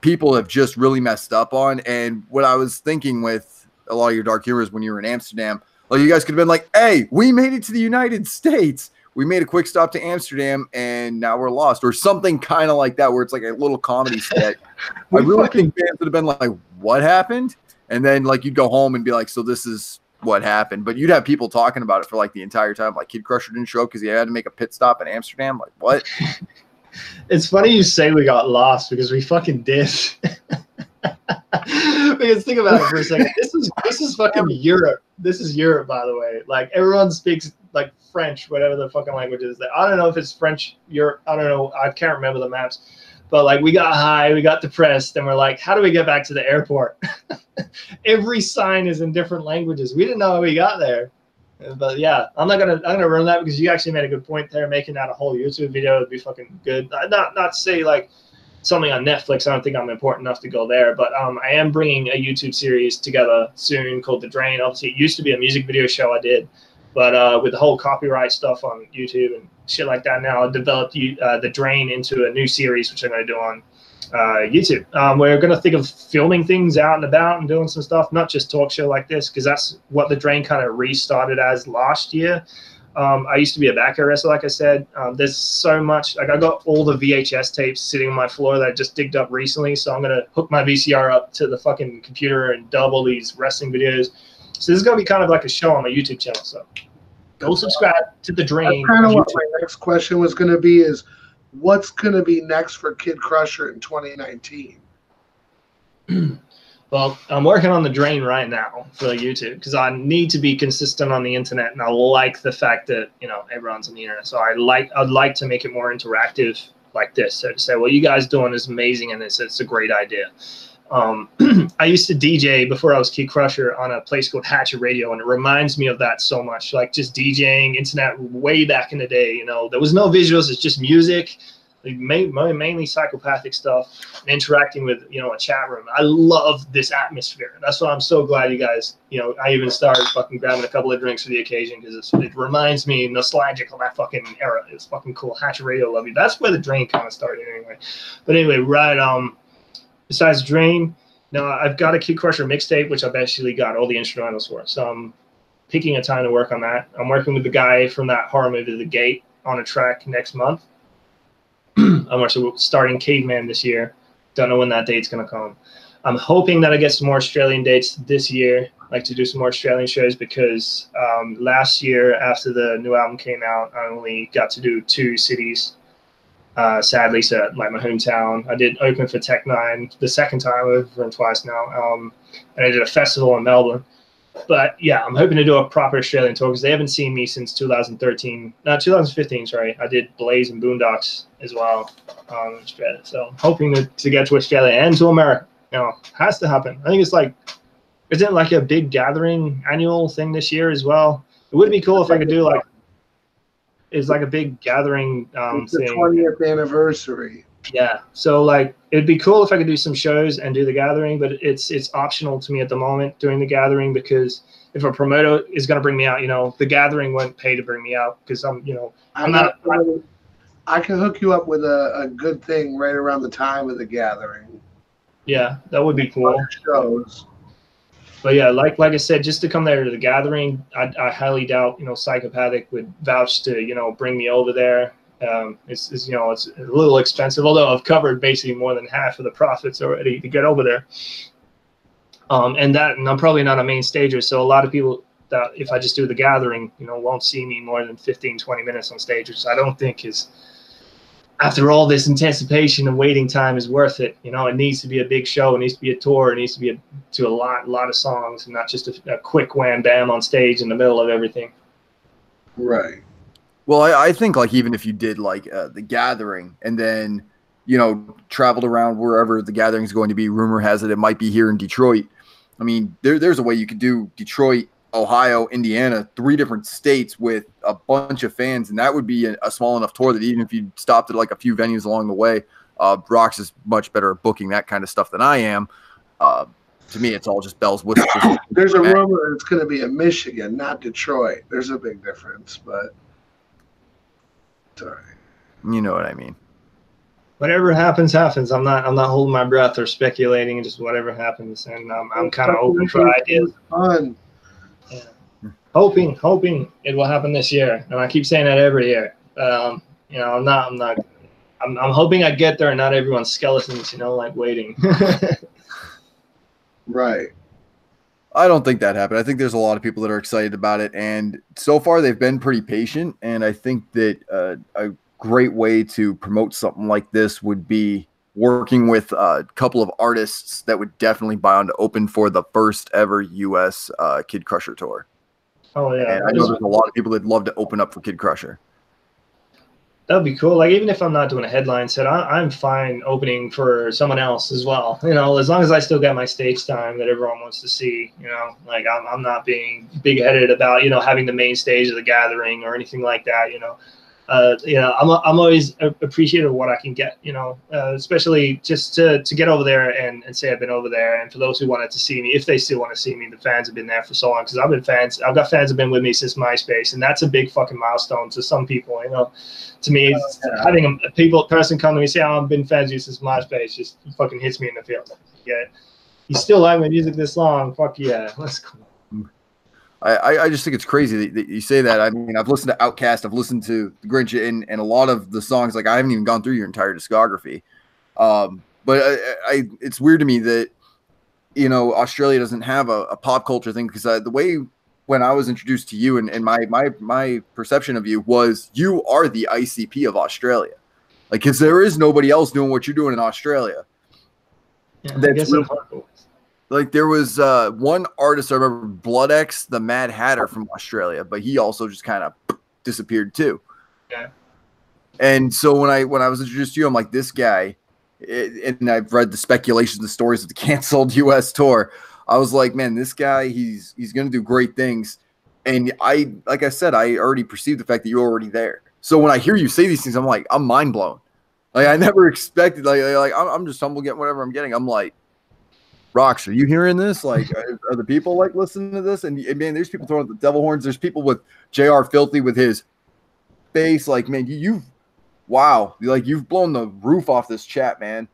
people have just really messed up on. And what I was thinking with a lot of your dark humor is when you were in Amsterdam, like you guys could have been like, hey, we made it to the United States. We made a quick stop to Amsterdam and now we're lost, or something kind of like that, where it's like a little comedy sketch. I really think fans would have been like, what happened? And then like you'd go home and be like, so this is what happened. But you'd have people talking about it for like the entire time. Like KIDCRUSHER didn't show up because he had to make a pit stop in Amsterdam. Like, what? It's funny you say we got lost, because we fucking did. Because think about it for a second. This is fucking Europe. This is Europe, by the way. Like everyone speaks like French, whatever the fucking language is. I don't know if it's French, Europe. I don't know. I can't remember the maps. But like we got high, we got depressed, and we're like, how do we get back to the airport? Every sign is in different languages. We didn't know how we got there. But yeah, I'm gonna run that, because you actually made a good point there. Making that a whole YouTube video would be fucking good. Not to say like something on Netflix. I don't think I'm important enough to go there, but I am bringing a YouTube series together soon called The Drain. Obviously, it used to be a music video show I did, but with the whole copyright stuff on YouTube and shit like that, now I developed The Drain into a new series, which I'm going to do on YouTube. We're going to think of filming things out and about and doing some stuff, not just talk show like this, because that's what The Drain kind of restarted as last year. I used to be a back air wrestler, like I said. There's so much. Like I got all the VHS tapes sitting on my floor that I just digged up recently, so I'm going to hook my VCR up to the fucking computer and dub all these wrestling videos. So this is going to be kind of like a show on my YouTube channel. So go subscribe to The Drain. That's kind of what my next question was going to be, is what's going to be next for KIDCRUSHER in 2019? Well, I'm working on The Drain right now for YouTube, because I need to be consistent on the internet, and I like the fact that, you know, everyone's on the internet. So I'd like to make it more interactive like this. So to say, what you guys doing is amazing, and it's a great idea. I used to DJ before I was KIDCRUSHER on a place called Hatchet Radio, and it reminds me of that so much. Like just DJing internet way back in the day, you know, there was no visuals, it's just music, mainly psychopathic stuff, and interacting with, you know, a chat room. I love this atmosphere. That's why I'm so glad you guys, you know, I even started fucking grabbing a couple of drinks for the occasion, because it reminds me nostalgic of that fucking era. It's fucking cool. Hatchet Radio, love you. That's where The Drain kind of started anyway. But anyway, right, besides Drain, now I've got a KIDCRUSHER mixtape, which I've actually got all the instrumentals for. So I'm picking a time to work on that. I'm working with the guy from that horror movie, The Gate, on a track next month. I'm also starting Caveman this year. Don't know when that date's going to come. I'm hoping that I get some more Australian dates this year. I like to do some more Australian shows, because last year after the new album came out, I only got to do 2 cities. Sadly, so like my hometown. I did open for Tech 9 the second time. I've been twice now. And I did a festival in Melbourne. But yeah, I'm hoping to do a proper Australian tour, because they haven't seen me since 2015, sorry. I did Blaze and Boondocks as well in Australia. So I'm hoping to get to Australia and to America. You know, has to happen. I think it's like, isn't it like a big gathering annual thing this year as well? It would be cool if I could do like, it's like a big gathering it's thing. The 20th anniversary. Yeah, so like it'd be cool if I could do some shows and do the gathering, but it's optional to me at the moment doing the gathering, because if a promoter is going to bring me out, you know, the gathering won't pay to bring me out, because I'm, you know, I'm not. I can hook you up with a good thing right around the time of the gathering. Yeah, that would be cool. Shows. But yeah, like I said, just to come there to the gathering, I highly doubt, you know, Psychopathic would vouch to, you know, bring me over there. It's you know, it's a little expensive, although I've covered basically more than half of the profits already to get over there. And I'm probably not a main stager, so a lot of people that if I just do the gathering, you know, won't see me more than 15-20 minutes on stage, which I don't think is after all this anticipation and waiting time is worth it. You know, it needs to be a big show. It needs to be a tour. It needs to be to a lot of songs, and not just a quick wham bam on stage in the middle of everything. Right. Well, I think like even if you did like the Gathering and then, you know, traveled around wherever the Gathering is going to be, rumor has it might be here in Detroit. I mean, there's a way you could do Detroit, Ohio, Indiana, 3 different states with a bunch of fans, and that would be a small enough tour that even if you stopped at like a few venues along the way, RoXxx is much better at booking that kind of stuff than I am. To me, it's all just bells, whistles. There's a rumor it's going to be in Michigan, not Detroit. There's a big difference, but sorry. You know what I mean. Whatever happens, happens. I'm not holding my breath or speculating. Just whatever happens, and I'm kind of open for ideas. Fun. Yeah. Hoping it will happen this year, and I keep saying that every year. You know, I'm hoping I get there, and not everyone's skeletons. You know, like waiting. Right. I don't think that happened. I think there's a lot of people that are excited about it, and so far they've been pretty patient. And I think that a great way to promote something like this would be working with a couple of artists that would definitely bound to open for the first ever U.S. KIDCRUSHER tour. Oh yeah, and I know there's a lot of people that'd love to open up for KIDCRUSHER. That'd be cool. Like, even if I'm not doing a headline set, I'm fine opening for someone else as well. You know, as long as I still got my stage time that everyone wants to see. You know, like I'm not being big-headed about, you know, having the main stage of the Gathering or anything like that. You know, I'm always appreciative of what I can get. You know, especially just to get over there and say I've been over there. And for those who wanted to see me, if they still want to see me, the fans have been there for so long, because I've got fans who've been with me since MySpace, and that's a big fucking milestone to some people. You know. To me, having a person come to me and say, "Oh, I've been fans of you since MySpace," just fucking hits me in the field. Yeah, you still like my music this long? Fuck yeah, let's go. I just think it's crazy that you say that. I mean, I've listened to Outkast, I've listened to The Grinch, and a lot of the songs, like, I haven't even gone through your entire discography. But it's weird to me that, you know, Australia doesn't have a pop culture thing, because the way when I was introduced to you and my perception of you was you are the ICP of Australia. Like, because there is nobody else doing what you're doing in Australia. Yeah, I guess like, there was one artist I remember, Blood X, the Mad Hatter from Australia, but he also just kind of disappeared too. Yeah. And so when I was introduced to you, I'm like, this guy, and I've read the speculations, the stories of the canceled U.S. tour. I was like, man, this guy, he's going to do great things. And like I said, I already perceived the fact that you're already there. So when I hear you say these things, I'm like, I'm mind blown. Like, I never expected, like I'm just humble getting whatever I'm getting. I'm like, RoXxx, are you hearing this? Like, are the people like listening to this? And man, there's people throwing out the devil horns. There's people with JR Filthy with his face. Like, man, wow. Like, you've blown the roof off this chat, man.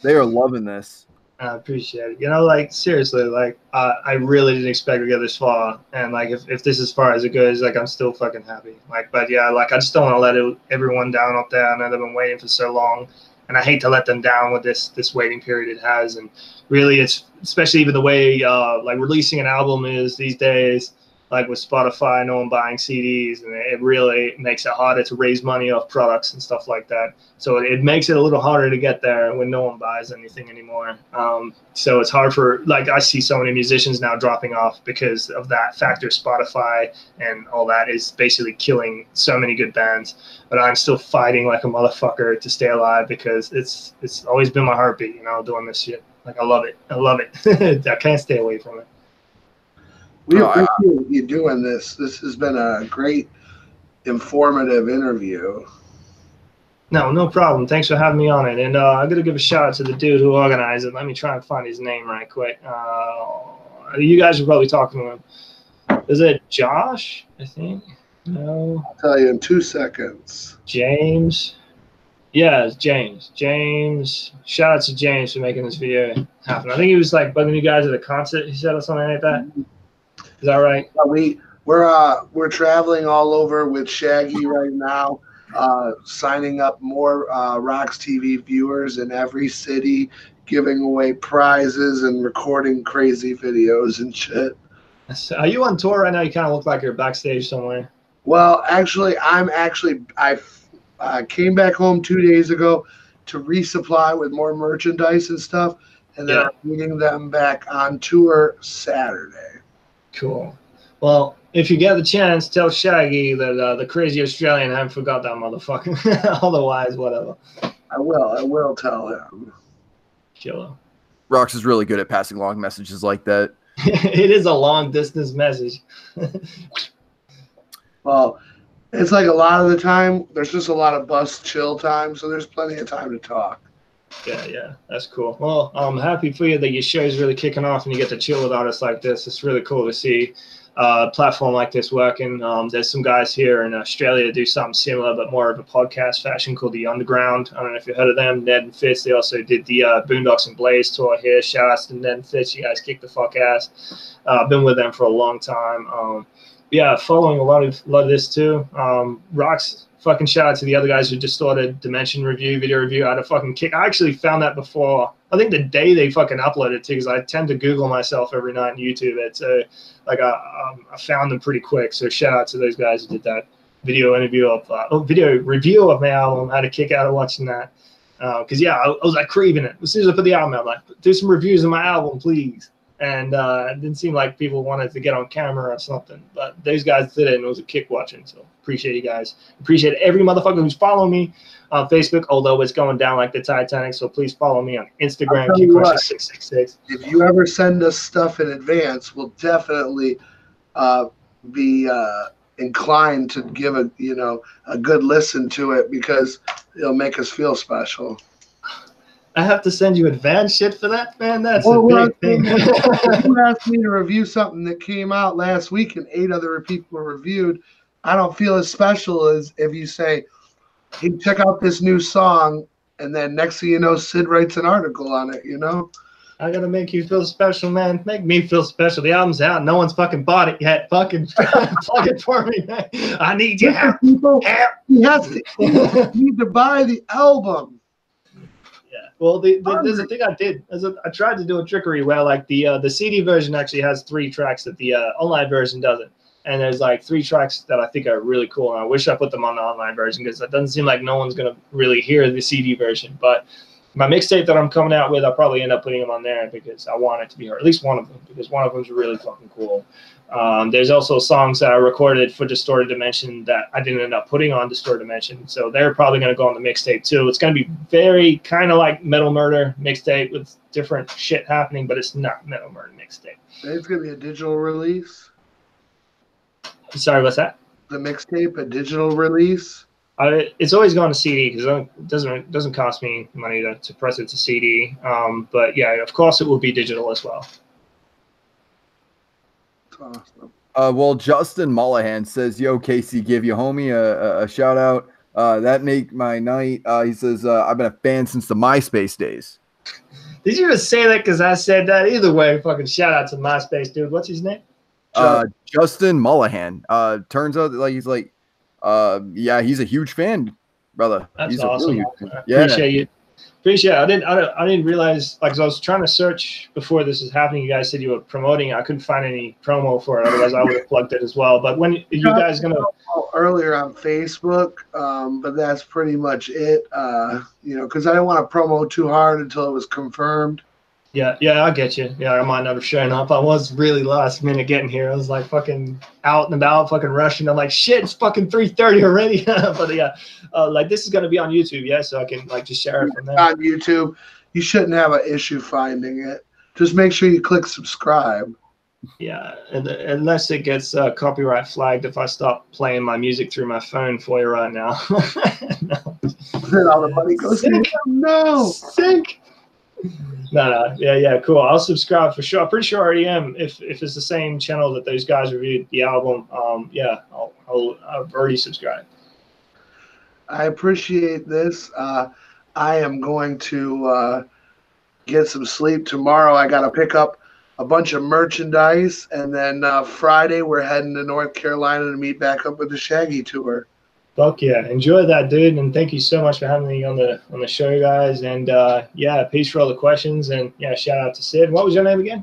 They are loving this. I appreciate it. You know, like, seriously, like, I really didn't expect to get this far. And, like, if this is as far as it goes, like, I'm still fucking happy. Like, but yeah, like, I just don't want to let everyone down up there. I know they've been waiting for so long, and I hate to let them down with this waiting period it has. And really, it's especially even the way like releasing an album is these days, like with Spotify, no one buying CDs, and it really makes it harder to raise money off products and stuff like that. So it makes it a little harder to get there when no one buys anything anymore. So it's hard for, like, I see so many musicians now dropping off because of that factor. Spotify and all that is basically killing so many good bands. But I'm still fighting like a motherfucker to stay alive, because it's always been my heartbeat, you know, doing this shit. Like, I love it. I love it. I can't stay away from it. We appreciate you doing this. This has been a great, informative interview. No problem. Thanks for having me on it. And I'm going to give a shout out to the dude who organized it. Let me try and find his name right quick. You guys are probably talking to him. Is it Josh, I think? No. I'll tell you in 2 seconds. James. Yeah, it's James. James. Shout out to James for making this video happen. I think he was like bugging you guys at a concert, he said, or something like that. Is that right? We're traveling all over with Shaggy right now, signing up more RoX-TV viewers in every city, giving away prizes and recording crazy videos and shit. Are you on tour right now? You kind of look like you're backstage somewhere. Well, actually, I came back home 2 days ago to resupply with more merchandise and stuff, and then I'm meeting them back on tour Saturday. Cool. Well, if you get the chance, tell Shaggy that the crazy Australian haven't forgot that motherfucker. Otherwise, whatever. I will tell him. Killer. RoXxx is really good at passing along messages like that. It is a long distance message. Well, it's like a lot of the time, there's just a lot of bus chill time, so there's plenty of time to talk. Yeah, that's cool. Well, I'm happy for you that your show's really kicking off and you get to chill with artists like this. It's really cool to see a platform like this working. There's some guys here in Australia that do something similar, but more of a podcast fashion called The Underground. I don't know if you've heard of them. Ned and Fitz, they also did the Boondocks and Blaze tour here. Shout outs to Ned and Fitz. You guys kick the fuck ass. I've been with them for a long time. Yeah, following a lot of this too. RoXxx, fucking shout out to the other guys who distorted Dimension review, video review. I had a fucking kick. I actually found that before. I think the day they fucking uploaded it too, because I tend to Google myself every night on YouTube. It's like I found them pretty quick. So shout out to those guys who did that video interview of video review of my album. I had a kick out of watching that. Because yeah, I was like craving it. As soon as I put the album out, I'm like, do some reviews of my album, please. And it didn't seem like people wanted to get on camera or something. But those guys did it, and it was a kick watching. So appreciate you guys. Appreciate every motherfucker who's following me on Facebook, although it's going down like the Titanic. So please follow me on Instagram, KIDCRUSHER666. If you ever send us stuff in advance, we'll definitely be inclined to give a good listen to it, because it'll make us feel special. I have to send you advanced shit for that, man? That's a big thing. If you asked me to review something that came out last week and 8 other people reviewed, I don't feel as special as if you say, hey, check out this new song, and then next thing you know, Sid writes an article on it, I gotta make you feel special, man. Make me feel special. The album's out. No one's fucking bought it yet. Fucking plug it for me, man. I need your help. You need to buy the album. Yeah. Well, there's a thing I did. I tried to do a trickery where like the CD version actually has 3 tracks that the online version doesn't. And there's like 3 tracks that I think are really cool. And I wish I put them on the online version, because it doesn't seem like no one's going to really hear the CD version. But my mixtape that I'm coming out with, I'll probably end up putting them on there because I want it to be heard. At least one of them, because one of them's really fucking cool. There's also songs that I recorded for Distorted Dimension that I didn't end up putting on Distorted Dimension. So they're probably going to go on the mixtape too. It's going to be very kind of like Metal Murder mixtape with different shit happening, but it's not Metal Murder mixtape. It's going to be a digital release. Sorry, what's that? The mixtape, a digital release. It's always going to CD because it doesn't cost me money to press it to CD. But yeah, of course it will be digital as well. Awesome. Well, Justin Mullahan says, "Yo, Casey, give you homie a shout out. That make my night." He says, "I've been a fan since the MySpace days." Did you just say that because I said that? Either way, fucking shout out to MySpace, dude. What's his name? Justin Mullahan. Turns out that like he's like, yeah, he's a huge fan, brother. That's he's awesome. A really Yeah. Appreciate you. Appreciate it. I didn't realize, like, 'cause I was trying to search before this is happening. You guys said you were promoting it. I couldn't find any promo for it. Otherwise, I would have plugged it as well. But when you guys gonna earlier on Facebook, but that's pretty much it. Because I didn't want to promo too hard until it was confirmed. Yeah, I get you. Yeah, I might not have shown up. I was really last minute getting here. I was like fucking out and about, fucking rushing. I'm like, shit, it's fucking 3:30 already. But yeah, like this is gonna be on YouTube, yeah, so I can like just share it from there. On YouTube, you shouldn't have an issue finding it. Just make sure you click subscribe. Yeah, unless it gets copyright flagged if I stop playing my music through my phone for you right now. No. Then all the money goes in. No. Sick. No. Yeah, cool. I'll subscribe for sure. I'm pretty sure I already am. If it's the same channel that those guys reviewed the album, yeah, I've already subscribed. I appreciate this. I am going to get some sleep tomorrow. I got to pick up a bunch of merchandise, and then Friday we're heading to North Carolina to meet back up with the Shaggy tour. Fuck yeah, enjoy that, dude, and thank you so much for having me on the show, guys. And yeah, peace for all the questions, and yeah, shout out to Sid. What was your name again?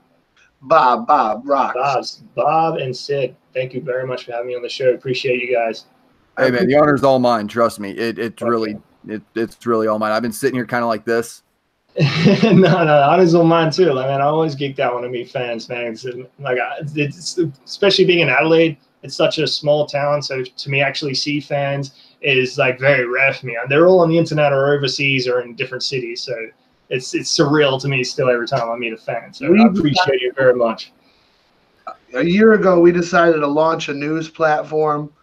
Bob RoXxx. Bob and Sid. Thank you very much for having me on the show. Appreciate you guys. Hey man, the honor's all mine. Trust me. It's really all mine. I've been sitting here kind of like this. No, honors on mine too. Like, man, I always geeked out when I meet fans, man. It's especially being in Adelaide. It's such a small town, so to me, actually see fans is like very rare for me. And they're all on the internet or overseas or in different cities, so it's surreal to me still every time I meet a fan. So I appreciate you very much. A year ago, we decided to launch a news platform,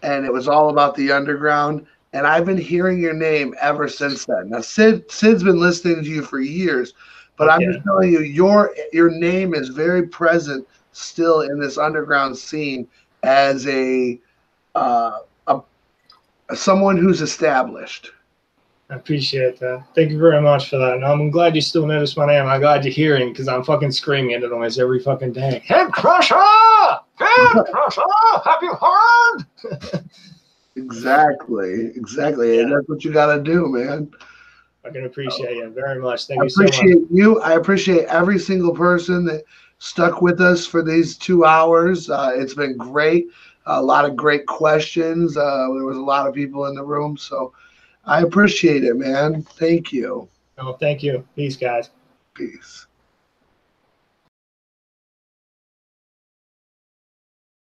and it was all about the underground. And I've been hearing your name ever since then. Now, Sid's been listening to you for years, but I'm just telling you, your name is very present still in this underground scene as someone who's established. I appreciate that. Thank you very much for that. And I'm glad you still noticed my name. I'm glad you're hearing because I'm fucking screaming it almost every fucking day. KIDCRUSHER! KIDCRUSHER! Have you heard? Exactly. Yeah. That's what you got to do, man. I can appreciate you very much. Thank you so much. I appreciate every single person that stuck with us for these 2 hours. It's been great. A lot of great questions. There was a lot of people in the room, so I appreciate it, man. Thank you. Oh, thank you. Peace, guys. Peace.